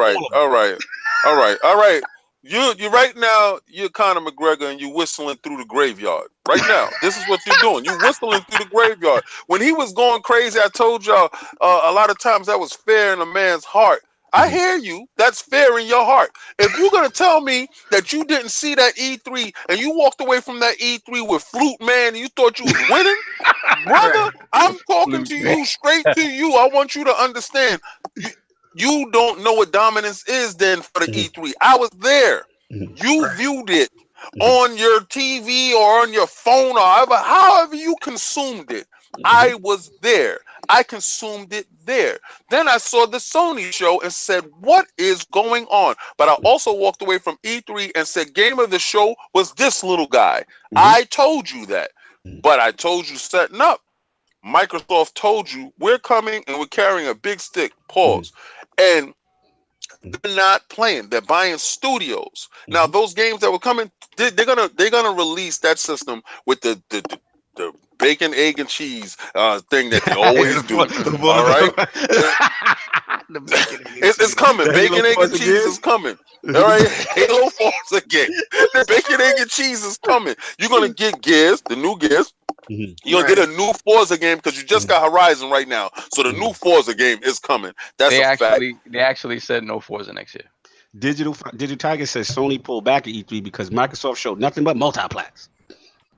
right. You right now, you're Conor McGregor and you're whistling through the graveyard. Right now, this is what you're doing. You're whistling through the graveyard. When he was going crazy, I told y'all a lot of times that was fair in a man's heart. I hear you. That's fair in your heart. If you're going to tell me that you didn't see that E3 and you walked away from that E3 with Flute Man and you thought you was winning, brother, I'm talking to you, straight to you. I want you to understand. You don't know what dominance is then for the E3. I was there. You viewed it on your TV or on your phone or however you consumed it. I was there. I consumed it there. Then I saw the Sony show and said, what is going on? But I also walked away from E3 and said, game of the show was this little guy. I told you that. But I told you setting up. Microsoft told you we're coming and we're carrying a big stick. Pause. And they're not playing. They're buying studios. Now those games that were coming, they're gonna release that system with the bacon, egg, and cheese thing that they always do. All right, it's coming. Bacon, egg, and cheese is coming. All right, Halo Forza game. The bacon, egg, and cheese is coming. You're gonna get Gears, the new Gears. You'll get a new Forza game because you just got Horizon right now. So the new Forza game is coming. That's a fact. They actually said no Forza next year. Digital Tiger says Sony pulled back at E3 because Microsoft showed nothing but multiplats.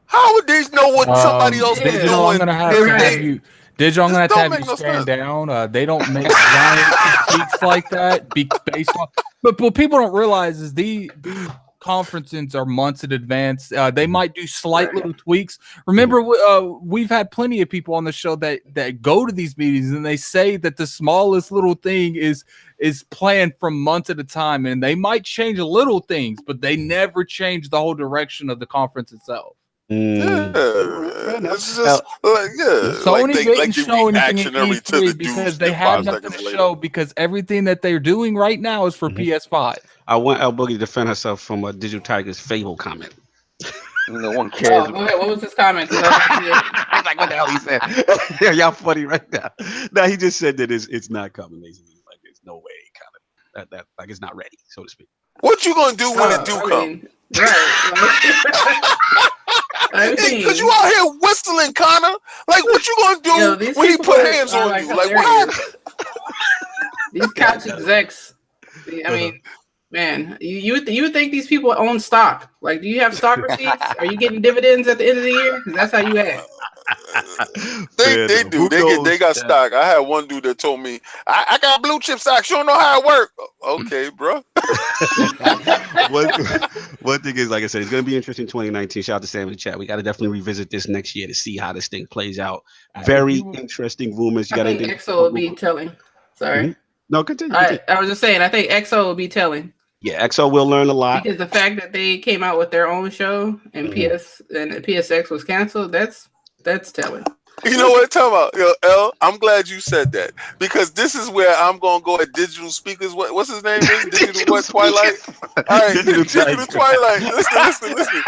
How would they know what somebody else is doing? I'm gonna have to have you. Digital, I'm gonna have to have you stand down. They don't make giant critiques like that based on. But what people don't realize is the conferences are months in advance. They might do slight little tweaks. Remember, we've had plenty of people on the show that go to these meetings and they say that the smallest little thing is planned from months at a time, and they might change little things, but they never change the whole direction of the conference itself. It's just Sony didn't show anything in E3 because they had nothing to show because everything that they're doing right now is for PS5. I want Lboogie to defend herself from a Digital Tiger's Fable comment. No one cares. What was his comment? I was like, what the hell he said? Yeah, y'all funny right now. No, he just said that it's not coming. Basically, like there's no way, kind of that like it's not ready, so to speak. What you gonna do when it do come? Because you out here whistling, Connor. Like, what you gonna do when he put hands on you? Like, what? These couch execs. I mean, man, you would think these people own stock. Like, do you have stock receipts? Are you getting dividends at the end of the year? Because that's how you act. They do. They got stock. I had one dude that told me, I got blue chip stocks. You don't know how it works. Okay, bro. One thing is, like I said, it's going to be interesting 2019. Shout out to Sam in the chat. We got to definitely revisit this next year to see how this thing plays out. Very interesting rumors. I think EXO will be telling. Sorry. No, continue. I was just saying, I think EXO will be telling. Yeah, EXO will learn a lot. Because the fact that they came out with their own show and PSX was canceled, that's telling. You know what? Tell about L. I'm glad you said that because this is where I'm gonna go at digital speakers. What's his name? Is digital what? Twilight. All right, digital Twilight. Listen.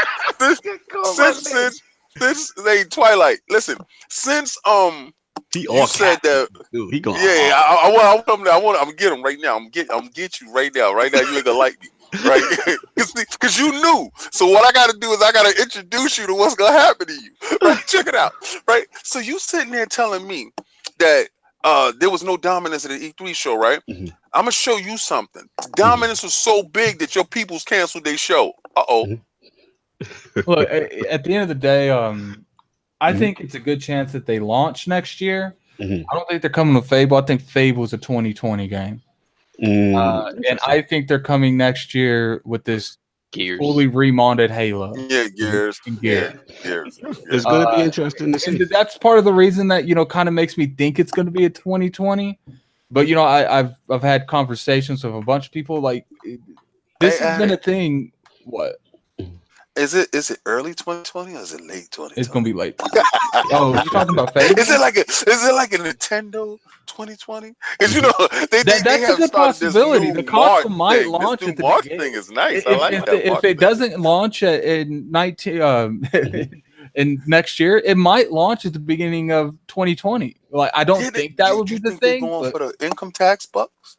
Since they Twilight. Listen, since you said that. Dude, he going. Yeah, I want him. I'm gonna get him right now. I'm get you right now. Right now, you ain't gonna like me. Right, because you knew. So what I got to do is I got to introduce you to what's gonna happen to you. Right, check it out. Right, so you sitting there telling me that there was no dominance at the E3 show, right? Mm-hmm. I'm gonna show you something. Dominance was so big that your peoples canceled their show. Look, at the end of the day, I think it's a good chance that they launch next year. I don't think they're coming with Fable. I think Fable's a 2020 game. And I think they're coming next year with this fully remodded Halo. Yeah, Gears. It's going to be interesting to see. And that's part of the reason that kind of makes me think it's going to be a 2020. But I've had conversations with a bunch of people like this has been a thing. What? Is it early 2020 or is it late 2020? It's gonna be late. Oh, you're talking about Fable? Is it like a Nintendo 2020? Because that's a good possibility. The console might launch at the March beginning. Thing is nice. I like that. If it doesn't launch in next year, it might launch at the beginning of 2020. Like I don't think that would be the thing. Going for the income tax bucks?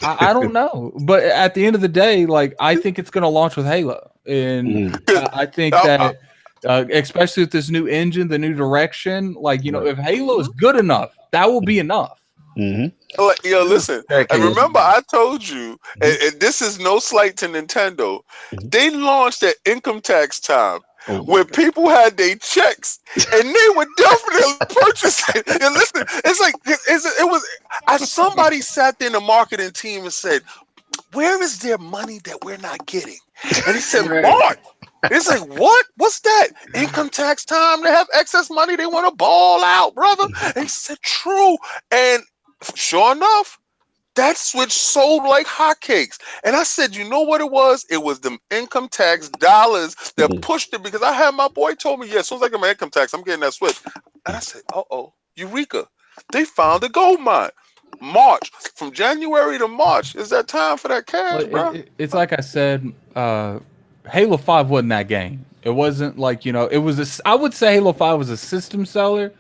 I don't know, but at the end of the day, like I think it's going to launch with Halo, and I think that especially with this new engine, the new direction, like if Halo is good enough, that will be enough. Listen. I remember I told you, and this is no slight to Nintendo. They launched at income tax time. When people had their checks and they were definitely purchasing. And listen, it's like it was. Somebody sat there in the marketing team and said, "Where is their money that we're not getting?" And he said, "Mark." It's like, what? What's that? Income tax time. They have excess money. They want to ball out, brother. And he said, "True." And sure enough, that switch sold like hotcakes. And I said, you know what it was? It was them income tax dollars that pushed it because I had my boy told me, yeah, as soon as I get my income tax, I'm getting that switch. And I said, Eureka. They found a gold mine. March. From January to March is that time for that cash, bro. It's like I said, Halo 5 wasn't that game. It wasn't like, it was I would say Halo 5 was a system seller,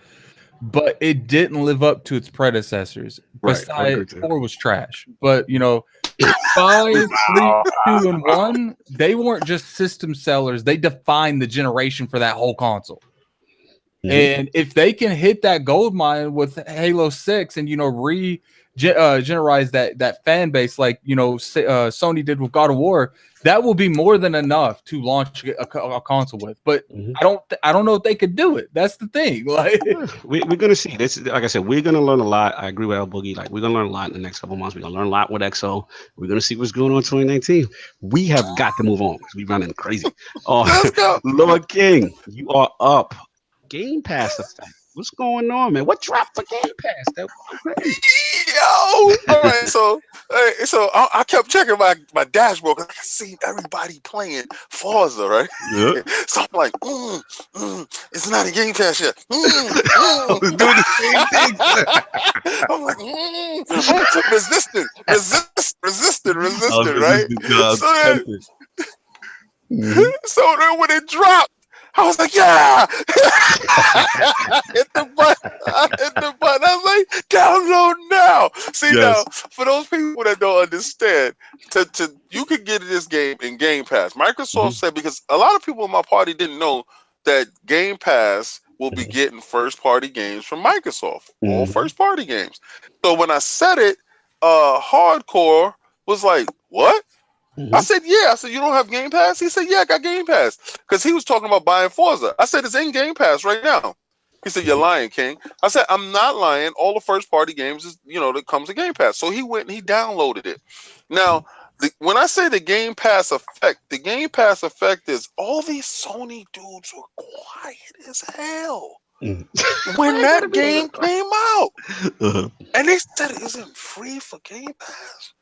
but it didn't live up to its predecessors. Besides, 4 was trash. But 5, 3, 2, and 1, they weren't just system sellers. They defined the generation for that whole console. And if they can hit that gold mine with Halo 6 and generalize that fan base like Sony did with God of War, that will be more than enough to launch a console with. But I don't know if they could do it. That's the thing. Like we're gonna see. This, like I said, we're gonna learn a lot. I agree with Lboogie. Like we're gonna learn a lot in the next couple of months. We're gonna learn a lot with XO. We're gonna see what's going on in 2019. We have got to move on because we're running crazy. Let's go. Lord King, you are up. Game Pass effect. What's going on, man? What dropped for Game Pass? That was crazy. Yo, all right. So I kept checking my dashboard because I seen everybody playing Forza, right? Yeah. So I'm like, it's not a Game Pass yet. I was doing the same thing. I'm like, resistant, right? So then when it dropped, I was like, yeah! hit the button. I was like, download now. See, now, for those people that don't understand, you could get this game in Game Pass. Microsoft said, because a lot of people in my party didn't know that Game Pass will be getting first-party games from Microsoft. All first-party games. So when I said it, Hardcore was like, what? I said, yeah. I said, you don't have Game Pass? He said, yeah, I got Game Pass. Because he was talking about buying Forza. I said, it's in Game Pass right now. He said, you're lying, King. I said, I'm not lying. All the first-party games, that comes to Game Pass. So he went and he downloaded it. Now, when I say the Game Pass effect is all these Sony dudes were quiet as hell when that game came out. And they said, is it free for Game Pass?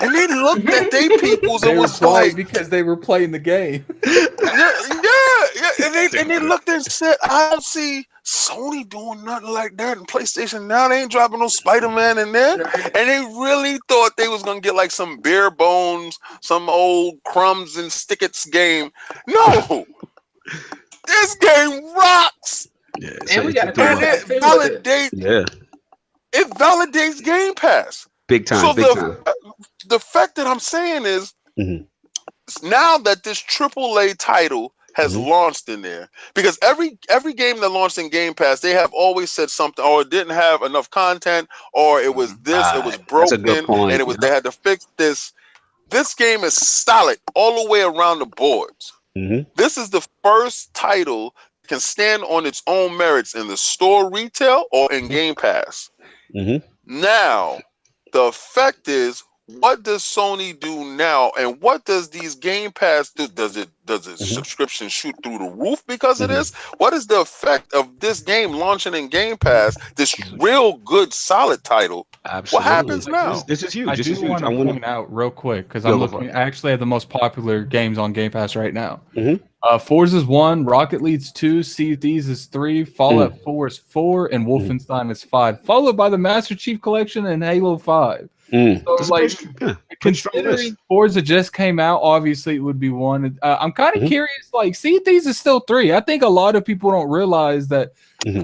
and they looked at their peoples and was like, because they were playing the game. Yeah. And they looked and said, I don't see Sony doing nothing like that. And PlayStation now, they ain't dropping no Spider-Man in there. And they really thought they was gonna get like some bare bones, some old crumbs and stickets game. No, this game rocks. Yeah, and we got a it validates. It validates Game Pass. Big time. So big time. The fact that I'm saying is, now that this AAA title has launched in there, because every game that launched in Game Pass, they have always said something, or it didn't have enough content, or it was this, it was broken, and it was they had to fix this. This game is solid all the way around the boards. This is the first title that can stand on its own merits in the store retail or in Game Pass. Now, the effect is, what does Sony do now, and what does these Game Pass do? Does it subscription shoot through the roof because of this? What is the effect of this game launching in Game Pass? This real good solid title. Absolutely. What happens now? This is huge. I do want to point out real quick because I'm looking. I actually have the most popular games on Game Pass right now. Forza's 1, Rocket League's 2, Sea of Thieves is 3, Fallout 4 is 4, and Wolfenstein is 5, followed by the Master Chief Collection and Halo 5. So, like, considering Forza just came out, obviously it would be 1. I'm kind of curious. Like, Sea of Thieves is still 3. I think a lot of people don't realize that these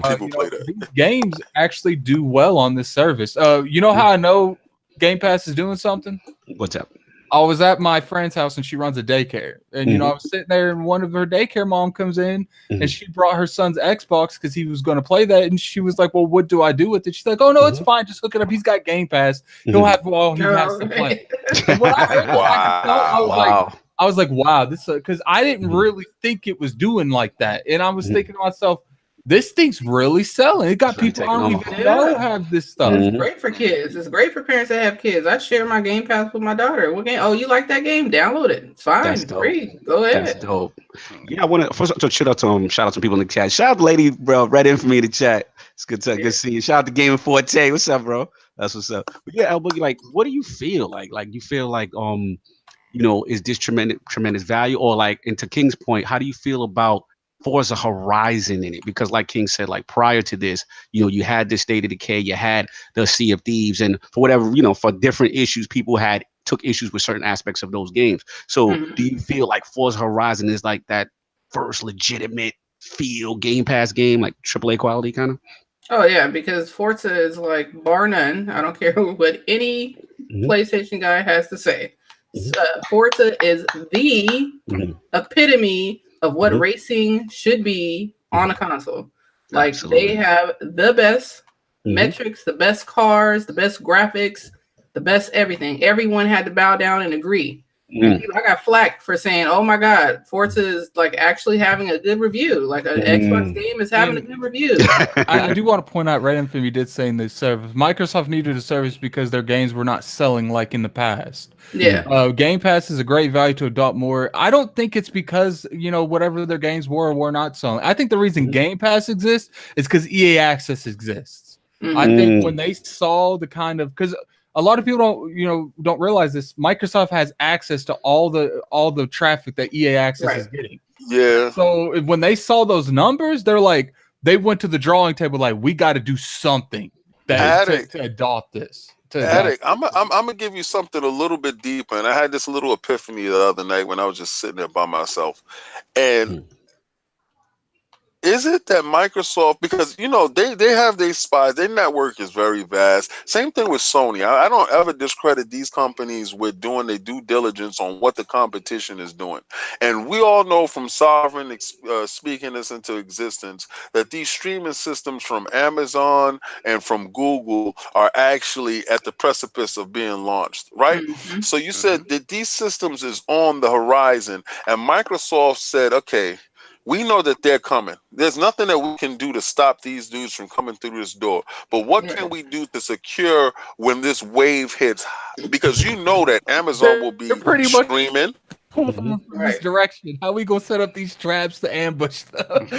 games actually do well on this service. You know how I know Game Pass is doing something? What's up? I was at my friend's house and she runs a daycare. And, you know, I was sitting there and one of her daycare mom comes in and she brought her son's Xbox because he was going to play that. And she was like, well, what do I do with it? She's like, oh, no, it's fine. Just hook it up. He's got Game Pass. He'll have all he has to play. And when I heard that, I was like, wow, this because I didn't really think it was doing like that. And I was thinking to myself, this thing's really selling. It got people I don't even know have this stuff. It's great for kids. It's great for parents that have kids. I share my Game Pass with my daughter. What game? Oh, you like that game? Download it. It's fine. It's free. Go ahead. That's dope. Yeah, I want to first shout out to people in the chat. Shout out to Lady, bro. Red in for me in the chat. It's good to see you. Shout out to Gaming Forte. What's up, bro? That's what's up. But yeah, Lboogie, like, what do you feel like? Like, you feel like you know, is this tremendous value, or like, and to King's point, how do you feel about Forza Horizon in it? Because like King said, like prior to this, you know, you had this State of Decay, you had the Sea of Thieves, and for whatever, you know, for different issues, people took issues with certain aspects of those games. So do you feel like Forza Horizon is like that first legitimate feel Game Pass game, like AAA quality kind of? Oh yeah, because Forza is like, bar none, I don't care what any PlayStation guy has to say, Forza is the epitome of what racing should be on a console. Like, they have the best metrics, the best cars, the best graphics, the best everything. Everyone had to bow down and agree. I got flack for saying, oh my God, Forza is like actually having a good review. Like an Xbox game is having a good review. I do want to point out, Red Infamy did say in the service, Microsoft needed a service because their games were not selling like in the past. Yeah. Game Pass is a great value to adopt more. I don't think it's because, you know, whatever their games were or were not selling. I think the reason Game Pass exists is because EA Access exists. I think when they saw the kind of, because a lot of people don't realize this, Microsoft has access to all the traffic that EA Access is getting. Yeah. So when they saw those numbers, they're like, they went to the drawing table like, we got to do something to adopt this. I'm gonna give you something a little bit deeper, and I had this little epiphany the other night when I was just sitting there by myself, and is it that Microsoft, because you know they have their spies, their network is very vast. Same thing with Sony. I don't ever discredit these companies with doing their due diligence on what the competition is doing. And we all know from Sovereign speaking this into existence that these streaming systems from Amazon and from Google are actually at the precipice of being launched, right? So you said that these systems is on the horizon, and Microsoft said, okay, we know that they're coming. There's nothing that we can do to stop these dudes from coming through this door. But what can we do to secure when this wave hits? Because you know that Amazon will be streaming. pull from this direction. How we gonna set up these traps to ambush stuff?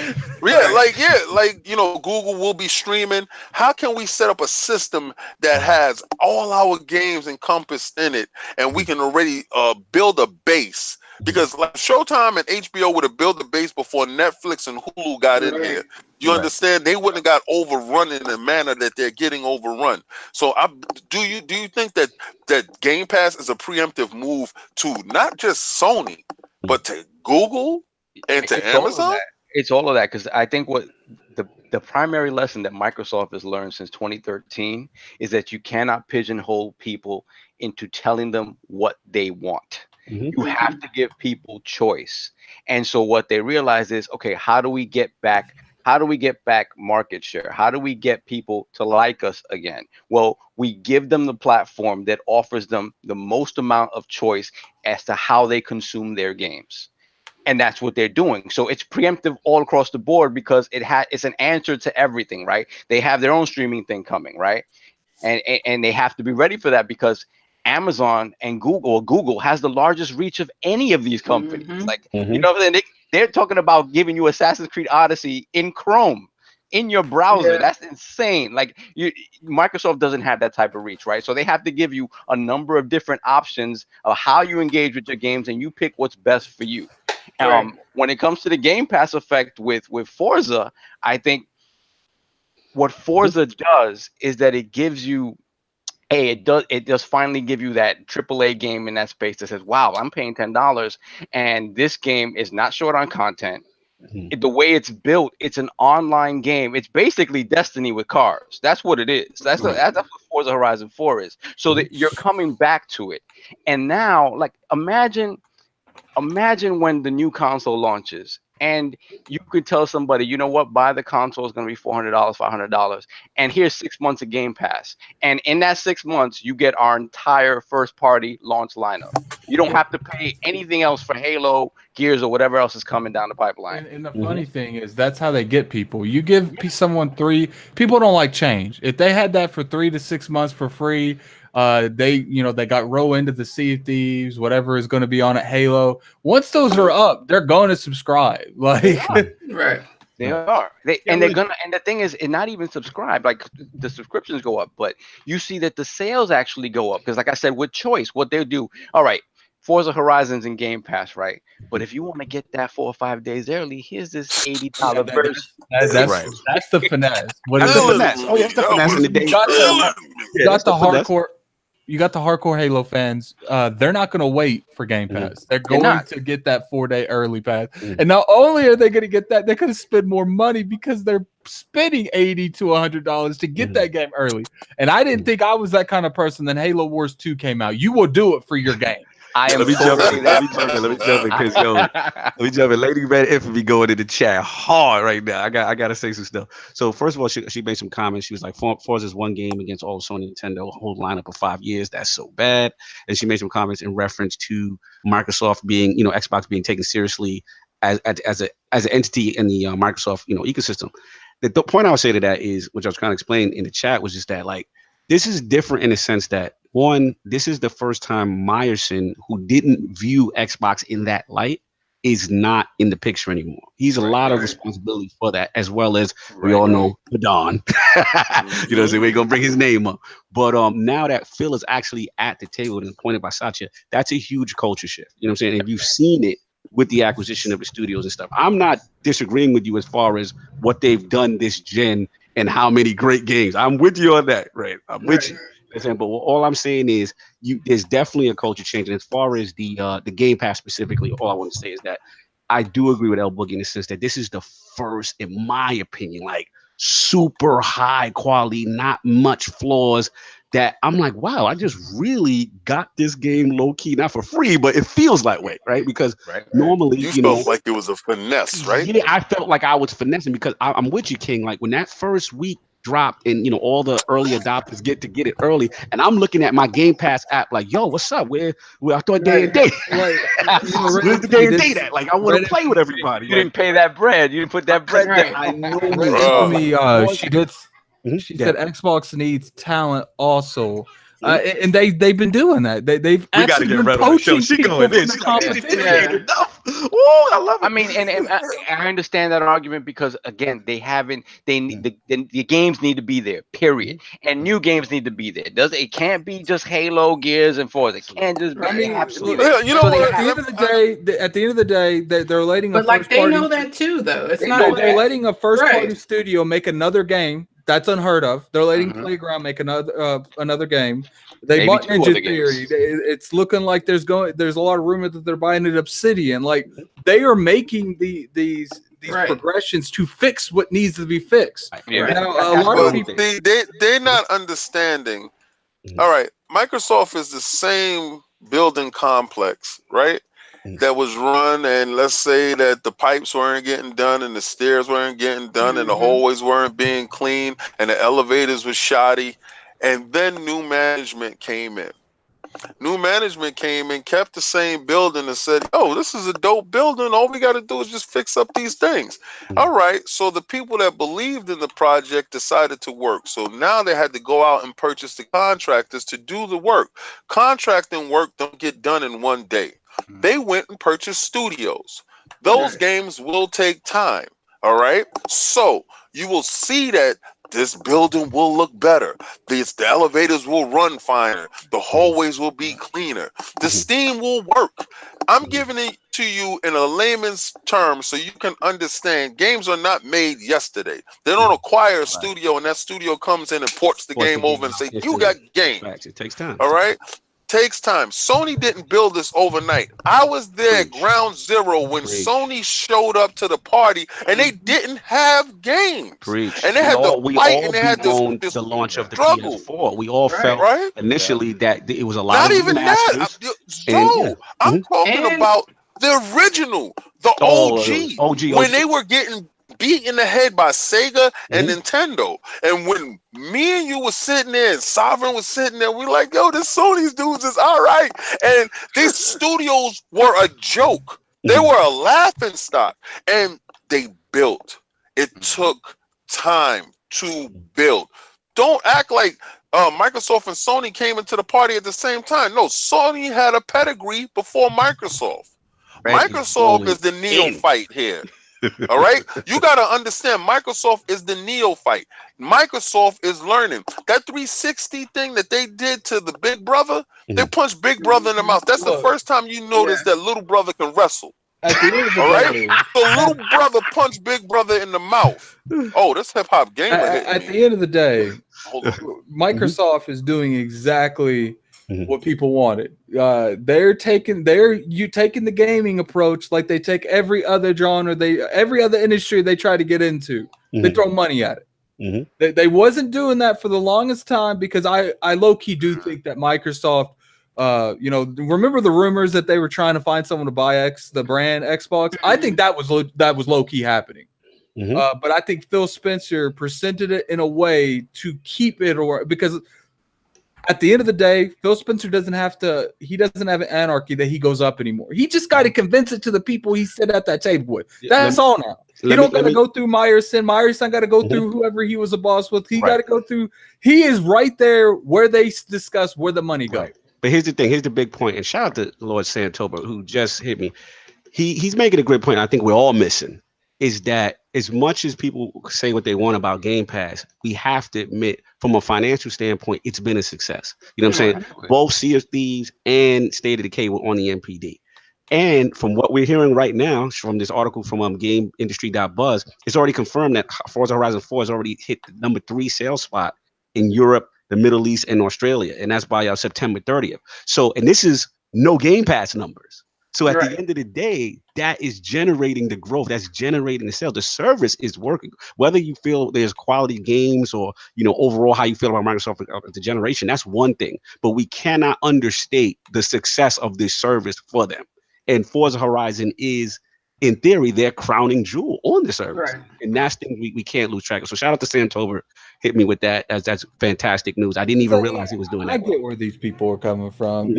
Google will be streaming. How can we set up a system that has all our games encompassed in it, and we can already build a base? Because like Showtime and HBO would have built a base before Netflix and Hulu got in here. You understand? They wouldn't have got overrun in the manner that they're getting overrun. So, do you think that Game Pass is a preemptive move to not just Sony, but to Google and to Amazon? It's all of that, because I think what the primary lesson that Microsoft has learned since 2013 is that you cannot pigeonhole people into telling them what they want. You have to give people choice. And so what they realize is, okay, how do we get back market share? How do we get people to like us again? Well, we give them the platform that offers them the most amount of choice as to how they consume their games. And that's what they're doing. So it's preemptive all across the board, because it's an answer to everything, right? They have their own streaming thing coming, right? And they have to be ready for that, because Amazon and Google has the largest reach of any of these companies. You know what I'm saying? They're talking about giving you Assassin's Creed Odyssey in Chrome, in your browser. That's insane. Like, Microsoft doesn't have that type of reach, right? So they have to give you a number of different options of how you engage with your games, and you pick what's best for you. When it comes to the Game Pass effect with Forza, I think what Forza does is that it gives you it does finally give you that AAA game in that space that says, wow, I'm paying $10 and this game is not short on content. The way it's built, it's an online game. It's basically Destiny with cars. That's what it is. That's what Forza Horizon 4 is. So that you're coming back to it. And now, like, imagine when the new console launches and you could tell somebody, you know what, buy the console, is going to be $400, $500, and here's 6 months of Game Pass. And in that 6 months, you get our entire first-party launch lineup. You don't have to pay anything else for Halo, Gears, or whatever else is coming down the pipeline. And the funny thing is, that's how they get people. You give someone people don't like change. If they had that for 3 to 6 months for free, they got row into the Sea of Thieves, whatever is going to be on at Halo. Once those are up, they're going to subscribe. Like, right. They are. And the thing is, it's not even subscribe. Like, the subscriptions go up, but you see that the sales actually go up. Because like I said, with choice, what they'll do, all right, Forza Horizon's in Game Pass, right? But if you want to get that 4 or 5 days early, here's this $80 version. That's the finesse. What is the finesse? Oh, yeah, that's the finesse in the day. You got the hardcore Halo fans. They're not going to wait for Game Pass. They're going to get that 4-day early pass. And not only are they going to get that, they're going to spend more money because they're spending $80 to $100 to get that game early. And I didn't think I was that kind of person. Then Halo Wars 2 came out. You will do it for your game. Let me jump in, because let me jump in. Lady Red Infamy going in the chat hard right now. I gotta say some stuff. So first of all, she made some comments. She was like, Forza's one game against all Sony and Nintendo, whole lineup of 5 years. That's so bad. And she made some comments in reference to Microsoft being, Xbox being taken seriously as an entity in the Microsoft, ecosystem. The point I would say to that is, which I was trying to explain in the chat, was just that, like, this is different in the sense that, one, this is the first time Meyerson, who didn't view Xbox in that light, is not in the picture anymore. He's a lot of responsibility for that, as well as we all know Don. So we're gonna bring his name up. But now that Phil is actually at the table and appointed by Satya, that's a huge culture shift. You know what I'm saying? And you've seen it with the acquisition of the studios and stuff. I'm not disagreeing with you as far as what they've done this gen and how many great games. I'm with you on that, right? I'm with you. But all I'm saying is, there's definitely a culture change. And as far as the Game Pass specifically, all I want to say is that I do agree with Lboogie in the sense that this is the first, in my opinion, like super high quality, not much flaws, that I'm like, wow, I just really got this game low key, not for free, but it feels that way, right? Because normally, you felt like it was a finesse, right? Yeah, I felt like I was finessing, because I'm with you, King. Like, when that first week dropped and all the early adopters get it early, and I'm looking at my Game Pass app like, yo, what's up? Where I thought day and date. Where's the day and date at? Like, I want to play with everybody. You didn't pay that bread. You didn't put that bread down. I know. She said Xbox needs talent also, and they've been doing that. They've actually been poaching people from the competition. Oh, I love it. I mean, and I understand that argument because again, they haven't. They need the games need to be there. Period. And new games need to be there. It can't be just Halo, Gears, and Forza. It can't just be. They have to be there. You know what? At the end of the day, they're letting but like they know that too, though. It's not. They're letting a first-party studio make another game. That's unheard of. They're letting Playground make another game. They bought Ninja Theory. It's looking like there's a lot of rumor that they're buying it Obsidian. Like they are making these progressions to fix what needs to be fixed. Yeah. Now, a lot of people they're not understanding. All right, Microsoft is the same building complex, right? That was run, and let's say that the pipes weren't getting done and the stairs weren't getting done and the hallways weren't being clean and the elevators were shoddy, and then new management came in. New management came in, kept the same building and said, oh, this is a dope building. All we got to do is just fix up these things. All right. So the people that believed in the project decided to work. So now they had to go out and purchase the contractors to do the work. Contracting work don't get done in one day. They went and purchased studios. Those games will take time. All right. So you will see that this building will look better. The elevators will run finer. The hallways will be cleaner. The steam will work. I'm giving it to you in a layman's term so you can understand games are not made yesterday. They don't acquire a studio and that studio comes in and ports the game over and say, you got game. It takes time. All right? Takes time. Sony didn't build this overnight. I was there at ground zero when Sony showed up to the party and they didn't have games. And they had to fight and they had this the launch of the struggle. PS4. We all felt initially that it was a lot not of even that. Joe, I'm talking about the original, the OG, when they were getting beat in the head by Sega and Nintendo. And when me and you were sitting there and Sovereign was sitting there, we like, yo, this Sony's dudes is all right. And these studios were a joke. They were a laughing stock. And they built. It took time to build. Don't act like Microsoft and Sony came into the party at the same time. No, Sony had a pedigree before Microsoft. Microsoft is the neophyte here. All right, you got to understand, Microsoft is the neophyte. Microsoft is learning. That 360 thing that they did to the Big Brother, they punched Big Brother in the mouth. That's the first time you notice that little brother can wrestle. At the end of the all right, so little brother punched Big Brother in the mouth. Oh, that's hip hop gamer. At the end of the day, Microsoft is doing exactly what people wanted. They're taking the gaming approach like they take every other genre, every other industry they try to get into. They throw money at it. They wasn't doing that for the longest time because I low-key do think that Microsoft, remember the rumors that they were trying to find someone to buy the brand Xbox? I think that was low-key happening. But I think Phil Spencer presented it in a way to keep it, or because at the end of the day, Phil Spencer doesn't have an anarchy that he goes up anymore. He just got to convince it to the people he sit at that table with. That's all now. He don't got to go through Meyerson. Meyerson got to go through whoever he was a boss with. He got to go through. He is right there where they discuss where the money goes. But here's the thing. Here's the big point. And shout out to Lord Santoba, who just hit me. He's making a great point. I think we're all missing is that as much as people say what they want about Game Pass, we have to admit from a financial standpoint, it's been a success. You know what I'm saying? Both Sea of Thieves and State of Decay were on the MPD. And from what we're hearing right now, from this article from GameIndustry.buzz, it's already confirmed that Forza Horizon 4 has already hit the number 3 sales spot in Europe, the Middle East, and Australia. And that's by September 30th. So, and this is no Game Pass numbers. So at the end of the day, that is generating the growth. That's generating the sales. The service is working. Whether you feel there's quality games or, overall how you feel about Microsoft the generation, that's one thing. But we cannot understate the success of this service for them. And Forza Horizon is, in theory, their crowning jewel on the service. And that's things we can't lose track of. So shout out to Santover. Hit me with that. That's fantastic news. I didn't even realize he was doing that. I get where these people are coming from.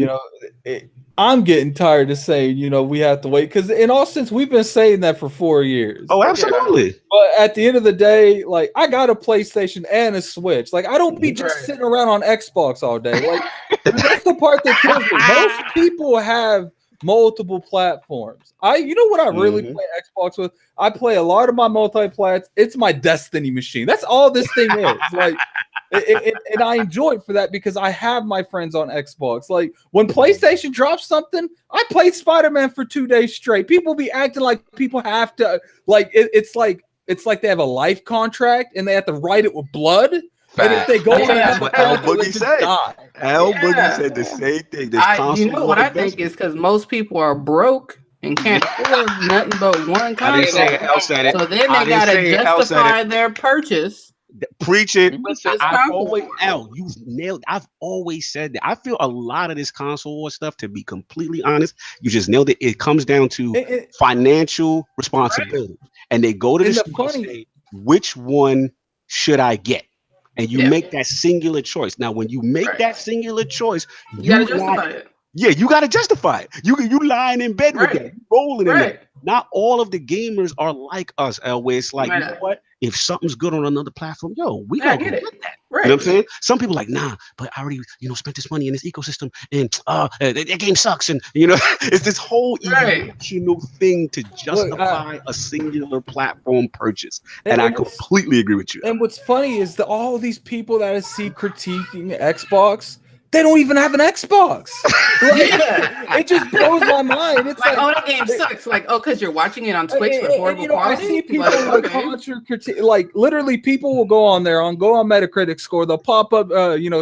I'm getting tired of saying, we have to wait. Because in all sense, we've been saying that for 4 years. Oh, absolutely. But at the end of the day, like, I got a PlayStation and a Switch. Like, I don't be just sitting around on Xbox all day. Like, That's the part that kills me. Most people have multiple platforms. You know what I really play Xbox with? I play a lot of my multiplats. It's my Destiny machine. That's all this thing is. Like, and I enjoy it for that because I have my friends on Xbox. Like when PlayStation drops something, I played Spider-Man for 2 days straight. People be acting like people have to it's like they have a life contract and they have to write it with blood. And if they go on that's what Lboogie said. Lboogie said the same thing. You know what I think is because most people are broke and can't afford nothing but one console. I didn't say it. El said it. So then they gotta justify their purchase. Preach it. You've nailed. I've always said that. I feel a lot of this console war stuff, to be completely honest, you just nailed it. It comes down to financial responsibility, and they go to the store and say, which one should I get? And you make that singular choice. Now, when you make that singular choice, you gotta justify it. Yeah, you gotta justify it. You lying in bed with that, you rolling in it. Not all of the gamers are like us, where it's like, you know what? If something's good on another platform, we gotta get that. Right. You know what I'm saying? Some people are like, nah, but I already, spent this money in this ecosystem, and that game sucks, and it's this whole emotional thing to justify a singular platform purchase. And I completely agree with you. And what's funny is that all these people that I see critiquing Xbox, they don't even have an Xbox. It just blows my mind. It's like, oh, that game sucks. Like, because you're watching it on Twitch with horrible quality. I see people critique. Like, literally, people will go on there, go on Metacritic score. They'll pop up,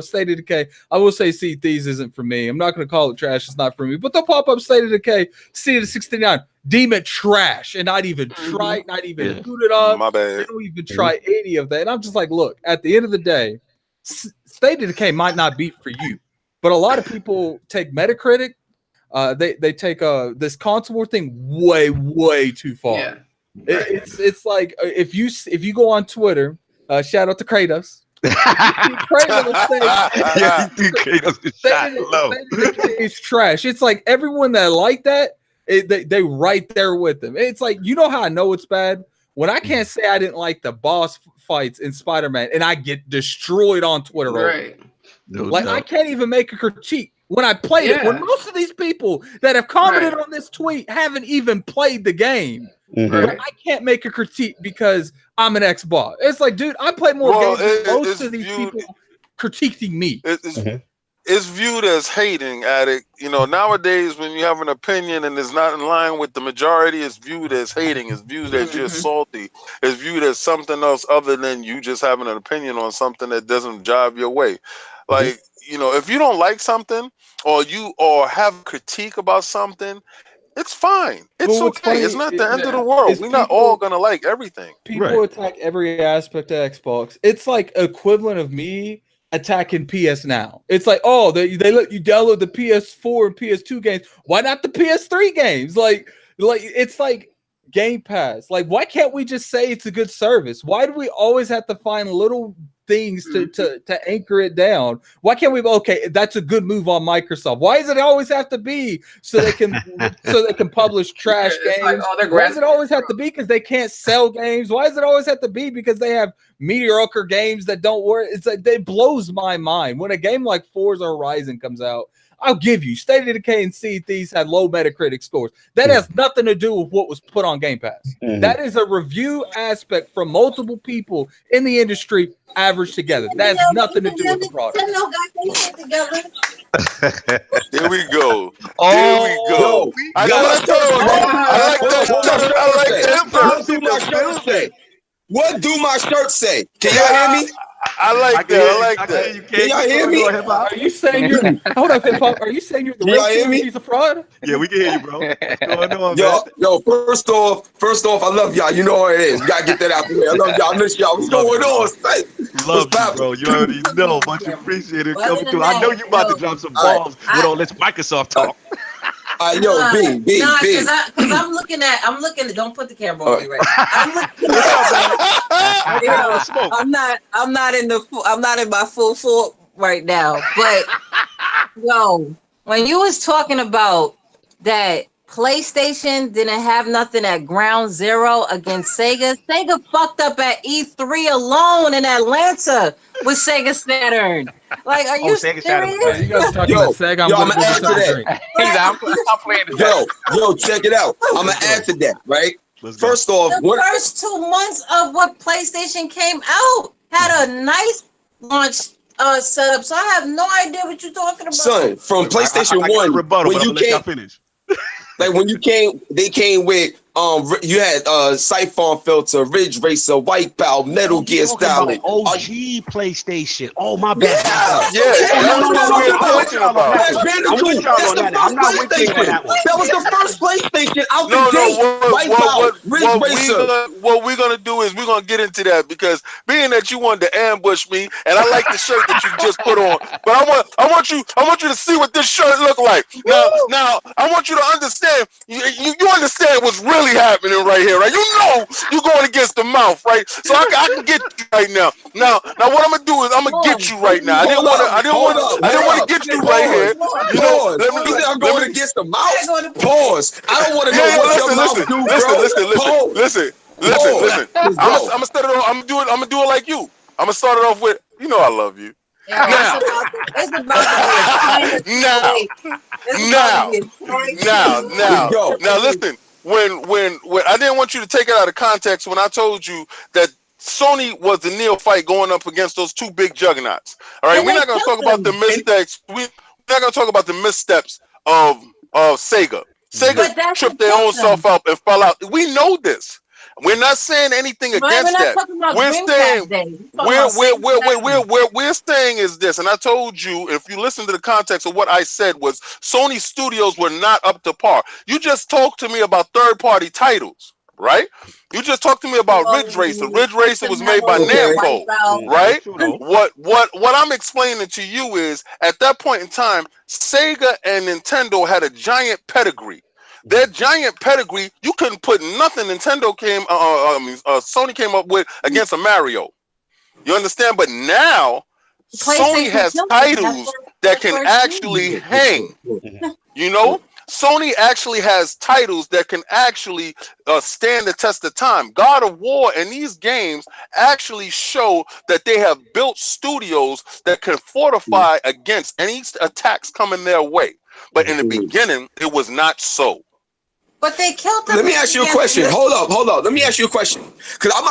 State of Decay. I will say Sea Thieves isn't for me. I'm not going to call it trash. It's not for me. But they'll pop up State of Decay, Sea of 69. Demon trash, and not even try, not even boot it up. My bad. They don't even try any of that. And I'm just like, look, at the end of the day, State of Decay might not be for you, but a lot of people take Metacritic. They take this console war thing way too far. Yeah. It's like if you go on Twitter, shout out to Kratos. It's trash. It's like everyone that like that, they right there with them. It's like, you know how I know it's bad? When I can't say I didn't like the boss fights in Spider-Man and I get destroyed on Twitter. Right. I can't even make a critique when I played it. When most of these people that have commented on this tweet haven't even played the game. But I can't make a critique because I'm an Xbox. It's like, dude, I play more games than most of these people critiquing me. It's viewed as hating, Addict. Nowadays when you have an opinion and it's not in line with the majority, it's viewed as hating. It's viewed as just salty. It's viewed as something else other than you just having an opinion on something that doesn't jive your way. Like, if you don't like something or have critique about something, it's fine. It's okay. Funny, it's not the end of the world. We're not all gonna like everything. People attack every aspect of Xbox. It's like equivalent of me attacking PS Now. It's like, oh, they let you download the PS4 and PS2 games. Why not the PS3 games? Like it's like Game Pass. Like, why can't we just say it's a good service? Why do we always have to find little things to anchor it down? Why can't we? Okay, that's a good move on Microsoft. Why does it always have to be so they can publish trash games? Like, why does it always have to be because they can't sell games? Why does it always have to be because they have mediocre games that don't work? It's like, it blows my mind when a game like Forza Horizon comes out. I'll give you State of Decay and Sea Thieves had low Metacritic scores. That has nothing to do with what was put on Game Pass. That is a review aspect from multiple people in the industry averaged together. That has nothing to do with the product. Here we go. Here we go. I like that. What do my shirt say? Can y'all hear me? I like that. Can y'all hear me? Are you saying you're hold up, hip hop? Are you saying you're the real king? He's a fraud? Yeah, we can hear you, bro. What's going on, yo, first off, I love y'all. You know what it is. You gotta get that out the way. I love y'all. I miss y'all. What's going on? Love you, bro. You already know. Much appreciated coming through. I know you about to drop some balls with all this Microsoft talk. B. Because I'm looking at. Don't put the camera on me right now. I'm not in my full form right now. But yo, when you was talking about that PlayStation didn't have nothing at ground zero against Sega. Sega fucked up at E3 alone in Atlanta with Sega Saturn. Like, are you serious? You guys talking about Sega? I'm gonna add to that. I'm playing this. Yo, check it out. I'm gonna add to that, right? First off, the first 2 months of what PlayStation came out had a nice launch setup. So I have no idea what you're talking about. Son, from PlayStation 1, rebuttal, when you came, finish. Like when you came, they came with you had Siphon Filter, Ridge Racer, Wipeout, Metal Gear Style. OG PlayStation. Oh my bad. That was the first PlayStation out the gate. What we're gonna do is we're gonna get into that, because being that you wanted to ambush me, and I like the shirt that you just put on, but I want you to see what this shirt look like. Now I want you to understand. You understand what's really happening right here, right? You know you're going against the mouth, right? So I can get you right now. Now what I'm gonna do is I'm gonna get you right now. I didn't want to get you right here. You know, I'm going against the mouth. Pause. I don't want to know what your mouth do, bro. Listen. I'm gonna start it off. I'm gonna do it like you. I'm gonna start it off with, you know, I love you. Now, listen. When I didn't want you to take it out of context when I told you that Sony was the neophyte going up against those two big juggernauts. All right, we're not going to talk about the mistakes. We're not going to talk about the missteps of Sega. Sega tripped their own self up and fell out. We know this. We're not saying anything against that. We're saying is this, and I told you, if you listen to the context of what I said, was Sony Studios were not up to par. You just talked to me about third-party titles, right? You just talked to me about Ridge Racer. Ridge Racer was made by Namco, right? What I'm explaining to you is, at that point in time, Sega and Nintendo had a giant pedigree. Their giant pedigree, you couldn't put nothing Sony came up with against a Mario. You understand? But now Sony has titles that can actually hang. You know? Sony actually has titles that can actually stand the test of time. God of War and these games actually show that they have built studios that can fortify against any attacks coming their way. But in the beginning, it was not so. But they killed them. Let me ask you a question. Hold up. Let me ask you a question. Because I'm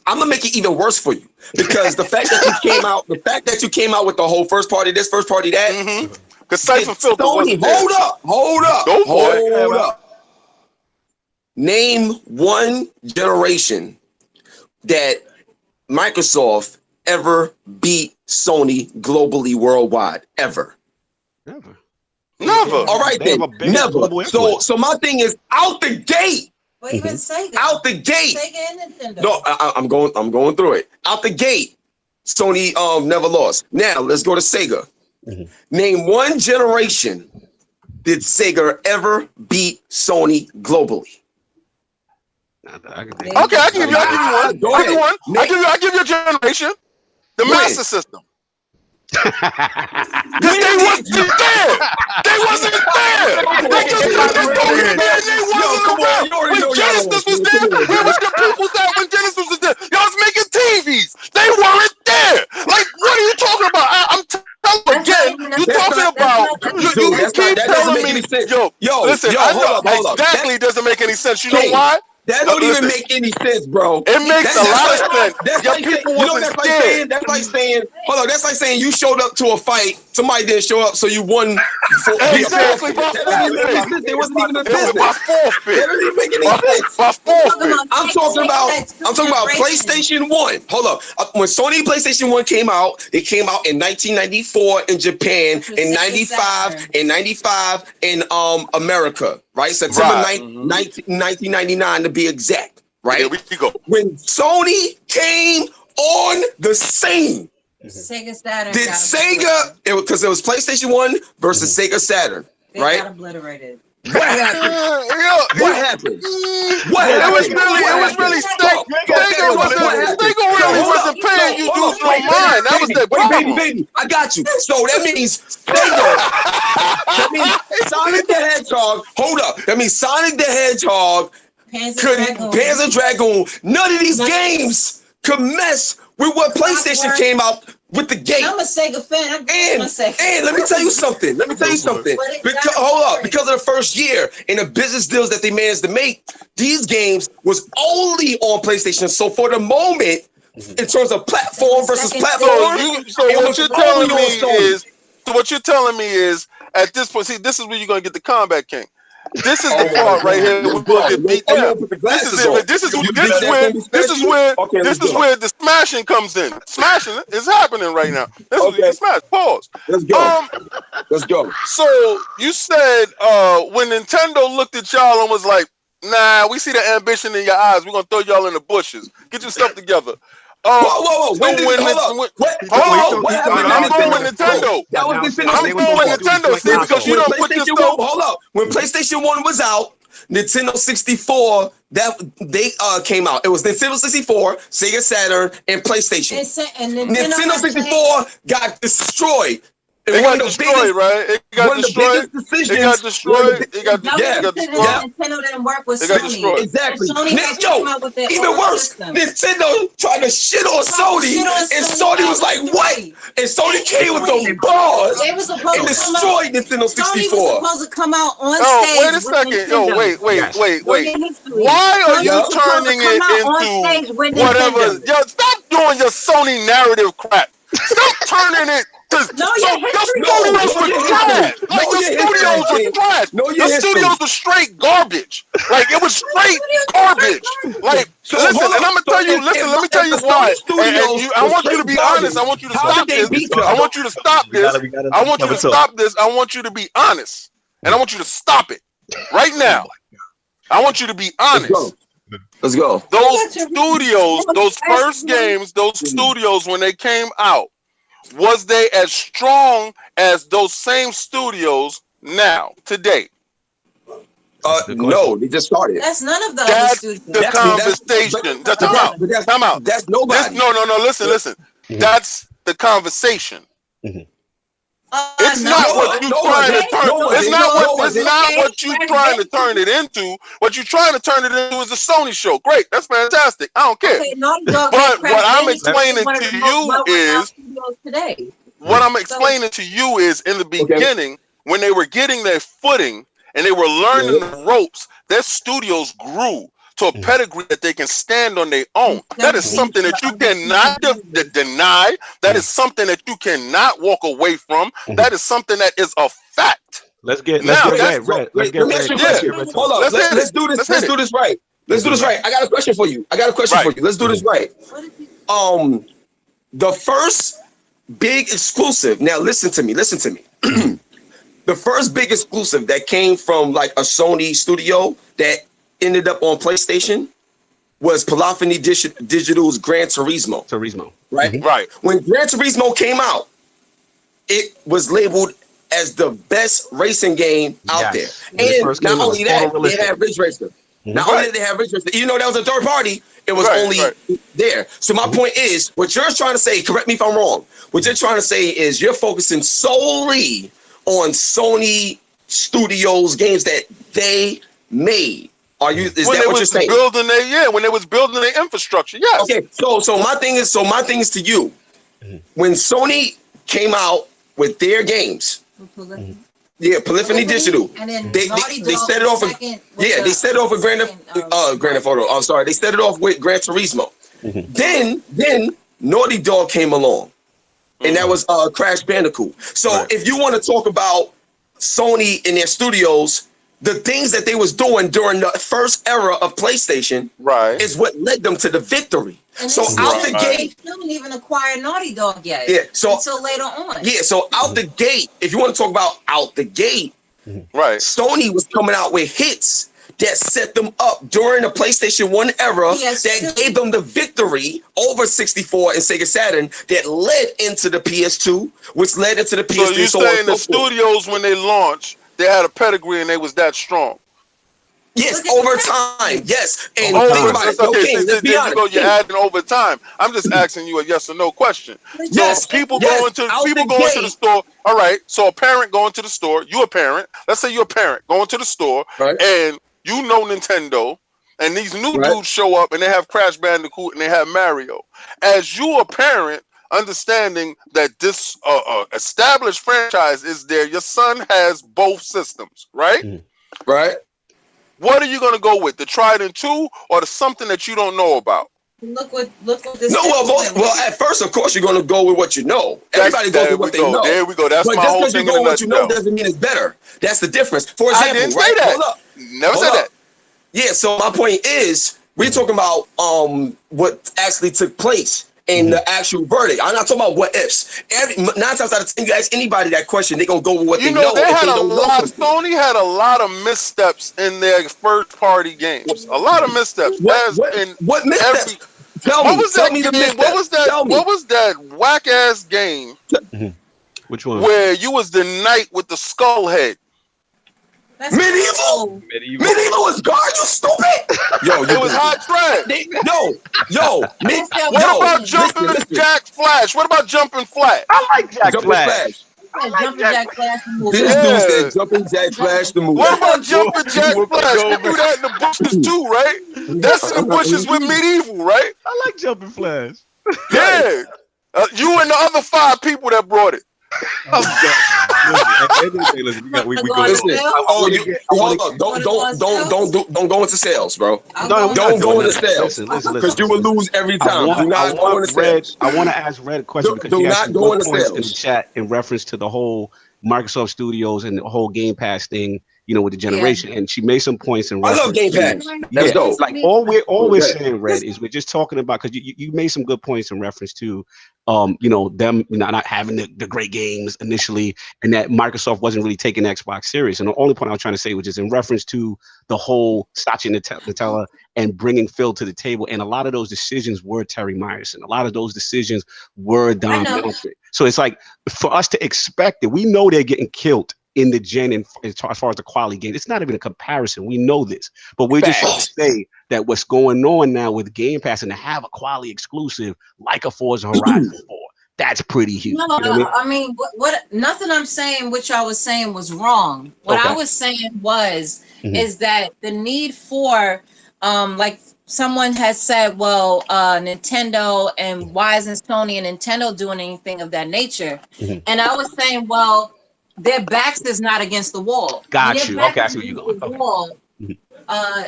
gonna make it even worse for you. Because the fact that you came out with the whole first party this, first party that. Because Siphon Filter wasn't there. Hold up. Name one generation that Microsoft ever beat Sony globally worldwide. Ever. Never. All right then. Never. So my thing is out the gate. Well, even Sega. Out the gate. Sega and Nintendo. No, I'm going through it. Out the gate. Sony never lost. Now let's go to Sega. Name one generation did Sega ever beat Sony globally. Okay, I give you one. I give you a generation. The Master System. Because they wasn't there. They wasn't there. They just wasn't there. They wasn't around. When Genesis was there, where was the people at when Genesis was there? Y'all was making TVs. They weren't there. Like, what are you talking about? I'm telling you again. You're talking about. You keep telling me. Yo, listen. Hold up. Exactly, it doesn't make any sense. You know why? That don't even make any sense, bro. It makes a lot of sense. That's like saying you showed up to a fight. Somebody didn't show up, so you won. Exactly. They wasn't even a business. By forfeit. That doesn't even make any sense. By forfeit. I'm talking about PlayStation 1. Hold up. When Sony PlayStation 1 came out, it came out in 1994 in Japan, in 95 in America. Right, September 1999 to be exact. Right, here we go. When Sony came on the scene, Sega Saturn. Did Sega? Because it was PlayStation 1 versus Sega Saturn, right? Got obliterated. What happened? What happened? What It happened? was really Sega really wasn't paying you dudes no mind. That was their problem. Baby, I got you. So that means Sega. That means Sonic the Hedgehog. Hold up. That means Sonic the Hedgehog. Panzer Dragoon. None of these games could mess with what PlayStation came out with the gate. I'm a Sega fan. And let me tell you something. Because, hold up. Because of the first year and the business deals that they managed to make, these games was only on PlayStation. So for the moment, in terms of platform versus platform, what you're telling me is at this point, see, this is where you're gonna get the Combat King. This is the part right here where we'll get beat down. This is where the smashing comes in. Smashing is happening right now. This is the smash. Pause. Let's go. So you said when Nintendo looked at y'all and was like, "Nah, we see the ambition in your eyes. We're gonna throw y'all in the bushes. Get your stuff together." Whoa. I'm going with Nintendo. I'm going with Nintendo. See, because you don't put this stuff. Hold up. When PlayStation 1 was out, Nintendo 64 they came out. It was Nintendo 64, Sega Saturn, and PlayStation. And Nintendo 64 got destroyed. It got destroyed, right? It got destroyed. Nintendo didn't work with Sony. Exactly. Sony even worse. Nintendo tried to shit on Sony, and Sony was like, "What?" And Sony came with those bars and destroyed Nintendo 64. Sony was supposed to come out on stage. Wait a second. Wait. Why are you turning it into whatever? Yo, stop doing your Sony narrative crap. Stop turning it. Your studios were trash. Your studios were straight garbage. Like it was straight garbage. Like listen, and I'm gonna tell you. Listen, let me tell you why. I want you to be honest. I want you to stop this. I want you to stop this. I want you to stop this. I want you to be honest, and I want you to stop it right now. I want you to be honest. Let's go. Those studios, those first games, those studios when they came out. Was they as strong as those same studios now, today? No, they just started. That's none of those That's studios. The conversation. Time out. That's nobody. No. Listen. That's the conversation. It's not what you trying to turn. It's not what you trying to turn it into. What you trying to turn it into is a Sony show. Great, that's fantastic. I don't care. But what I'm explaining to you is what I'm explaining to you is in the beginning when they were getting their footing and they were learning the ropes, their studios grew to a pedigree that they can stand on their own. That is something that you cannot deny. That is something that you cannot walk away from. That is something that is a fact. Let's get Red. Hold on. Let's do this. Let's do this right. Let's do this right. I got a question for you. Let's do this right. The first big exclusive. Now listen to me. The first big exclusive that came from like a Sony studio that ended up on PlayStation was Polyphony Digital's Gran Turismo. Right. When Gran Turismo came out, it was labeled as the best racing game out there. And not only that, they had Ridge Racer. Not only did they have Ridge Racer, even though that was a third party, it was only there. So my point is, what you're trying to say, correct me if I'm wrong, what you're trying to say is you're focusing solely on Sony Studios games that they made. Is that what you're saying? When they was building their infrastructure, yes. Okay, so my thing is to you. When Sony came out with their games, Polyphony Digital, they set it off with they set it off with Grand Theft Auto. I'm sorry, they set it off with Gran Turismo. Then Naughty Dog came along, and that was Crash Bandicoot. So if you want to talk about Sony in their studios, the things that they was doing during the first era of PlayStation is what led them to the victory. And so out the gate, they didn't even acquire Naughty Dog yet. Until later on. So out the gate, if you want to talk about out the gate, Sony was coming out with hits that set them up during the PlayStation 1 era that gave them the victory over 64 and Sega Saturn that led into the PS2, which led into the PS3. So you're saying the studios when they launched they had a pedigree and they was that strong. Yes, over time. Yes. And think about it. Okay, let's be honest. You're adding over time. I'm just asking you a yes or no question. Yes. So people going to the store. All right. So a parent going to the store. You a parent. Let's say you're a parent going to the store, and you know Nintendo, and these new dudes show up and they have Crash Bandicoot and they have Mario. As you a parent, understanding that this established franchise is there, your son has both systems, right? Right. What are you going to go with? The tried and true or the something that you don't know about? Look what this. No, well, at first, of course, you're going to go with what you know. Everybody goes with what they know. There we go. That's my whole thing. But just because you go with what you know doesn't mean it's better. That's the difference. For example, I didn't say that. Hold up. Never said that. Yeah. So my point is, we're talking about what actually took place in the actual verdict. I'm not talking about what ifs. 9 times out of 10, you ask anybody that question, they're gonna go with what they know. Sony had a lot of missteps in their first party games. A lot of missteps. What missteps? Tell me the missteps. What was that whack ass game? Which one? Where you was the knight with the skull head. Medieval was garbage, you stupid. Yo, it was hot trash. What about Jumping Jack Flash? What about Jumping Flash? I like Jack Flash. Jumping Jack Flash the movie. This dude said Jumping Jack Flash the movie. What about Jumping Jack Flash? They do that in the bushes too, right? That's in the bushes with Medieval, right? I like Jumping Flash. Yeah. You and the other 5 people that brought it. Hold on. Don't go into sales, bro. Don't go into sales because you will lose every time. I want to ask Red a question because do not go into sales in the chat in reference to the whole Microsoft Studios and the whole Game Pass thing, with the generation, and she made some points in reference. I love Game Pass. That's dope. Like all we're saying, Red, is we're just talking about, because you made some good points in reference to them not having the great games initially, and that Microsoft wasn't really taking Xbox serious. And the only point I was trying to say, which is in reference to the whole Satya Nadella and bringing Phil to the table, and a lot of those decisions were Terry Myerson. A lot of those decisions were Don Milford. So it's like, for us to expect it, we know they're getting killed in the gen, and as far as the quality game, it's not even a comparison. We know this, but we're just trying to say that what's going on now with Game Pass and to have a quality exclusive like a Forza Horizon 4, that's pretty huge. No, I mean, what nothing I'm saying, which I was saying was wrong. What I was saying is that the need for, like someone has said, well, Nintendo, and why isn't Sony and Nintendo doing anything of that nature? And I was saying, well, their backs is not against the wall. Got you. Okay, I see where you're going.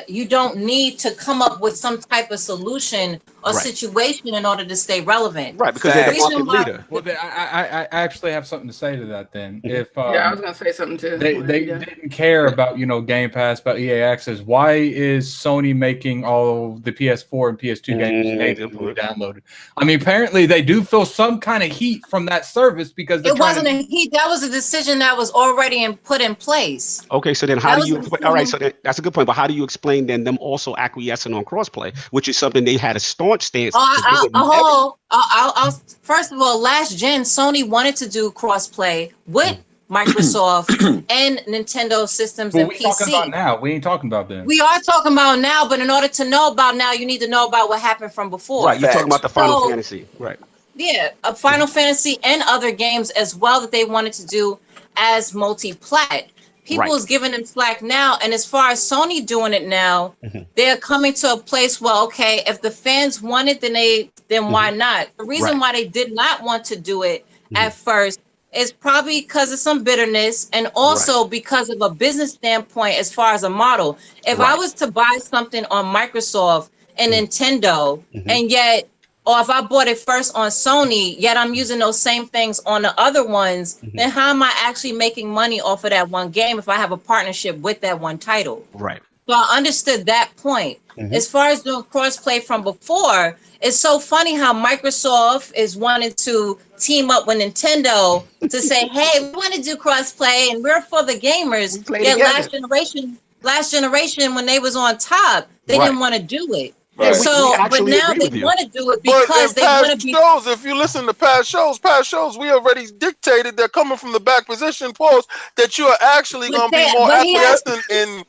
You don't need to come up with some type of solution or situation in order to stay relevant. Right, because they're the market leader. Well, I actually have something to say to that then. If I was going to say something too. They didn't care about, Game Pass, about EA Access. Why is Sony making all the PS4 and PS2 games natively downloaded? I mean, apparently they do feel some kind of heat from that service because it wasn't a heat. That was a decision that was already put in place. Okay, so then how do you? All right, so that's a good point. But how do you explain then them also acquiescing on crossplay, which is something they had a staunch stance? First of all, last gen, Sony wanted to do crossplay with Microsoft and Nintendo systems and PC. Talking about now. We ain't talking about them. We are talking about now, but in order to know about now, you need to know about what happened from before. Right, you're talking about the Final Fantasy, right? Yeah, a Final Fantasy and other games as well that they wanted to do as multi-plat. People's giving them slack now, and as far as Sony doing it now, they're coming to a place where, okay, if the fans want it, then why not? The reason why they did not want to do it at first is probably because of some bitterness, and also because of a business standpoint as far as a model. If I was to buy something on Microsoft and Nintendo, and yet, or if I bought it first on Sony, yet I'm using those same things on the other ones, then how am I actually making money off of that one game if I have a partnership with that one title? Right. So I understood that point. As far as doing crossplay from before, it's so funny how Microsoft is wanting to team up with Nintendo to say, hey, we want to do crossplay and we're for the gamers. Yet last generation, when they was on top, they didn't want to do it. Right. So, but now they want to do it because they want to be. Shows, if you listen to past shows, we already dictated they're coming from the back position post that you are actually going to be more acquiescent in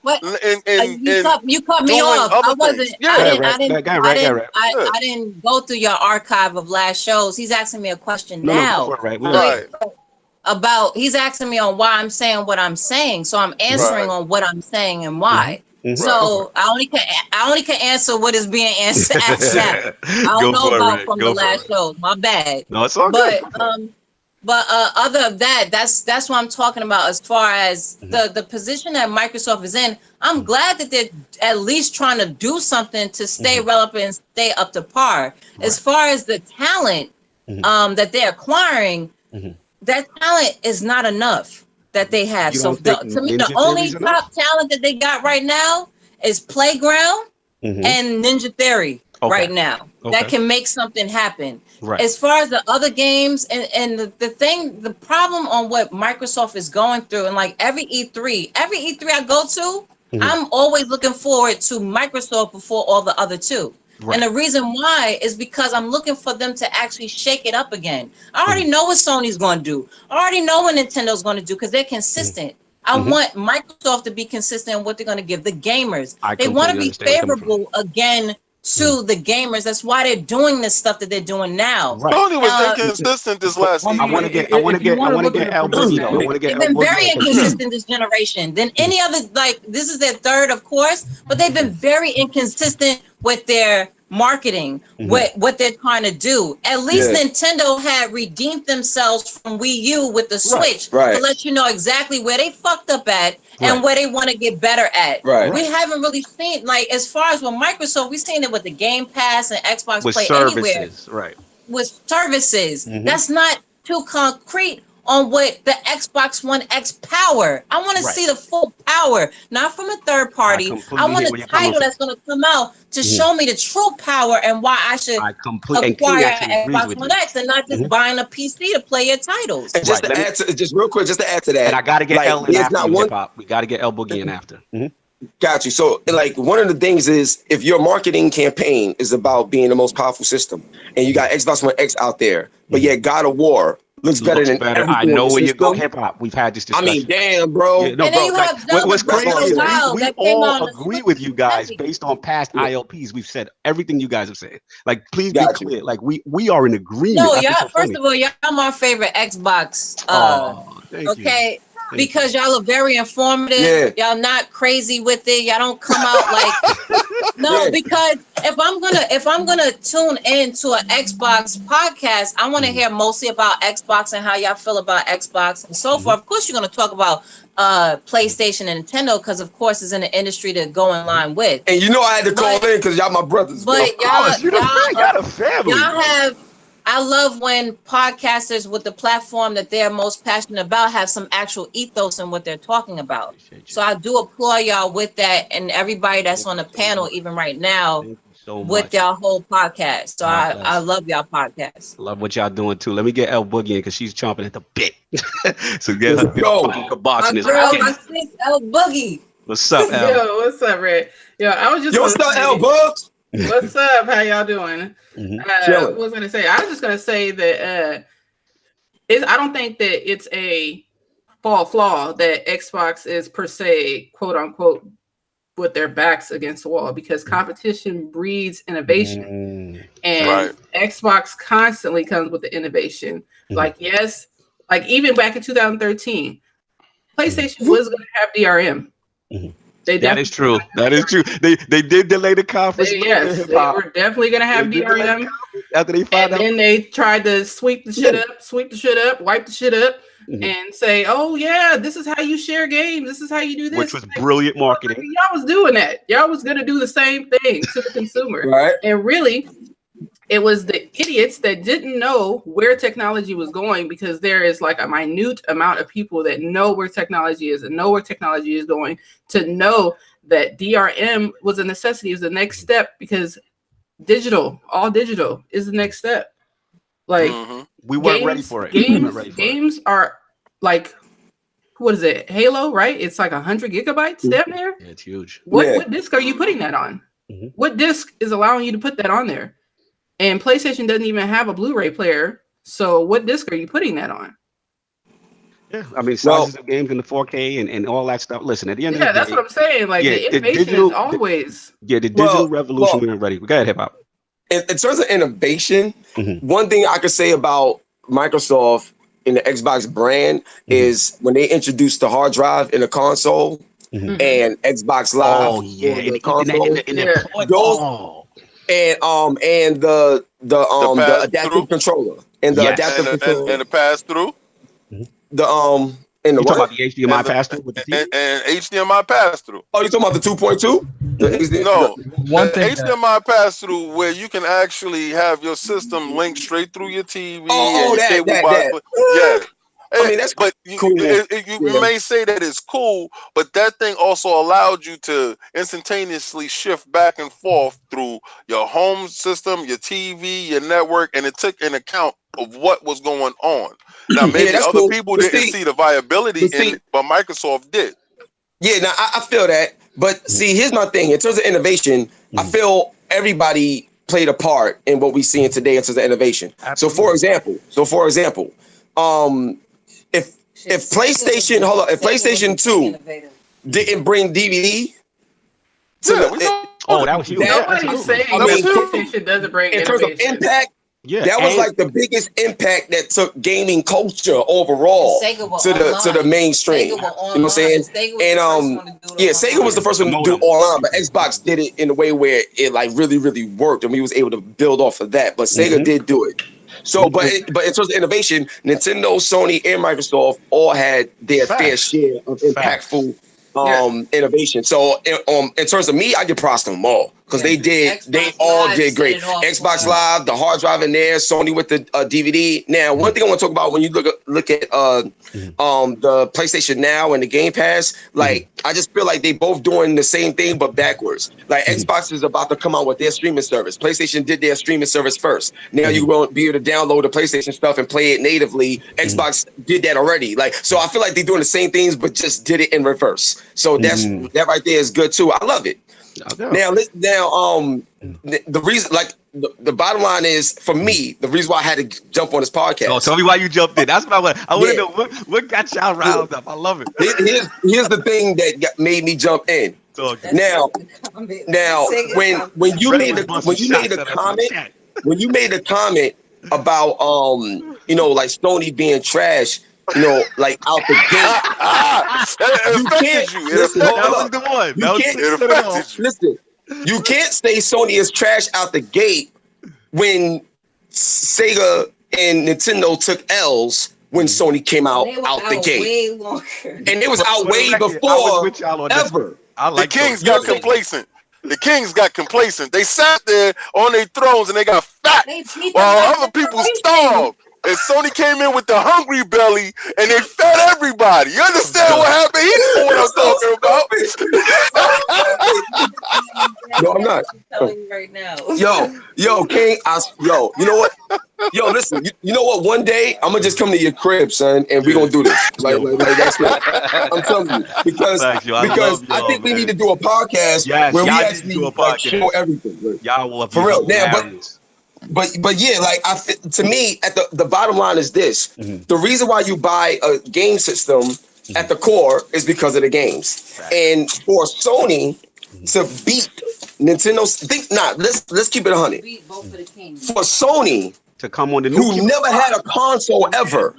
you cut me off. I wasn't. Yeah. I didn't go through your archive of last shows. He's asking me a question now. He's asking me on why I'm saying what I'm saying. So I'm answering on what I'm saying and why. So I only can answer what is being asked now. I don't know about from the last show. My bad. No, it's all good. But other than that, that's what I'm talking about as far as the position that Microsoft is in. I'm glad that they're at least trying to do something to stay relevant and stay up to par. As far as the talent that they're acquiring, that talent is not enough that they have. So to me, the only top talent that they got right now is Playground and Ninja Theory right now that can make something happen. As far as the other games and the problem on what Microsoft is going through, and like every E3 I go to, I'm always looking forward to Microsoft before all the other two. And the reason why is because I'm looking for them to actually shake it up again. I already know what Sony's going to do. I already know what Nintendo's going to do because they're consistent. I want Microsoft to be consistent in what they're going to give the gamers. They want to be favorable again to the gamers. That's why they're doing this stuff that they're doing now. Sony was inconsistent this last year. I want to get Lboogie. They've been very inconsistent this generation than any other. Like this is their third, of course, but they've been very inconsistent with their marketing, what they're trying to do. At least Nintendo had redeemed themselves from Wii U with the Switch to let you know exactly where they fucked up at and where they want to get better at. We haven't really seen, like, as far as with Microsoft, we've seen it with the Game Pass and Xbox with Play services, Anywhere. With services. That's not too concrete on what the Xbox One X power. I want to see the full power, not from a third party. I want a title that's going to come out to show me the true power and why I should acquire Xbox One X and not just buying a PC to play your titles. And just to add to, just real quick, just to add to that, and I got to get L in after. We got to get Lboogie in after. Got you. So, like, one of the things is if your marketing campaign is about being the most powerful system, and you got Xbox One X out there, but yet God of War looks better than everything. I know where you go, hip hop. We've had this discussion. I mean, damn, bro. Yeah, no, and bro. Like, what's crazy is we all agree Switch with you guys based on past ILPs. We've said everything you guys have said. Like, please be clear. Like, we are in agreement. No, y'all. First of all, y'all my favorite Xbox. Thank you. Because y'all are very informative. Y'all not crazy with it. Y'all don't come out like because if I'm gonna tune in to an Xbox podcast, I want to hear mostly about Xbox and how y'all feel about Xbox and so forth. Of course, you're gonna talk about PlayStation and Nintendo because of course it's in the industry to go in line with. And you know I had to call in because y'all my brothers. But y'all a family. Y'all have. I love when podcasters with the platform that they're most passionate about have some actual ethos in what they're talking about. So I do applaud y'all with that and everybody that's on the panel even right now with y'all whole podcast. So I love y'all podcast. Love what y'all doing too. Let me get Lboogie in because she's chomping at the bit. So get her kibosh. My sis Lboogie. What's up, L? Yo, what's up, Red? Yo, I was just. Yo, what's up, Lboogie? What's up? How y'all doing? What was I gonna say? I was just gonna say that I don't think that it's a flaw that Xbox is per se, quote unquote, with their backs against the wall because competition breeds innovation, and Xbox constantly comes with the innovation. Like even back in 2013, PlayStation was gonna have DRM. That is true. That is true. They did delay the conference. They were definitely gonna have DRM after they found out. And then they tried to sweep the shit up, wipe the shit up, and say, "Oh yeah, this is how you share games. This is how you do this." Which was brilliant marketing. Y'all was doing that. Y'all was gonna do the same thing to the consumer, right? And really, it was the idiots that didn't know where technology was going because there is like a minute amount of people that know where technology is and know where technology is going to know that DRM was a necessity, is the next step because all digital is the next step. Like we weren't ready for it. Games are like, what is it? Halo, right? It's like 100 gigabytes down there. Yeah, it's huge. What disc are you putting that on? What disc is allowing you to put that on there? And PlayStation doesn't even have a Blu-ray player. So what disc are you putting that on? Yeah, I mean, sizes of games in the 4K and all that stuff. Listen, at the end of the day, that's what I'm saying. Like the innovation is always the digital revolution. We're ready. Go ahead, Hip Hop. In terms of innovation, one thing I could say about Microsoft in the Xbox brand is when they introduced the hard drive in the console and Xbox Live. Oh yeah, in the console. And the adaptive controller and the adaptive controller and the pass through. And the you talking about the HDMI pass through with the TV? And HDMI pass through. Oh, you talking about the 2.2? No, HDMI pass through where you can actually have your system linked straight through your TV. That. Yeah. I mean, that's but cool. You may say that it's cool, but that thing also allowed you to instantaneously shift back and forth through your home system, your TV, your network, and it took an account of what was going on. Now, maybe other people didn't see the viability in it, but Microsoft did. Yeah, now I feel that. But see, here's my thing. In terms of innovation, I feel everybody played a part in what we're seeing today in terms of innovation. Absolutely. So for example, if PlayStation 2 didn't bring DVD that was huge. Nobody's saying PlayStation doesn't bring in terms of impact. Yeah, that was like the biggest impact that took gaming culture overall to the mainstream. You know what I'm saying? And Sega was the first one to do online, but Xbox did it in a way where it like really, really worked, and we was able to build off of that. But Sega did do it. So, but in terms of innovation, Nintendo, Sony, and Microsoft all had their fair share of impactful innovation. So, in terms of me, I give props to them all because they all did great. Xbox Live, the hard drive in there, Sony with the DVD. Now, one thing I want to talk about when you look at the PlayStation Now and the Game Pass, like I just feel like they both doing the same thing but backwards. Like Xbox is about to come out with their streaming service. PlayStation did their streaming service first. Now you won't be able to download the PlayStation stuff and play it natively. Xbox did that already. Like, so I feel like they're doing the same things but just did it in reverse. So that right there is good too. I love it. Now, the reason, like, the bottom line is for me, the reason why I had to jump on this podcast. Oh, tell me why you jumped in. That's what I want. I want to know what got y'all riled up. I love it. Here's the thing that made me jump in. Now, when you made the comment about like Sony being trash. Like out the gate. Listen, you can't say Sony is trash out the gate when Sega and Nintendo took L's when Sony came out the gate. And it was out way before ever. The Kings got complacent. The Kings got complacent. They sat there on their thrones and they got fat while other people starved. And Sony came in with the hungry belly and they fed everybody. You understand what happened? He know what I'm talking about. No, I'm not. I'm telling you right now. Yo, King, you know what? Yo, listen, you know what? One day I'm gonna just come to your crib, son, and we're gonna do this. Like that's what I'm telling you. Because I think we need to do a podcast where we actually show everything. Like, y'all will for real. Now, but yeah, like to me, at the bottom line is this: the reason why you buy a game system at the core is because of the games. And for Sony to beat Nintendo, let's keep it 100. For Sony to come on the who never had a console ever,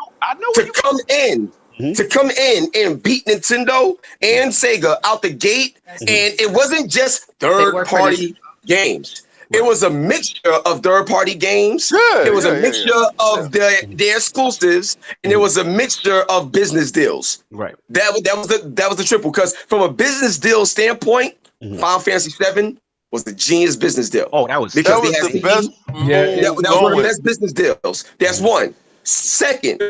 to come in and beat Nintendo and Sega out the gate, and it wasn't just third-party games. It was a mixture of third-party games. It was a mixture of their exclusives, and it was a mixture of business deals. Right. That was the triple. Because from a business deal standpoint, Final Fantasy VII was the genius business deal. Oh, that was the best. That was one of the best business deals. That's one. Second,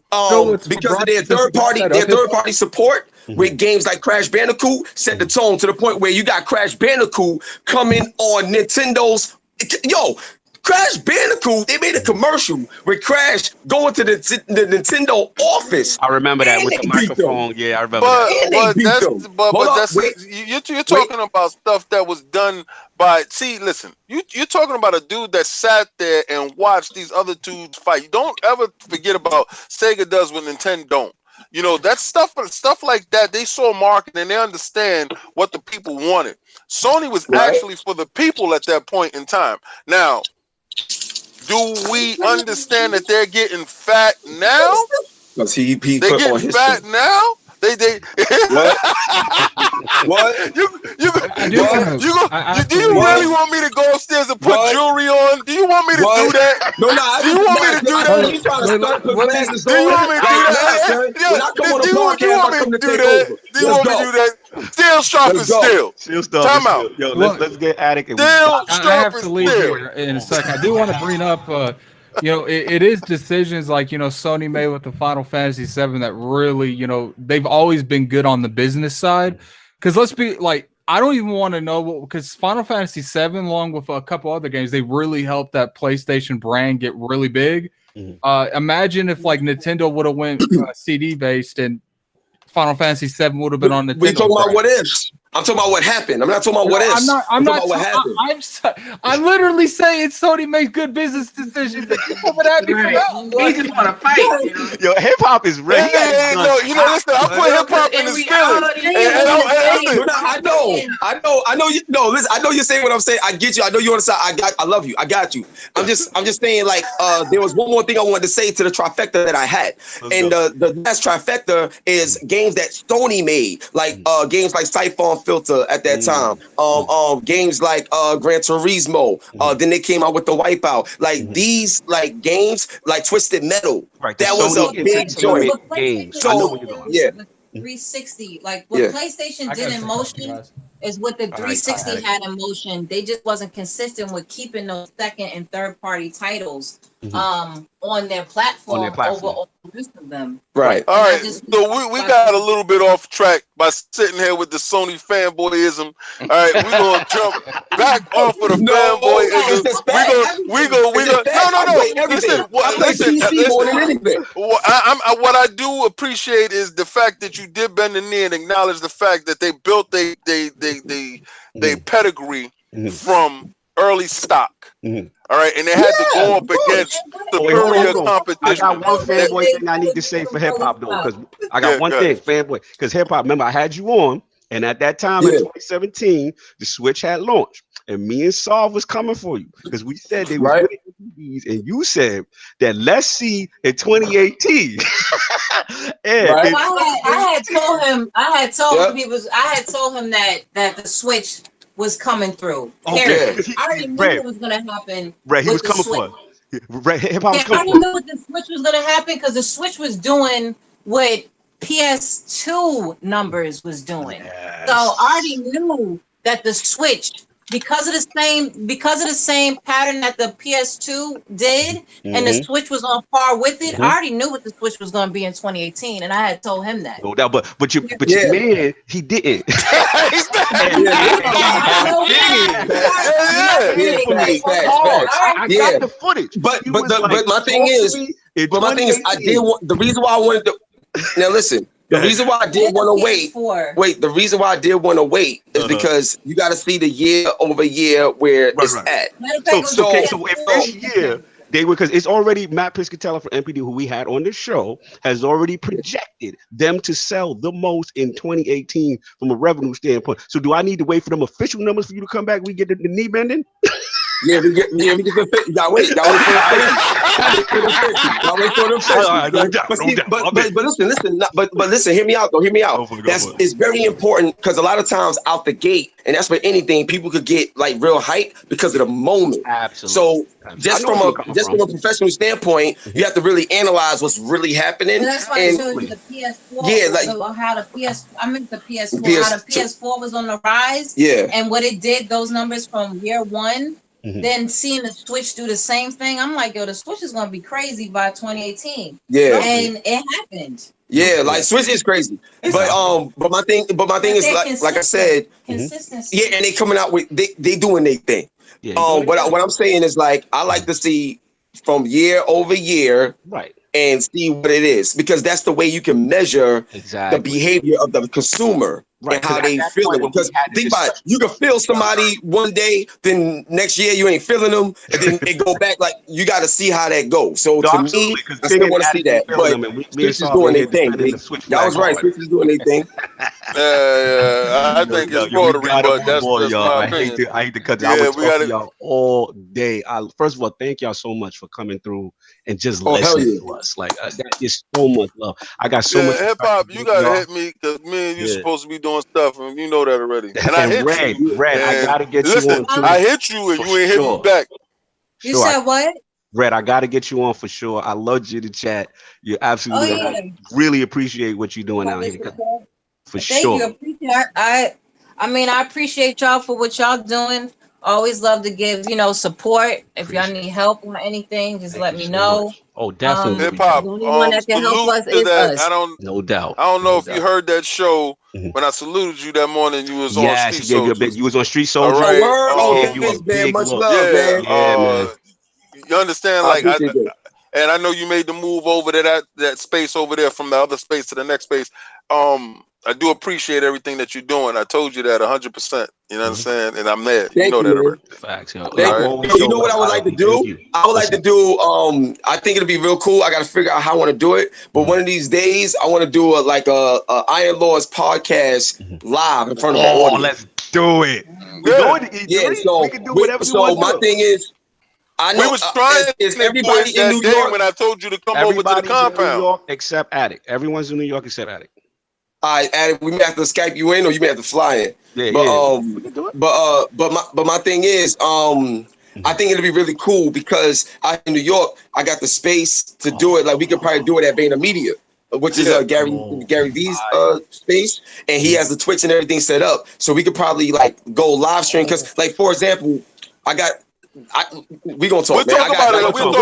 because of their third-party support. With games like Crash Bandicoot set the tone to the point where you got Crash Bandicoot coming on Nintendo's. Crash Bandicoot, they made a commercial with Crash going to the Nintendo office. I remember that with the microphone. Yeah, I remember that. You're talking about stuff that was done by. See, listen, you're talking about a dude that sat there and watched these other dudes fight. You don't ever forget about Sega does what Nintendo don't. You know, that stuff like that, they saw marketing and they understand what the people wanted. Sony was actually for the people at that point in time. Now, do we understand that they're getting fat now? They're getting fat now? They what? What? Do you really want me to go upstairs and put jewelry on? Do you want me to do that? No, do you want me to do that? You trying to start put glasses on? Do you want me to do that? When I come on the podcast, I come to take over. Do you want me to do that? Steel sharp and steel. Time out. Yo, let's get Attic. I have to leave here in a second. I do want to bring up you know, it is decisions like, you know, Sony made with the Final Fantasy VII that really, you know, they've always been good on the business side. Because let's be like, I don't even want to know because Final Fantasy VII, along with a couple other games, they really helped that PlayStation brand get really big. Imagine if like Nintendo would have went CD based and Final Fantasy VII would have been on Nintendo. We talking about what ifs. I'm talking about what happened. I'm not talking about what ifs. I'm not talking about what happened. I'm literally saying Sony makes good business decisions. He just want to fight. You know? Yo, hip hop is ready. You know, listen, I put hip hop in his feelings. I know you know. Listen, I know you're saying what I'm saying. I get you. I know you on the side. I love you. I got you. I'm just saying, like, there was one more thing I wanted to say to the trifecta that I had. And the last trifecta is games that Sony made, like games like Siphon Filter at that time, games like Gran Turismo, then they came out with the Wipeout, like these like games like Twisted Metal, right, that was a big joint. So 360, like what PlayStation did in motion is what the 360 had in motion. They just wasn't consistent with keeping those second and third party titles on their platform over all the rest of them. Right. All right. So we got a little bit off track by sitting here with the Sony fanboyism. All right, we're gonna jump back off of the fanboyism. We go. No. Listen. What I do appreciate is the fact that you did bend the knee and acknowledge the fact that they built they pedigree from early stock. All right, and they had to go up against superior competition. I got one fanboy thing I need to say for hip hop though, because I got one thing, fanboy, because hip hop. Remember, I had you on, and at that time in 2017, the Switch had launched, and me and Solve was coming for you because we said they were these, and you said that let's see in 2018. I had told him that the Switch was coming through. I already knew it was going to happen. Right, he was coming for us. Right, hip hop was coming. I already knew the Switch was going to happen because the Switch was doing what PS2 numbers was doing. Yes. So I already knew that the Switch, because of the same pattern that the PS2 did, and the Switch was on par with it. I already knew what the Switch was going to be in 2018, and I had told him that. No doubt, but your man, he didn't. I got the footage. But my thing is, I did want the reason why I wanted to. Now listen. The reason why I did want to wait. The reason why I did want to wait is because you got to see the year over year where it's at. So if this year they were, because it's already Matt Piscatella from MPD, who we had on this show, has already projected them to sell the most in 2018 from a revenue standpoint. So do I need to wait for them official numbers for you to come back? We get the knee bending. Yeah, we get the 50. Y'all wait for the 50. But listen, hear me out though. Hear me out. It's very important because a lot of times out the gate, and that's for anything, people could get like real hype because of the moment. Absolutely. So just from a professional standpoint, you have to really analyze what's really happening. And that's why I showed you the PS4. Yeah, like how the PS4, how the PS4 was on the rise. Yeah. And what it did, those numbers from year one. Then seeing the Switch do the same thing, I'm like, yo, the Switch is gonna be crazy by 2018. Yeah, and it happened. Yeah, like Switch is crazy, but my thing is like I said, consistency. Yeah, and they coming out with they doing their thing. What I'm saying is like I like to see from year over year, right, and see what it is, because that's the way you can measure the behavior of the consumer. Right. And how they feel it. Because think about it, you can feel somebody one day, then next year you ain't feeling them, and then it go back. Like you got to see how that goes. So to me, I still want to see that. But Switch is doing their thing. Y'all was right. Switch is doing their thing. I think it's rotary, but that's just my opinion. I hate to cut. I would talk to y'all all day. First of all, thank y'all so much for coming through and just listening to us. Like that is so much love. I got so much hip hop. You gotta hit me because me and you supposed to be doing stuff, and you know that already. And I hit you. Red, I gotta get you on too. I hit you, and you ain't hit me back. You said what? Red, I gotta get you on for sure. I loved you to chat. You absolutely I really appreciate what you're doing out here. For sure. Thank you. I mean, I appreciate y'all for what y'all doing. Always love to give, support. If y'all need help on anything, just let me know. Oh, definitely. Hip hop. The only one that can help us is us. No doubt. I don't know if you heard that show when I saluted you that morning. You was on Street Soldiers. You was on Street Soldiers. All right. Much love, man. Man. You understand? Like, and I know you made the move over to that space over there from the other space to the next space. I do appreciate everything that you're doing. I told you that 100%. You know what I'm saying? And I'm there. You know that already. Facts, yo. You know what I would like to do? I would like to do. I think it'll be real cool. I got to figure out how I want to do it. But one of these days, I want to do a Iron Lords podcast live in front of an audience. Let's do it. So we can do whatever you want. So my thing is, I know we was trying is everybody in New York when I told you to come over to the compound. New York except Attic. Everyone's in New York except Attic. Attic, we may have to Skype you in, or you may have to fly in. But my thing is, I think it'll be really cool because out in New York, I got the space to do it. Like we could probably do it at Venom Media, which is Gary V's space, and he has the Twitch and everything set up. So we could probably go live stream because, for example, we gonna talk. We'll talk about it. We'll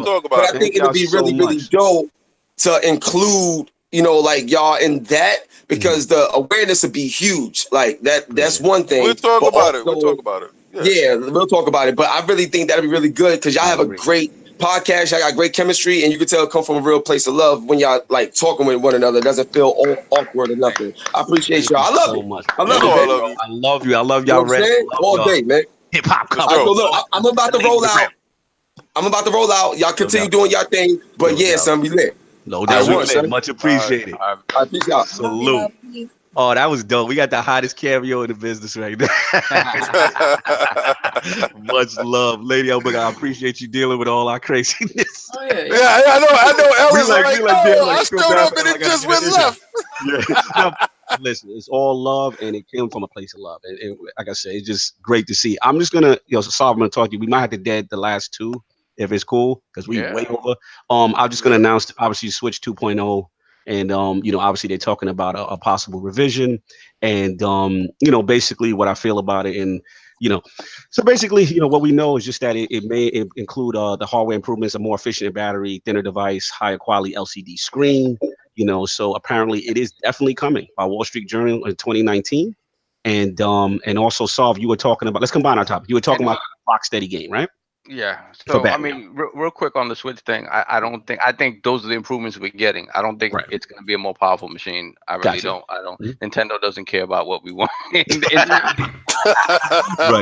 talk about it. But I think it'll be really, really dope to include, y'all in that, because the awareness would be huge. Like that's one thing. We'll talk about it. We'll talk about it. Yeah, we'll talk about it. But I really think that'd be really good because y'all have a great podcast. Y'all got great chemistry, and you can tell it come from a real place of love when y'all talking with one another. It doesn't feel all awkward or nothing. I appreciate y'all. I love it. I love you. I love y'all. All day, man. Hip hop. So look, I'm about to roll out. Y'all continue doing y'all thing. But son, we lit. No doubt. Much appreciated. Peace out. Salute. Oh, that was dope. We got the hottest cameo in the business right now. Much love, Lady Lboogie. I appreciate you dealing with all our craziness. Oh, yeah, I know. I showed up and it just went left. Listen, it's all love, and it came from a place of love. And like I said, it's just great to see. I'm just gonna, Saul, I'm gonna talk to you. We might have to dead the last two if it's cool, because we way over. I'm just gonna announce obviously Switch 2.0. And obviously they're talking about a possible revision, and basically what I feel about it, and so basically what we know is just that it may include the hardware improvements, a more efficient battery, thinner device, higher quality LCD screen. So apparently it is definitely coming by Wall Street Journal in 2019, and also Solve, you were talking about. Let's combine our topic. You were talking about Rocksteady game, right? Yeah. So I mean, real quick on the Switch thing, I think those are the improvements we're getting. I don't think it's going to be a more powerful machine. I really don't. I don't. Nintendo doesn't care about what we want. Right.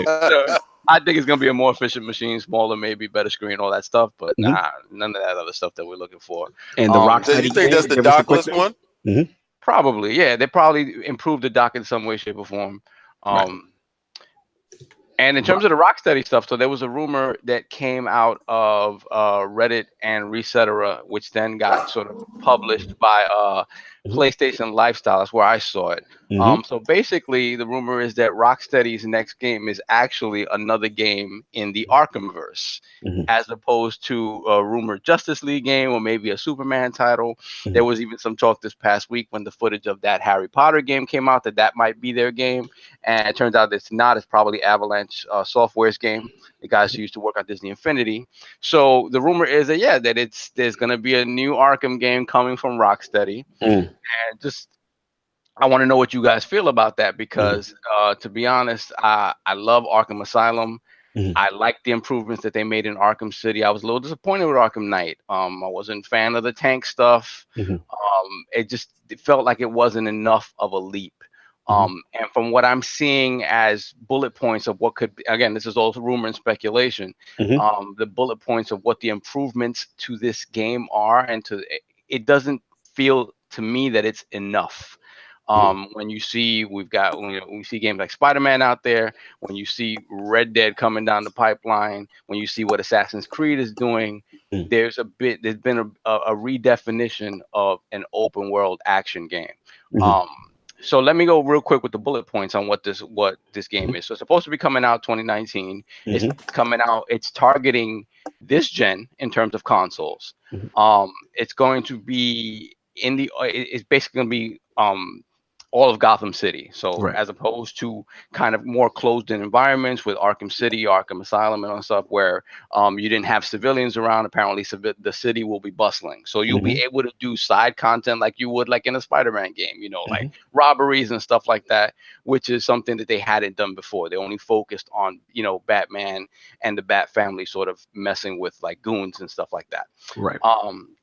So I think it's going to be a more efficient machine, smaller, maybe better screen, all that stuff. But none of that other stuff that we're looking for. And the Rocksteady, you think that's the dockless one? Probably. Yeah. They probably improved the dock in some way, shape, or form. And in terms of the Rocksteady stuff, so there was a rumor that came out of Reddit and Resetera, which then got sort of published by PlayStation Lifestyle. That's where I saw it. So basically, the rumor is that Rocksteady's next game is actually another game in the Arkhamverse, as opposed to a rumored Justice League game or maybe a Superman title. There was even some talk this past week when the footage of that Harry Potter game came out that might be their game. And it turns out it's not. It's probably Avalanche Software's game. The guys who used to work at Disney Infinity. So the rumor is that there's going to be a new Arkham game coming from Rocksteady. And just I want to know what you guys feel about that, because to be honest, I love Arkham Asylum. I liked the improvements that they made in Arkham City. I was a little disappointed with Arkham Knight. I wasn't a fan of the tank stuff. It felt like it wasn't enough of a leap. And from what I'm seeing as bullet points of what could be, again, this is all rumor and speculation, the bullet points of what the improvements to this game are, and it doesn't feel to me that it's enough. When you see we see games like Spider-Man out there, when you see Red Dead coming down the pipeline, when you see what Assassin's Creed is doing, there's been a redefinition of an open world action game. So let me go real quick with the bullet points on what this game is. So it's supposed to be coming out 2019. It's coming out. It's targeting this gen in terms of consoles. It's going to be it's basically going to be all of Gotham City. So as opposed to kind of more closed-in environments with Arkham City, Arkham Asylum, and all stuff where you didn't have civilians around. Apparently, the city will be bustling. So you'll be able to do side content like you would like in a Spider-Man game, like robberies and stuff like that, which is something that they hadn't done before. They only focused on, Batman and the Bat family sort of messing with like goons and stuff like that.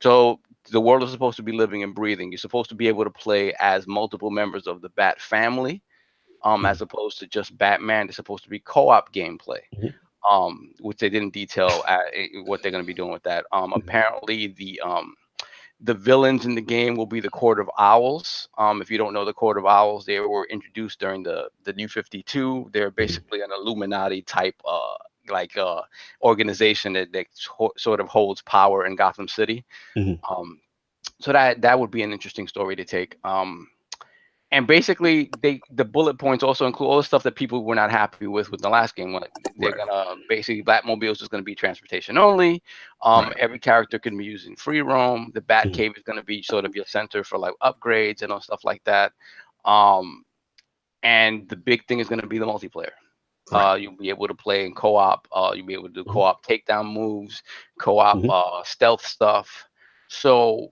So the world is supposed to be living and breathing. You're supposed to be able to play as multiple members of the Bat family, as opposed to just Batman. It's supposed to be co-op gameplay, which they didn't detail what they're going to be doing with that. Apparently, the villains in the game will be the Court of Owls. If you don't know the Court of Owls, they were introduced during the New 52. They're basically an Illuminati type organization that sort of holds power in Gotham City. So that would be an interesting story to take. And basically, the bullet points also include all the stuff that people were not happy with the last game. Like they're gonna basically Batmobile is just gonna be transportation only. Every character can be using free roam. The Batcave is gonna be sort of your center for like upgrades and all stuff like that. And the big thing is gonna be the multiplayer. You'll be able to play in co-op. You'll be able to do co-op takedown moves, co-op stealth stuff. So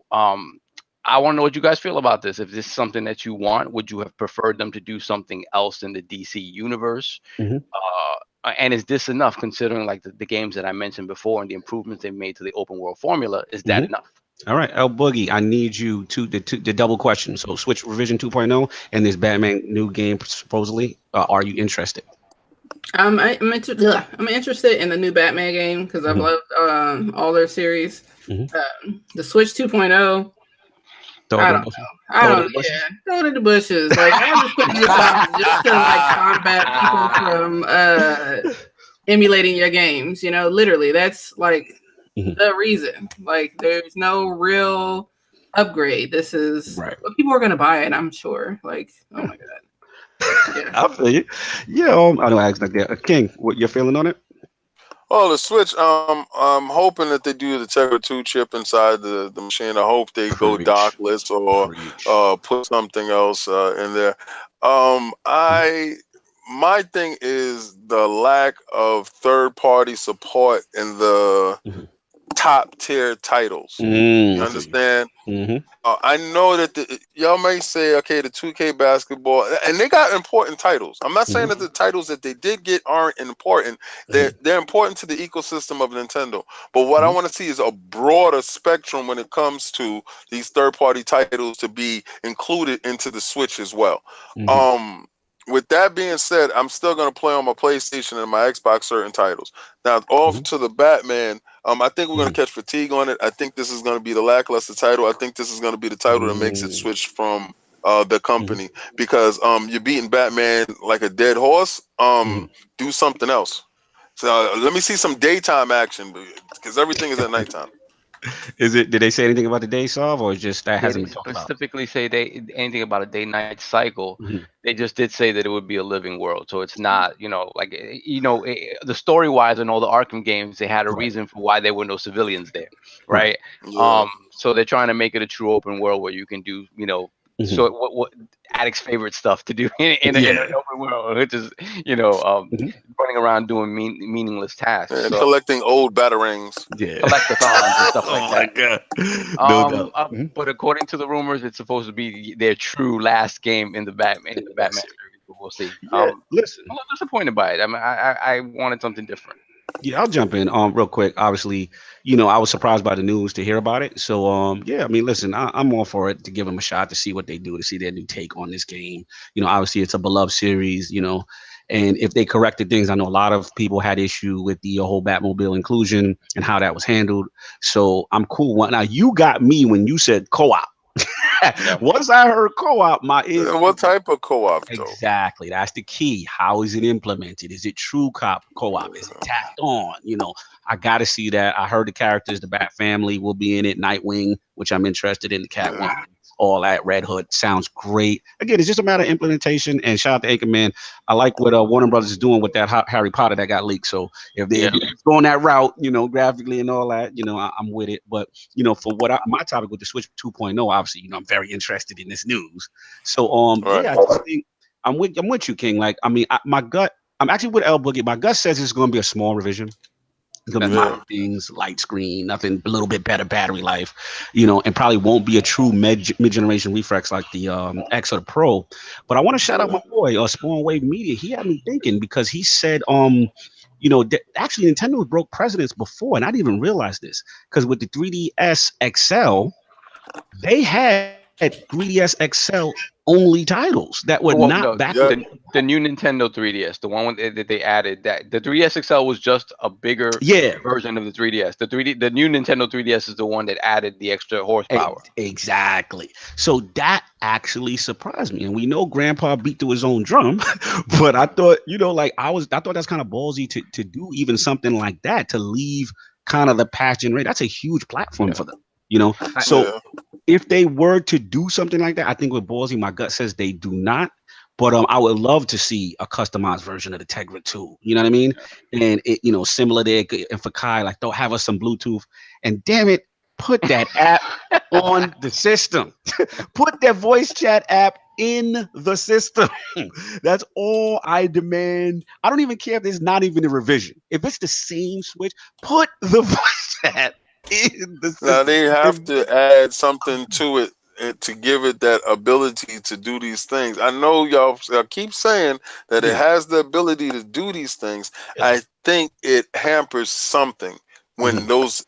I want to know what you guys feel about this. If this is something that you want, would you have preferred them to do something else in the DC universe? And is this enough, considering like the games that I mentioned before and the improvements they made to the open world formula? Is that enough? All right, Lboogie, I need you to the double question. So Switch Revision 2.0 and this Batman new game supposedly. Are you interested? I'm interested in the new Batman game because I've loved all their series. The Switch 2.0. I don't know. Throw it in the bushes. Like I'm just putting this out just to like combat people from emulating your games. Literally, that's like the reason. Like, there's no real upgrade. This is what people are gonna buy it. I'm sure. Like, oh my god. I feel you. Yeah, I don't ask like that. King, what your feeling on it? Oh, the Switch. I'm hoping that they do the Tegra 2 chip inside the machine. I hope they go dockless or put something else in there. My thing is the lack of third-party support in the top tier titles. You understand? I know that y'all may say, okay, the 2K basketball, and they got important titles. I'm not saying that the titles that they did get aren't important. They're important to the ecosystem of Nintendo. But what I want to see is a broader spectrum when it comes to these third-party titles to be included into the Switch as well. With that being said, I'm still going to play on my PlayStation and my Xbox certain titles. Now, off to the Batman, I think we're going to catch fatigue on it. I think this is going to be the lackluster title. I think this is going to be the title that makes it switch from the company because you're beating Batman like a dead horse. Do something else. So let me see some daytime action because everything is at nighttime. Did they say anything about the day solve or just that hasn't been talked about? Specifically say anything about a day-night cycle. They just did say that it would be a living world. So it's not, the story-wise in all the Arkham games, they had a reason for why there were no civilians there, right? So they're trying to make it a true open world where you can do, so what Addict's favorite stuff to do in an open world, which is, running around doing meaningless tasks. And collecting old batarangs. Collectathons and stuff like that. But according to the rumors, it's supposed to be their true last game in the Batman series. We'll see. Yeah, listen, I'm not disappointed by it. I mean, I wanted something different. Yeah, I'll jump in real quick. Obviously, I was surprised by the news to hear about it. So yeah, I mean, listen, I'm all for it to give them a shot to see what they do, to see their new take on this game. Obviously it's a beloved series, and if they corrected things, I know a lot of people had issue with the whole Batmobile inclusion and how that was handled. So I'm cool. Now you got me when you said co-op. Once I heard co-op, my ears. What type of co-op though? Exactly. That's the key. How is it implemented? Is it true co-op? Is it tacked on? I got to see that. I heard the characters, the Bat family will be in it. Nightwing, which I'm interested in. The Catwoman, all that. Red Hood sounds great. Again, it's just a matter of implementation. And shout out to Anchorman. I like what Warner Brothers is doing with that Harry Potter that got leaked. So if they're going that route, graphically and all that, I'm with it. But for what my topic with the Switch 2.0, obviously, I'm very interested in this news. So yeah, I just think I'm with you, King. Like, I mean, my gut. I'm actually with Lboogie. My gut says it's going to be a small revision. It's gonna be minor things, light screen, nothing, a little bit better battery life, and probably won't be a true mid-generation refresh like the X or the Pro. But I want to shout out my boy, Spawn Wave Media. He had me thinking because he said, actually Nintendo broke precedents before, and I didn't even realize this because with the 3DS XL, they had 3DS XL only titles that were the new Nintendo 3DS, the one that they added, that the 3DS XL was just a bigger version of the 3DS. The new Nintendo 3DS is the one that added the extra horsepower. Exactly. So that actually surprised me. And we know Grandpa beat to his own drum, but I thought, I thought that's kind of ballsy to do even something like that, to leave kind of the past generation. That's a huge platform for them. So if they were to do something like that, I think with ballsy, my gut says they do not. But I would love to see a customized version of the Tegra 2. You know what I mean? And it, similar there. And for Kai, like, don't have us some Bluetooth. And damn it, put that app on the system. Put that voice chat app in the system. That's all I demand. I don't even care if it's not even a revision. If it's the same Switch, put the voice chat in the system. Now they have to add something to it to give it that ability to do these things. I know y'all keep saying that it has the ability to do these things. I think it hampers something when those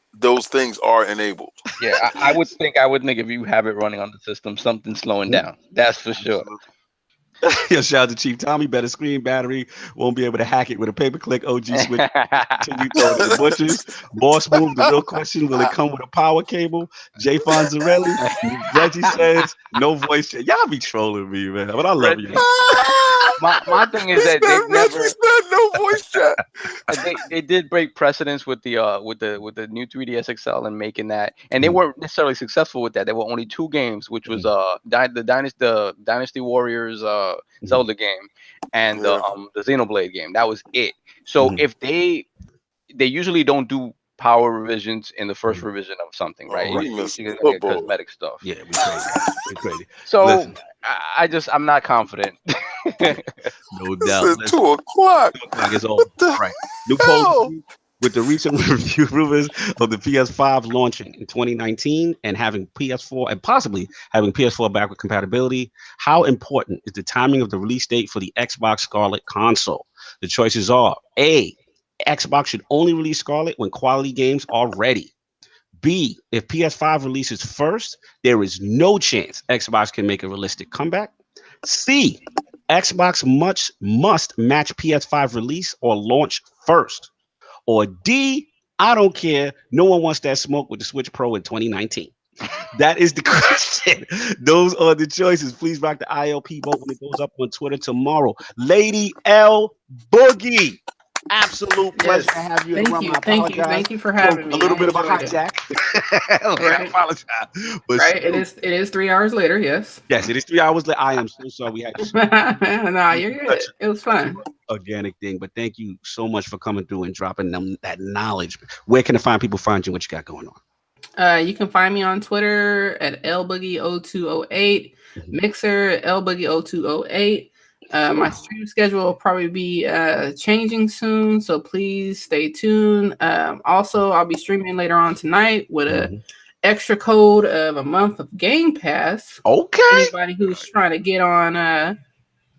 things are enabled. Yeah, I would think if you have it running on the system, something's slowing down. That's for sure. Yeah, shout out to Chief Tommy. Better screen battery. Won't be able to hack it with a pay-per-click OG Switch. Continue throwing the bushes. Boss move. The real question: will it come with a power cable? Jay Fonzarelli. Reggie says no voice chat. Y'all be trolling me, man, but I love you. My thing is that they never no voice chat. They did break precedence with the new 3DS XL and making that, and they weren't necessarily successful with that. There were only 2 games, which was the Dynasty Warriors Zelda game and the Xenoblade game. That was it. So if they usually don't do power revisions in the first revision of something, right? Like cosmetic stuff. Yeah, we crazy. So listen. I'm not confident. No doubt. It's 2 o'clock. 2 o'clock is over. Right. New poll with the recent review rumors of the PS5 launching in 2019 and having PS4 and possibly having PS4 backward compatibility. How important is the timing of the release date for the Xbox Scarlet console? The choices are: A, Xbox should only release Scarlet when quality games are ready. B, if PS5 releases first, there is no chance Xbox can make a realistic comeback. C, Xbox must match PS5 release or launch first. Or D, I don't care. No one wants that smoke with the Switch Pro in 2019. That is the question. Those are the choices. Please rock the ILP vote when it goes up on Twitter tomorrow. Lady Lboogie. Absolute pleasure to have you. Thank you for having me. A little bit of a hijack. I apologize. But it is 3 hours later. Yes, it is 3 hours later. I am so sorry we had to. No, you're good. It was fun. Organic thing, but thank you so much for coming through and dropping them that knowledge. Where can people find you? What you got going on? You can find me on Twitter at Lboogie0208, Mixer Lboogie0208. My stream schedule will probably be changing soon, so please stay tuned. Also, I'll be streaming later on tonight with a extra code of a month of Game Pass. Okay. Anybody who's trying to get on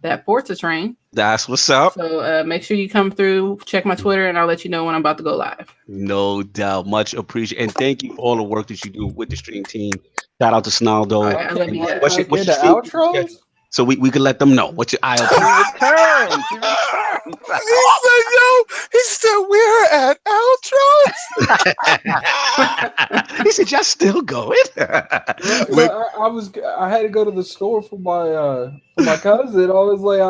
that Forza train. That's what's up. So make sure you come through, check my Twitter, and I'll let you know when I'm about to go live. No doubt. Much appreciated. And thank you for all the work that you do with the stream team. Shout out to Snaldo. What's your outros? So we can let them know. What's your ILP? He said, we're at outros. He said, y'all still going? I had to go to the store for my cousin. I was like,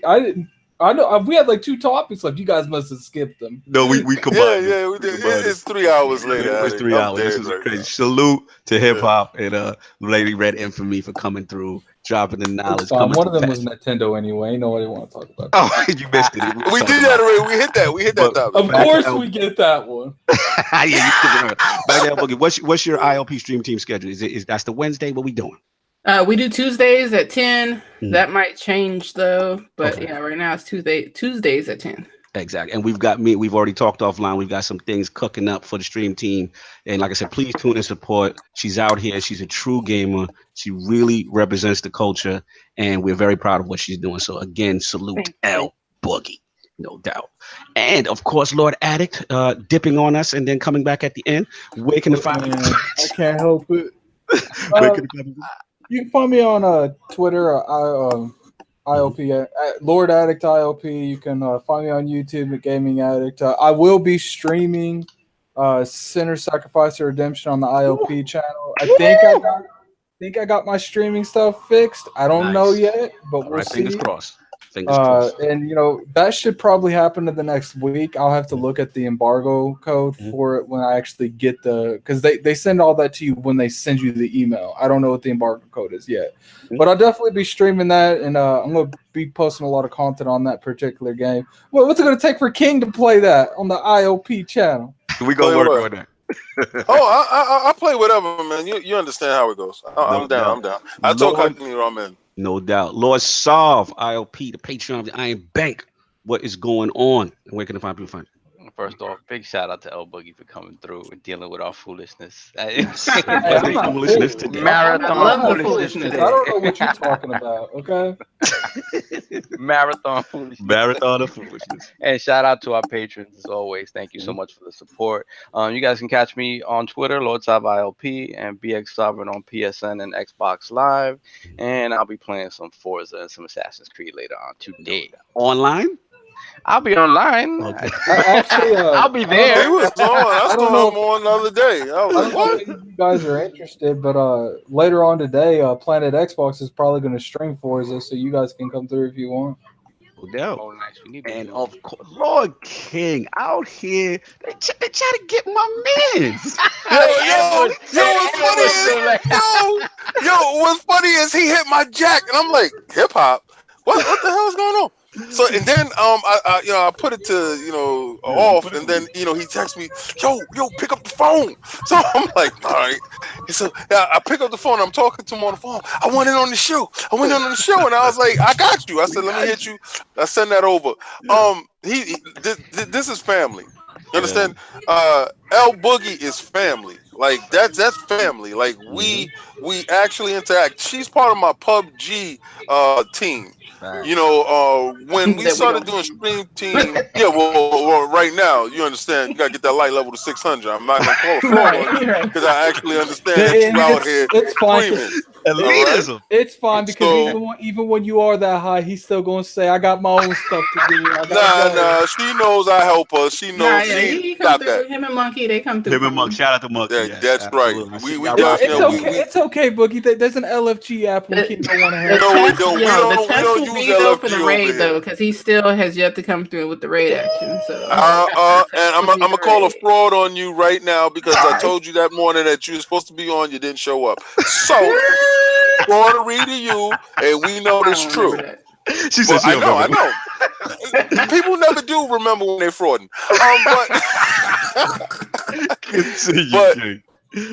I didn't. I know we had like 2 topics left. You guys must have skipped them. No, we combined. Yeah, we did. It's 3 hours later. It's 3 hours. This is crazy. Salute to hip hop and Lady Red Infamy for coming through, dropping the knowledge. One of them was Nintendo anyway. Nobody want to talk about that. Oh, you missed it. We did that already. We hit that. We hit that topic. Of course, we get that one. Yeah, you skipped it. Back there, Boogie. What's your ILP stream team schedule? Is that's the Wednesday? What we doing? We do Tuesdays at 10. That might change though, but yeah, right now it's Tuesdays at 10. Exactly. And we've already talked offline. We've got some things cooking up for the stream team. And like I said, please tune and support. She's out here. She's a true gamer. She really represents the culture. And we're very proud of what she's doing. So again, salute Lboogie, no doubt. And of course, Lord Addict dipping on us and then coming back at the end. Where can the find me? I can't help it. You can find me on Twitter, ILP, Lord Addict ILP. You can find me on YouTube at Gaming Addict. I will be streaming Sinner Sacrifice or Redemption on the ILP channel. I think I got my streaming stuff fixed. I don't know yet, but we'll see. Fingers crossed. And that should probably happen in the next week. I'll have to look at the embargo code for it when I actually get because they send all that to you when they send you the email. I don't know what the embargo code is yet, but I'll definitely be streaming that, and I'm going to be posting a lot of content on that particular game. Well, what's it going to take for King to play that on the IOP channel? We gonna work on that. I play whatever, man. You understand how it goes. I'm down. I told Cognito I'm in. No doubt. LordSov, ILP, the Patreon of the Iron Bank. What is going on? And where can the people find you? First off, big shout out to Lboogie for coming through and dealing with our foolishness. Marathon foolishness. I don't know what you're talking about, okay? Marathon of foolishness. And shout out to our patrons as always. Thank you so much for the support. You guys can catch me on Twitter, LordSovILP, and BX Sovereign on PSN and Xbox Live. And I'll be playing some Forza and some Assassin's Creed later on today. Online? I'll be online. Okay. Actually, I'll be there. He was on. I saw him on the other day. I was like, what? You guys are interested, but later on today, Planet Xbox is probably going to stream Forza, so you guys can come through if you want. No. Oh, nice. And of course, Lord King out here, they try to get my mans. What's funny is he hit my jack, and I'm like, hip hop. What the hell is going on? So and then I put it to off, and then he texts me, yo, pick up the phone. So I'm like, all right. And so I pick up the phone. I'm talking to him on the phone. I went in on the show, and I was like, I got you. I said, let me hit you. I send that over. This is family. You understand? Lboogie is family. Like that's family. Like we actually interact. She's part of my PUBG team. When we started doing stream team, well, right now, you understand, you gotta get that light level to 600. I'm not gonna call it fraud because I actually understand that you're out here screaming. Elitism. It's fine because even when you are that high, he's still gonna say, "I got my own stuff to do." Nah. She knows I help her. She knows. He come through. Him and Monkey, they come through. Him and Monkey. Shout out to Monkey. Yeah, that's right. It's okay, Boogie. There's an LFG app we don't want to have. No, we don't. The test will be though for the raid though, because he still has yet to come through with the raid action. So. And I'm gonna call a fraud on you right now because I told you that morning that you were supposed to be on. You didn't show up. So. Fraudery to you, and we know it's true. She said, I know. People never do remember when they're frauding.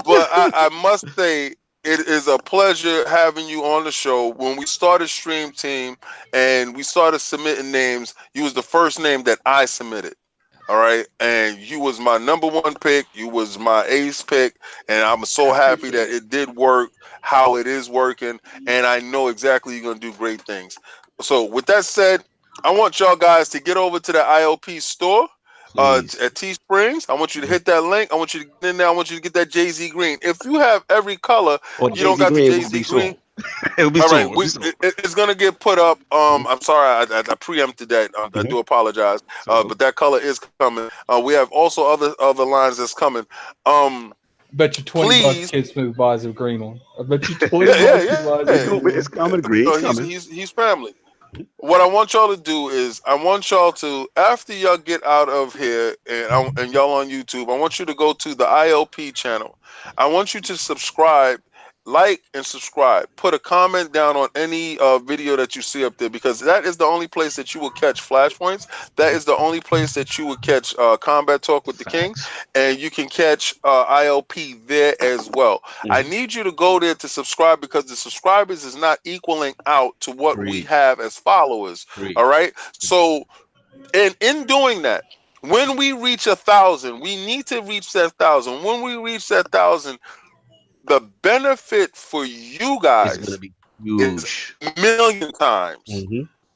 But I must say, it is a pleasure having you on the show. When we started Stream Team and we started submitting names, you was the first name that I submitted. All right, and you was my #1 pick. You was my ace pick, and I'm so happy that it did work how it is working, and I know exactly you're gonna do great things. So with that said, I want y'all guys to get over to the ILP store at Teesprings. I want you to hit that link. I want you to get in there. I want you to get that Jay-Z green. If you have every color, you don't got the Jay-Z green. It'll be all sold. right, it's gonna get put up. I'm sorry, I preempted that. I do apologize. But that color is coming. We have also other lines that's coming. Bet you $20 Kid Smooth buys a green one. I bet you $20 buys a green one. It's coming green. He's family. What I want y'all to do is I want y'all to, after y'all get out of here and y'all on YouTube, I want you to go to the ILP channel. I want you to subscribe, like and subscribe. Put a comment down on any video that you see up there, because that is the only place that you will catch flashpoints. That is the only place that you will catch Combat Talk with the King, and you can catch ILP there as well. I need you to go there to subscribe, because the subscribers is not equaling out to what we have as followers. All right. So, in doing that, when we reach 1,000, we need to reach that 1,000. When we reach that 1,000, the benefit for you guys is huge, million times.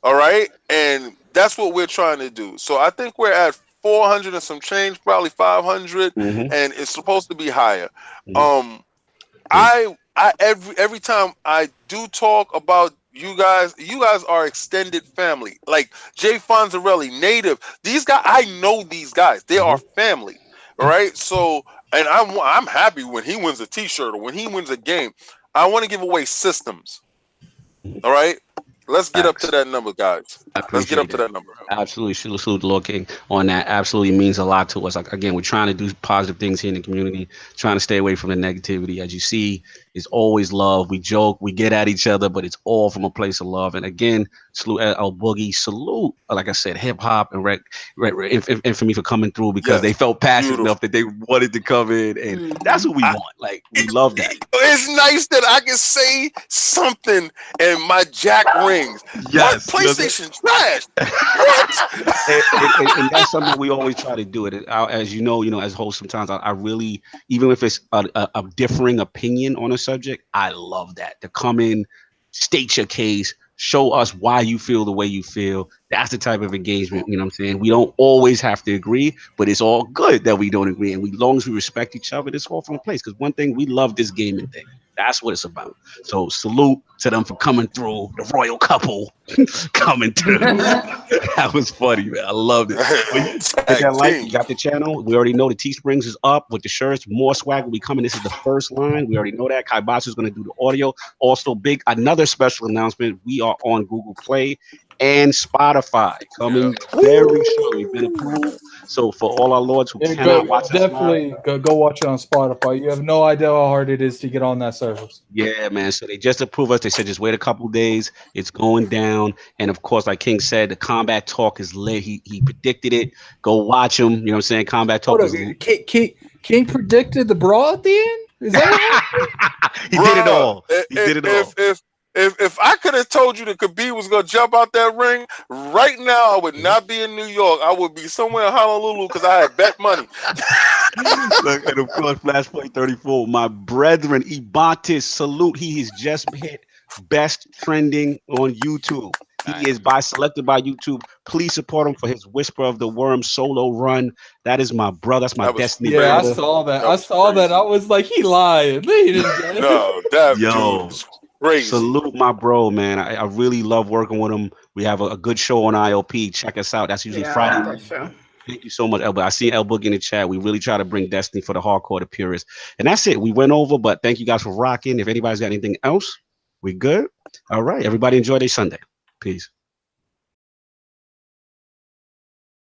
All right, and that's what we're trying to do. So I think we're at 400 and some change, probably 500, and it's supposed to be higher. I every time I do talk about you guys are extended family. Like Jay Fonzarelli, Native, these guys, I know these guys. They are family. All right, so. And I'm happy when he wins a T-shirt or when he wins a game. I want to give away systems. All right, let's get up to that number, guys. Let's get up to that number. Absolutely, salute the Lord King on that. Absolutely means a lot to us. Like, again, we're trying to do positive things here in the community, trying to stay away from the negativity. As you see, it's always love. We joke, we get at each other, but it's all from a place of love. And again, salute Lboogie, salute, like I said, hip hop and infamy for coming through, because they felt passionate enough that they wanted to come in, and that's what we want. Like, we love that. It's nice that I can say something and my jack rings. Yes, what? PlayStation trash. and that's something we always try to do. It as you know, as hosts, sometimes I really, even if it's a differing opinion on a subject, I love that, to come in, state your case, show us why you feel the way you feel. That's the type of engagement, you know what I'm saying? We don't always have to agree, but it's all good that we don't agree. And as long as we respect each other, it's all from a place. Because one thing, we love this gaming thing. That's what it's about. So salute to them for coming through, the royal couple coming through. That was funny, man. I loved it. You got the channel. We already know the Teesprings is up with the shirts. More swag will be coming. This is the first line. We already know that. Kaibatsu is going to do the audio. Also, another special announcement. We are on Google Play and Spotify, coming very shortly. Been approved. So for all our lords who cannot watch us definitely go watch it on Spotify. You have no idea how hard it is to get on that service. Yeah, man. So they just approved us. They said just wait a couple days. It's going down. And of course, like King said, the Combat Talk is lit. He predicted it. Go watch him. You know what I'm saying? Combat Talk is lit. King predicted the brawl at the end? Is that He did it all. He did it all. If I could have told you that Khabib was going to jump out that ring, right now I would not be in New York. I would be somewhere in Honolulu because I had bet money. Look, and of course, Flashpoint 34, my brethren, Ibantis, salute. He has just hit best trending on YouTube. He is selected by YouTube. Please support him for his Whisper of the Worm solo run. That is my brother. That's my destiny. Yeah, brother. I saw that. I saw that. I was like, he lied. He didn't get it. No, that dude. Crazy. Salute my bro, man. I really love working with him. We have a good show on ILP. Check us out. That's usually Friday. Thank you so much, Lboogie. I see Lboogie in the chat. We really try to bring Destiny for the hardcore, the purists. And that's it. We went over, but thank you guys for rocking. If anybody's got anything else, we good. All right. Everybody enjoy their Sunday. Peace.